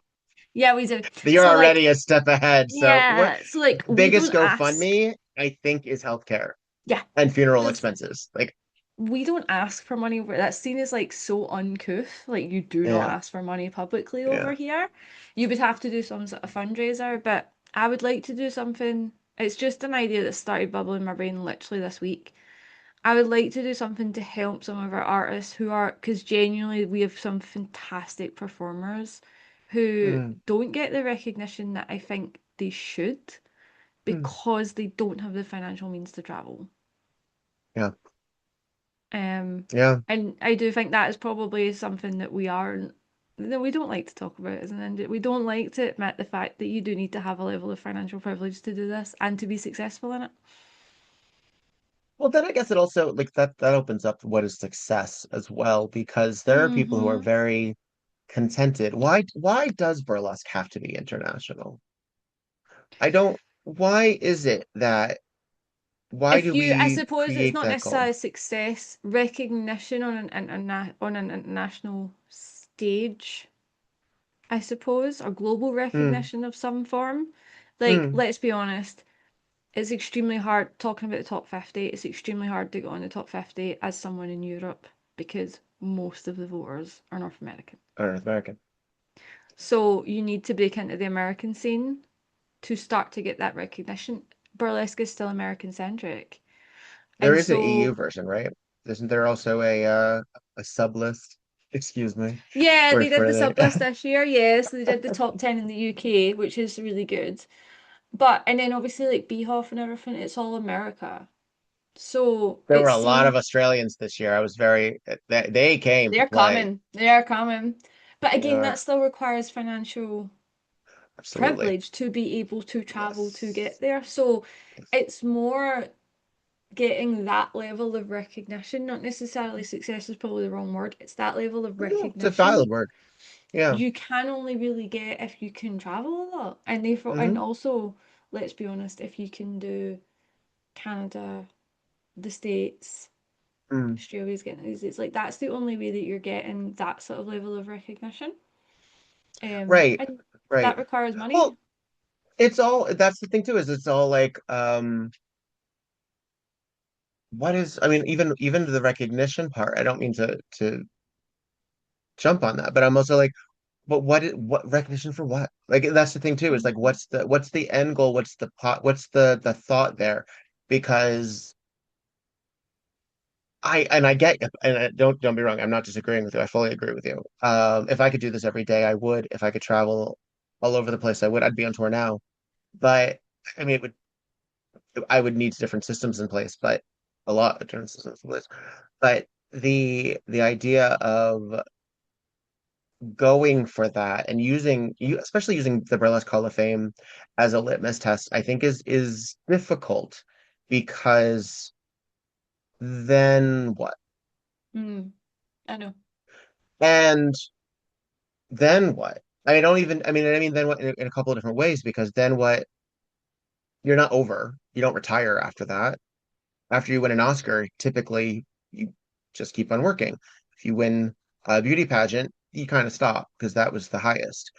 S1: Yeah, we do.
S2: you're
S1: So like,
S2: already a step ahead. So what
S1: yeah, so like we
S2: biggest
S1: don't ask.
S2: GoFundMe, I think, is healthcare
S1: Yeah,
S2: and funeral
S1: this
S2: expenses. Like,
S1: we don't ask for money. That's seen as like so uncouth. Like you do not
S2: yeah,
S1: ask for money publicly over
S2: yeah.
S1: here. You would have to do some sort of fundraiser, but I would like to do something. It's just an idea that started bubbling in my brain literally this week. I would like to do something to help some of our artists who are, because genuinely we have some fantastic performers who
S2: Mm,
S1: don't get the recognition that I think they should
S2: mm,
S1: because they don't have the financial means to travel.
S2: yeah,
S1: Um,
S2: yeah.
S1: and I do think that is probably something that we are that we don't like to talk about as an industry. We don't like to admit the fact that you do need to have a level of financial privilege to do this and to be successful in it.
S2: Well, then I guess it also like that opens up what is success as well, because there are people who are
S1: Hmm.
S2: very contented. Why does burlesque have to be international? I don't, why is it that why
S1: If
S2: do
S1: you, I
S2: we
S1: suppose it's
S2: create
S1: not
S2: that goal?
S1: necessarily success, recognition on on an international stage, I suppose, or global
S2: Mm,
S1: recognition of some form. Like,
S2: mm,
S1: let's be honest, it's extremely hard talking about the top 50. It's extremely hard to go on the top 50 as someone in Europe because most of the voters are North American.
S2: or North American.
S1: So you need to break into the American scene to start to get that recognition. Burlesque is still American centric.
S2: There
S1: And
S2: is an EU
S1: so
S2: version, right? Isn't there also a sub list? Excuse me,
S1: yeah,
S2: where
S1: they did
S2: for
S1: the
S2: the
S1: sublist this year. Yes, they did the top 10 in the UK, which is really good. But and then obviously like Beehoff and everything, it's all America. So
S2: there were
S1: it
S2: a lot of
S1: seemed
S2: Australians this year. I was very they came to
S1: they're
S2: play.
S1: coming. They're coming. But
S2: They
S1: again, that
S2: are
S1: still requires financial
S2: absolutely.
S1: privilege to be able to travel to get
S2: Yes.
S1: there. So
S2: Yes.
S1: it's more getting that level of recognition, not necessarily success is probably the wrong word. It's that level of
S2: No, it's a
S1: recognition
S2: valid word. Yeah.
S1: you can only really get if you can travel a lot. And therefore and
S2: Hmm.
S1: also, let's be honest, if you can do Canada, the States,
S2: Mm.
S1: Australia's getting these, it's like that's the only way that you're getting that sort of level of recognition.
S2: Right.
S1: And
S2: Right.
S1: that requires
S2: Well,
S1: money.
S2: it's all, that's the thing too, is it's all like, what is, I mean, even the recognition part, I don't mean to jump on that, but I'm also like, but what recognition for what? Like that's the thing too, is like
S1: Mhm.
S2: what's the end goal? What's the pot? What's the thought there? Because I get you, and don't be wrong, I'm not disagreeing with you. I fully agree with you. If I could do this every day, I would. If I could travel all over the place, I would. I'd be on tour now. But I mean, I would need different systems in place, but a lot of different systems in place. But the idea of going for that and using you, especially using the Burlesque Hall of Fame as a litmus test, I think is difficult because then what?
S1: Mm, I know.
S2: And then what? I don't even, I mean, then what in a couple of different ways, because then what? You're not over. You don't retire after that. After you win an Oscar, typically you just keep on working. If you win a beauty pageant, you kind of stop because that was the highest.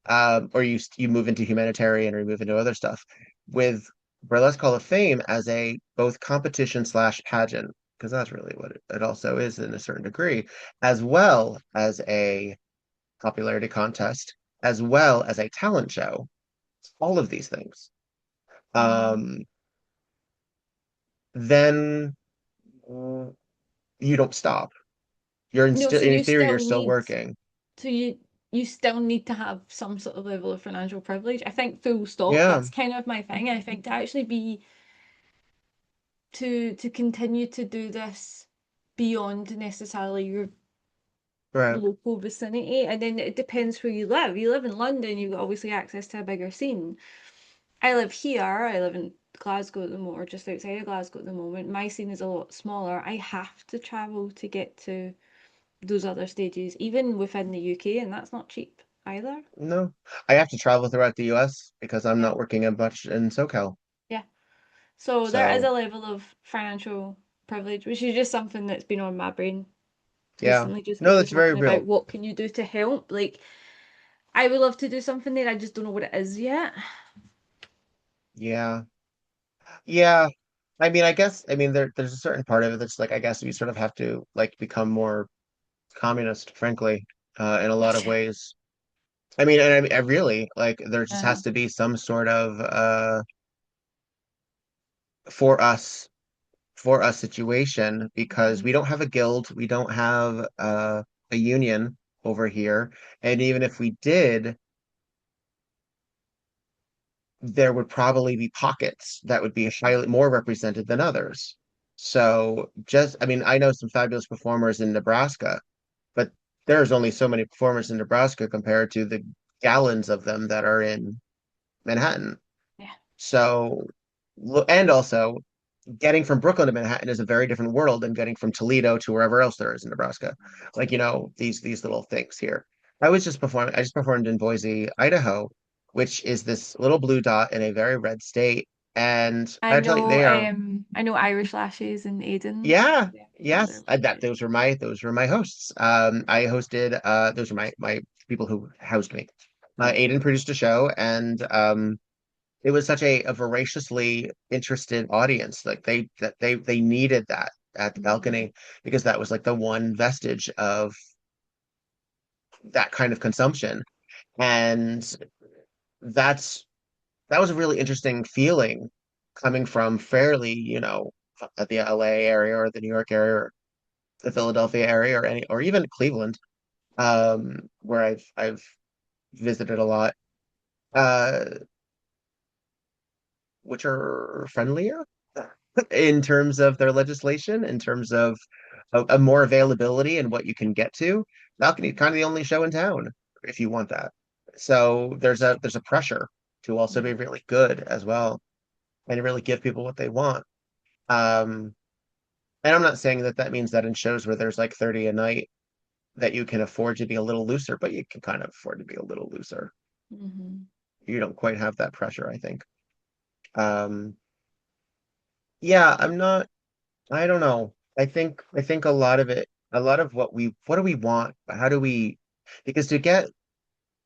S2: Or you move into humanitarian or you move into other stuff. With Burlesque Hall of Fame as a both competition slash pageant, because that's really what it also is in a certain degree, as well as a popularity contest, as well as a talent show, all of these things.
S1: Mm.
S2: Um, then you don't stop. You're
S1: No,
S2: still
S1: so
S2: in
S1: you
S2: theory,
S1: still
S2: you're still
S1: need
S2: working.
S1: so you still need to have some sort of level of financial privilege. I think full stop,
S2: Yeah,
S1: that's kind of my thing. I think to actually be to continue to do this beyond necessarily your
S2: right.
S1: local vicinity, and then it depends where you live. You live in London, you've got obviously access to a bigger scene. I live here, I live in Glasgow at the moment, or just outside of Glasgow at the moment. My scene is a lot smaller. I have to travel to get to those other stages, even within the UK, and that's not cheap either.
S2: No, I have to travel throughout the US because I'm
S1: Yeah.
S2: not working in much in SoCal.
S1: Yeah. So there is
S2: So
S1: a level of financial privilege, which is just something that's been on my brain
S2: yeah,
S1: recently, just
S2: no,
S1: because we're
S2: that's very
S1: talking about
S2: real.
S1: what can you do to help. Like, I would love to do something there, I just don't know what it is yet.
S2: Yeah, yeah. I mean, I guess, I mean, there's a certain part of it that's like, I guess you sort of have to like become more communist, frankly, in a lot of ways. I mean, and I really like there just
S1: Uh,
S2: has to be some sort of for us for a situation because
S1: mhm.
S2: we don't have a guild, we don't have a union over here, and even if we did, there would probably be pockets that would be highly more represented than others. So just, I mean, I know some fabulous performers in Nebraska, but there's only so many performers in Nebraska compared to the gallons of them that are in Manhattan.
S1: Yeah.
S2: So, and also getting from Brooklyn to Manhattan is a very different world than getting from Toledo to wherever else there is in Nebraska. Like, these little things here. I just performed in Boise, Idaho, which is this little blue dot in a very red state. And I tell you, they are,
S1: I know Irish Lashes and Aiden.
S2: yeah,
S1: Yeah. Yeah, they're
S2: yes,
S1: really
S2: that
S1: good.
S2: those were my hosts. I hosted, those were my people who housed me.
S1: Yeah.
S2: Aiden produced a show, and it was such a voraciously interested audience. Like they needed that at the
S1: Mhm.
S2: balcony because that was like the one vestige of that kind of consumption. And that's that was a really interesting feeling coming from fairly, at the LA area or the New York area or the Philadelphia area or any or even Cleveland, where I've visited a lot, uh, which are friendlier in terms of their legislation, in terms of a more availability and what you can get to. Balcony kind of the only show in town if you want that. So there's a pressure to also be
S1: Yeah.
S2: really good as well and to really give people what they want. Um, and I'm not saying that that means that in shows where there's like 30 a night that you can afford to be a little looser, but you can kind of afford to be a little looser.
S1: Hmm.
S2: You don't quite have that pressure, I think. Um, yeah, I don't know. I think a lot of what do we want? How do we, because to get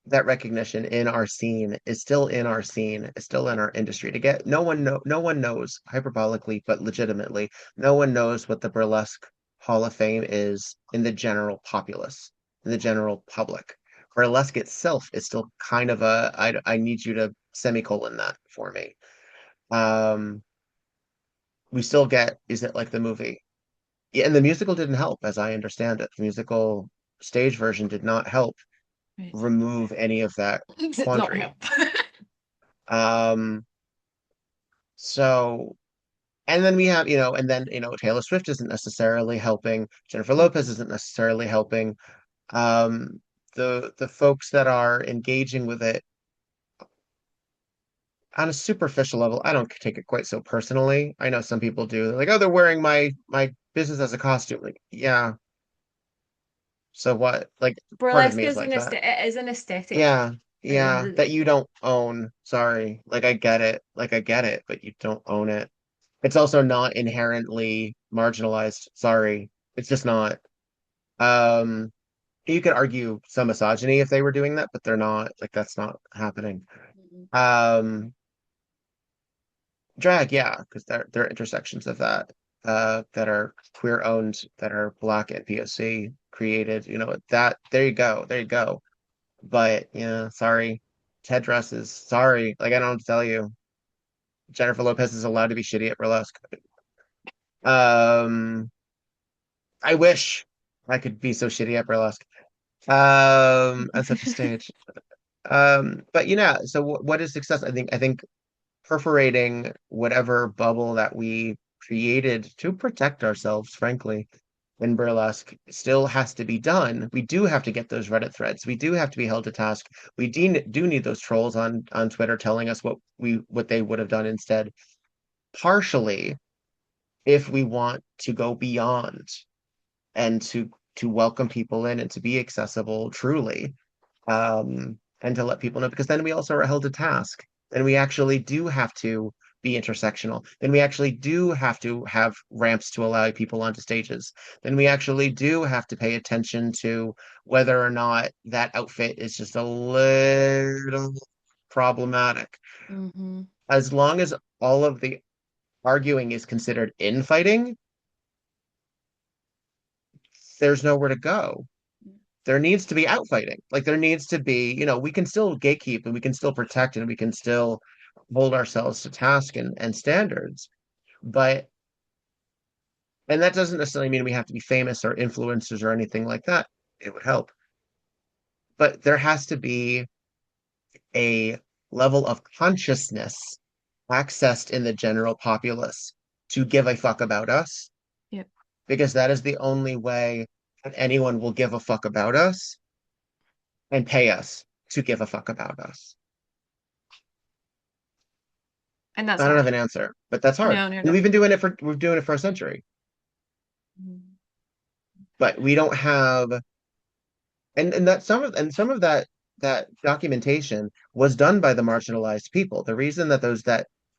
S2: that recognition in our scene is still in our scene, is still in our industry. To get no one knows hyperbolically, but legitimately, no one knows what the burlesque Hall of Fame is in the general populace, in the general public. Burlesque itself is still kind of I need you to semicolon that for me. Um, we still get, is it like the movie? Yeah, and the musical didn't help, as I understand it. The musical stage version did not help
S1: Right.
S2: remove any of that
S1: Did not
S2: quandary.
S1: help.
S2: Um, so, and then we have, and then, Taylor Swift isn't necessarily helping. Jennifer Lopez
S1: Mhm.
S2: isn't necessarily helping. Um, the folks that are engaging with it on a superficial level, I don't take it quite so personally. I know some people do. They're like, oh, they're wearing my business as a costume. Like, yeah, so what? Like, part of
S1: Burlesque
S2: me is
S1: is
S2: like that.
S1: it is an aesthetic
S2: Yeah,
S1: at the end
S2: yeah,
S1: of the
S2: that
S1: day.
S2: you don't own. Sorry. Like I get it. Like I get it, but you don't own it. It's also not inherently marginalized. Sorry. It's just not. Um, you could argue some misogyny if they were doing that, but they're not. Like that's not happening.
S1: Mhm.
S2: Um, Drag, yeah, because there are intersections of that that are queer owned, that are Black and POC created. That there you go. There you go. But yeah, sorry. Ted dresses. Sorry. Like I don't know what to tell you. Jennifer Lopez is allowed to be shitty at burlesque. Um, I wish I could be so shitty at burlesque. On such a stage. But so what is success? I think perforating whatever bubble that we created to protect ourselves, frankly, in burlesque still has to be done. We do have to get those Reddit threads. We do have to be held to task. We do need those trolls on Twitter telling us what they would have done instead. Partially, if we want to go beyond and to welcome people in and to be accessible truly, and to let people know, because then we also are held to task. Then we actually do have to be intersectional. Then we actually do have to have ramps to allow people onto stages. Then we actually do have to pay attention to whether or not that outfit is just a little problematic.
S1: Hmm.
S2: As long as all of the arguing is considered infighting, there's nowhere to go. There needs to be outfighting. Like there needs to be, we can still gatekeep and we can still protect and we can still hold ourselves to task and standards. But and that doesn't necessarily mean we have to be famous or influencers or anything like that. It would help. But there has to be a level of consciousness accessed in the general populace to give a fuck about us,
S1: Yep.
S2: because that is the only way that anyone will give a fuck about us and pay us to give a fuck about us.
S1: And that's
S2: I don't have
S1: hard.
S2: an answer, but that's hard.
S1: No, no,
S2: And
S1: no.
S2: we've doing it for a century,
S1: Mhm.
S2: but we don't have, and that some of that documentation was done by the marginalized people. The reason that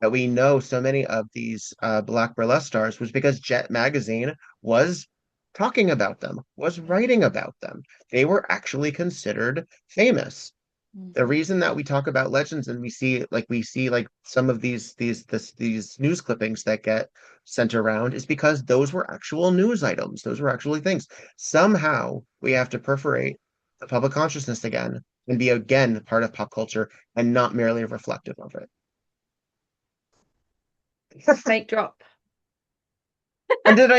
S2: that we know so many of these Black burlesque stars was because Jet Magazine was talking about them, was writing about them. They were actually considered famous. The
S1: Mhm.
S2: reason that we talk about legends and we see like some of these news clippings that get sent around is because those were actual news items. Those were actually things. Somehow we have to perforate the public consciousness again and be again part of pop culture and not merely reflective of it.
S1: Mic drop.
S2: And do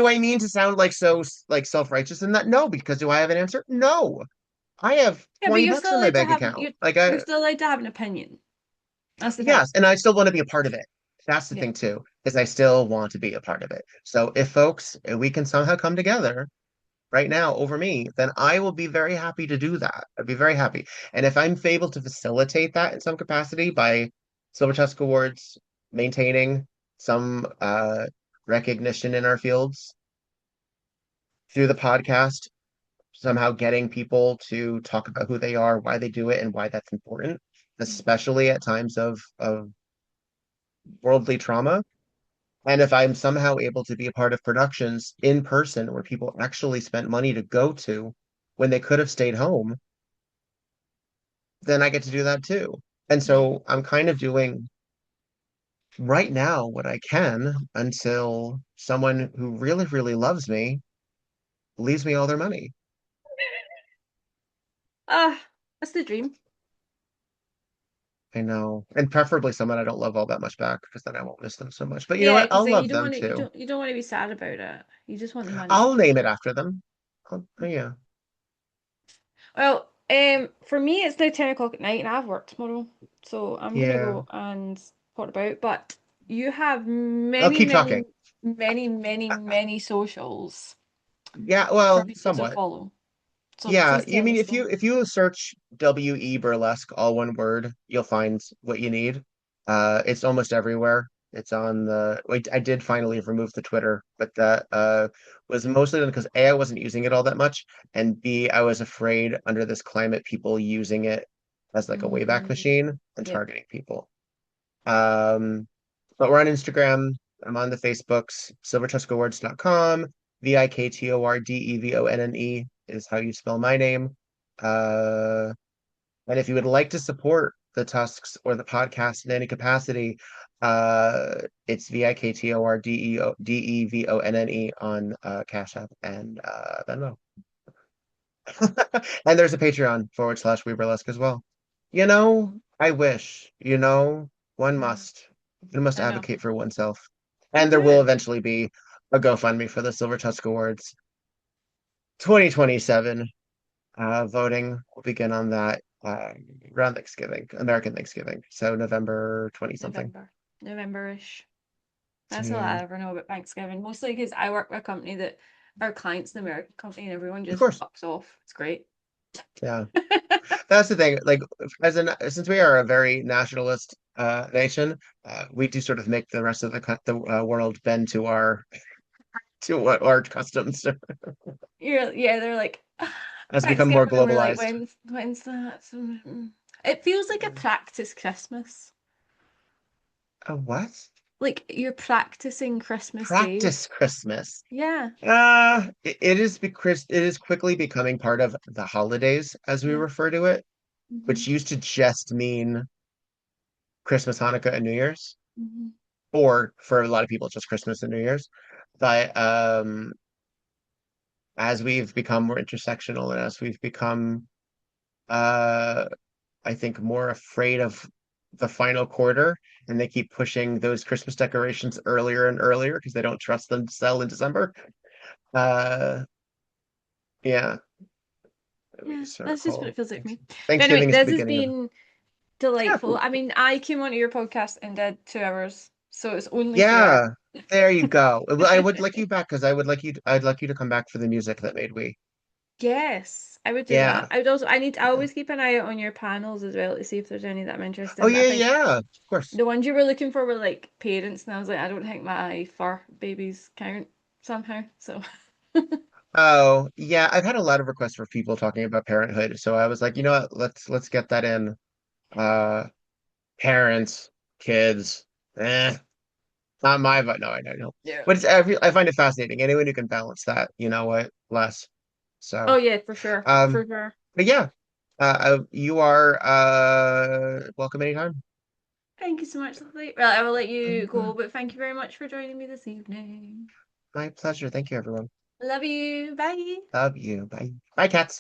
S2: I mean to sound like so like self-righteous in that? No, because do I have an answer? No. I have
S1: Yeah, but
S2: 20 bucks in my bank account. Like
S1: you're
S2: I
S1: still allowed to have an opinion. That's the thing.
S2: Yes, and I still want to be a part of it. That's the
S1: Yeah.
S2: thing too, is I still want to be a part of it. So if we can somehow come together right now over me, then I will be very happy to do that. I'd be very happy. And if I'm able to facilitate that in some capacity by Silver Tusk Awards maintaining some recognition in our fields through the podcast, somehow getting people to talk about who they are, why they do it, and why that's important, especially at times of worldly trauma. And if I'm somehow able to be a part of productions in person where people actually spent money to go to when they could have stayed home, then I get to do that too. And
S1: Yeah.
S2: so I'm kind of doing right now what I can until someone who really, really loves me leaves me all their money.
S1: Ah, that's the dream.
S2: I know. And preferably someone I don't love all that much back because then I won't miss them so much. But you know
S1: Yeah,
S2: what?
S1: because
S2: I'll
S1: then you
S2: love
S1: don't
S2: them
S1: want to
S2: too.
S1: you don't want to be sad about it. You just want the money.
S2: I'll name it after them. Yeah.
S1: Well, for me it's now 10 o'clock at night and I have work tomorrow, so I'm gonna
S2: Yeah.
S1: go and put about. But you have
S2: I'll
S1: many,
S2: keep talking.
S1: many, many, many, many socials
S2: Yeah,
S1: for
S2: well,
S1: people to
S2: somewhat.
S1: follow. So
S2: Yeah,
S1: please
S2: you
S1: tell
S2: mean
S1: us them.
S2: if you search WE Burlesque, all one word, you'll find what you need. It's almost everywhere. It's on the wait, I did finally remove the Twitter, but that was mostly because A, I wasn't using it all that much, and B, I was afraid under this climate people using it as like a wayback
S1: Mm,
S2: machine and
S1: yep.
S2: targeting people. Um, but we're on Instagram. I'm on the Facebooks, silvertuskawards.com. VIKTORDEVONNE is how you spell my name. Uh, and if you would like to support the Tusks or the podcast in any capacity, it's VIKTORDEVONNE on Cash App and Venmo. And there's a Patreon /WeBurlesque as well. I wish, one
S1: Mm,
S2: must
S1: I know.
S2: advocate for oneself.
S1: You
S2: And there will
S1: do.
S2: eventually be a GoFundMe for the Silver Tusk Awards 2027. Voting will begin on that around Thanksgiving, American Thanksgiving. So November 20 something.
S1: November. November-ish.
S2: So
S1: That's all
S2: yeah,
S1: I ever know about Thanksgiving. Mostly because I work with a company that our clients, an American company, and everyone
S2: of
S1: just
S2: course.
S1: fucks off. It's great.
S2: Yeah. That's the thing. Like, since we are a very nationalist nation, we do sort of make the rest of the world bend to our to what our customs
S1: Yeah, they're like
S2: as become more
S1: Thanksgiving, and we're like,
S2: globalized.
S1: when's that? So, it feels like a practice Christmas.
S2: A what?
S1: Like you're practicing Christmas Day.
S2: Practice Christmas.
S1: Yeah,
S2: It is quickly becoming part of the holidays, as we
S1: yeah.
S2: refer to it,
S1: Hmm.
S2: which used to just mean Christmas, Hanukkah, and New Year's,
S1: Hmm.
S2: or for a lot of people, just Christmas and New Year's. But as we've become more intersectional and as we've become, uh, I think, more afraid of the final quarter, and they keep pushing those Christmas decorations earlier and earlier because they don't trust them to sell in December. Uh, yeah, we
S1: Yeah,
S2: just sort of
S1: that's just what
S2: call
S1: it feels like for me. But anyway,
S2: Thanksgiving is the
S1: this has
S2: beginning of.
S1: been
S2: Yeah,
S1: delightful. I mean, I came onto your podcast and did 2 hours, so it's only fair.
S2: yeah. There you go. Well, I would like you back because I'd like you to come back for the music that made we.
S1: Yes, I would do that.
S2: Yeah.
S1: I would also, I
S2: Yeah.
S1: always keep an eye out on your panels as well to see if there's any that I'm interested
S2: Oh
S1: in. But I
S2: yeah,
S1: think
S2: yeah. Of course.
S1: the ones you were looking for were like parents, and I was like, I don't think my fur babies count somehow. So,
S2: Oh, yeah, I've had a lot of requests for people talking about parenthood, so I was like, you know what, let's get that in. Uh Parents, kids, not my but no, I don't know.
S1: yeah.
S2: But I find it fascinating. Anyone who can balance that, you know what, less.
S1: Oh
S2: So
S1: yeah, for sure,
S2: um
S1: for sure.
S2: but yeah, you are welcome anytime.
S1: Thank you so much, lovely. Well, I will let you
S2: Mhm.
S1: go, but thank you very much for joining me this evening.
S2: My pleasure. Thank you, everyone.
S1: Love you. Bye.
S2: Love you. Bye. Bye, cats.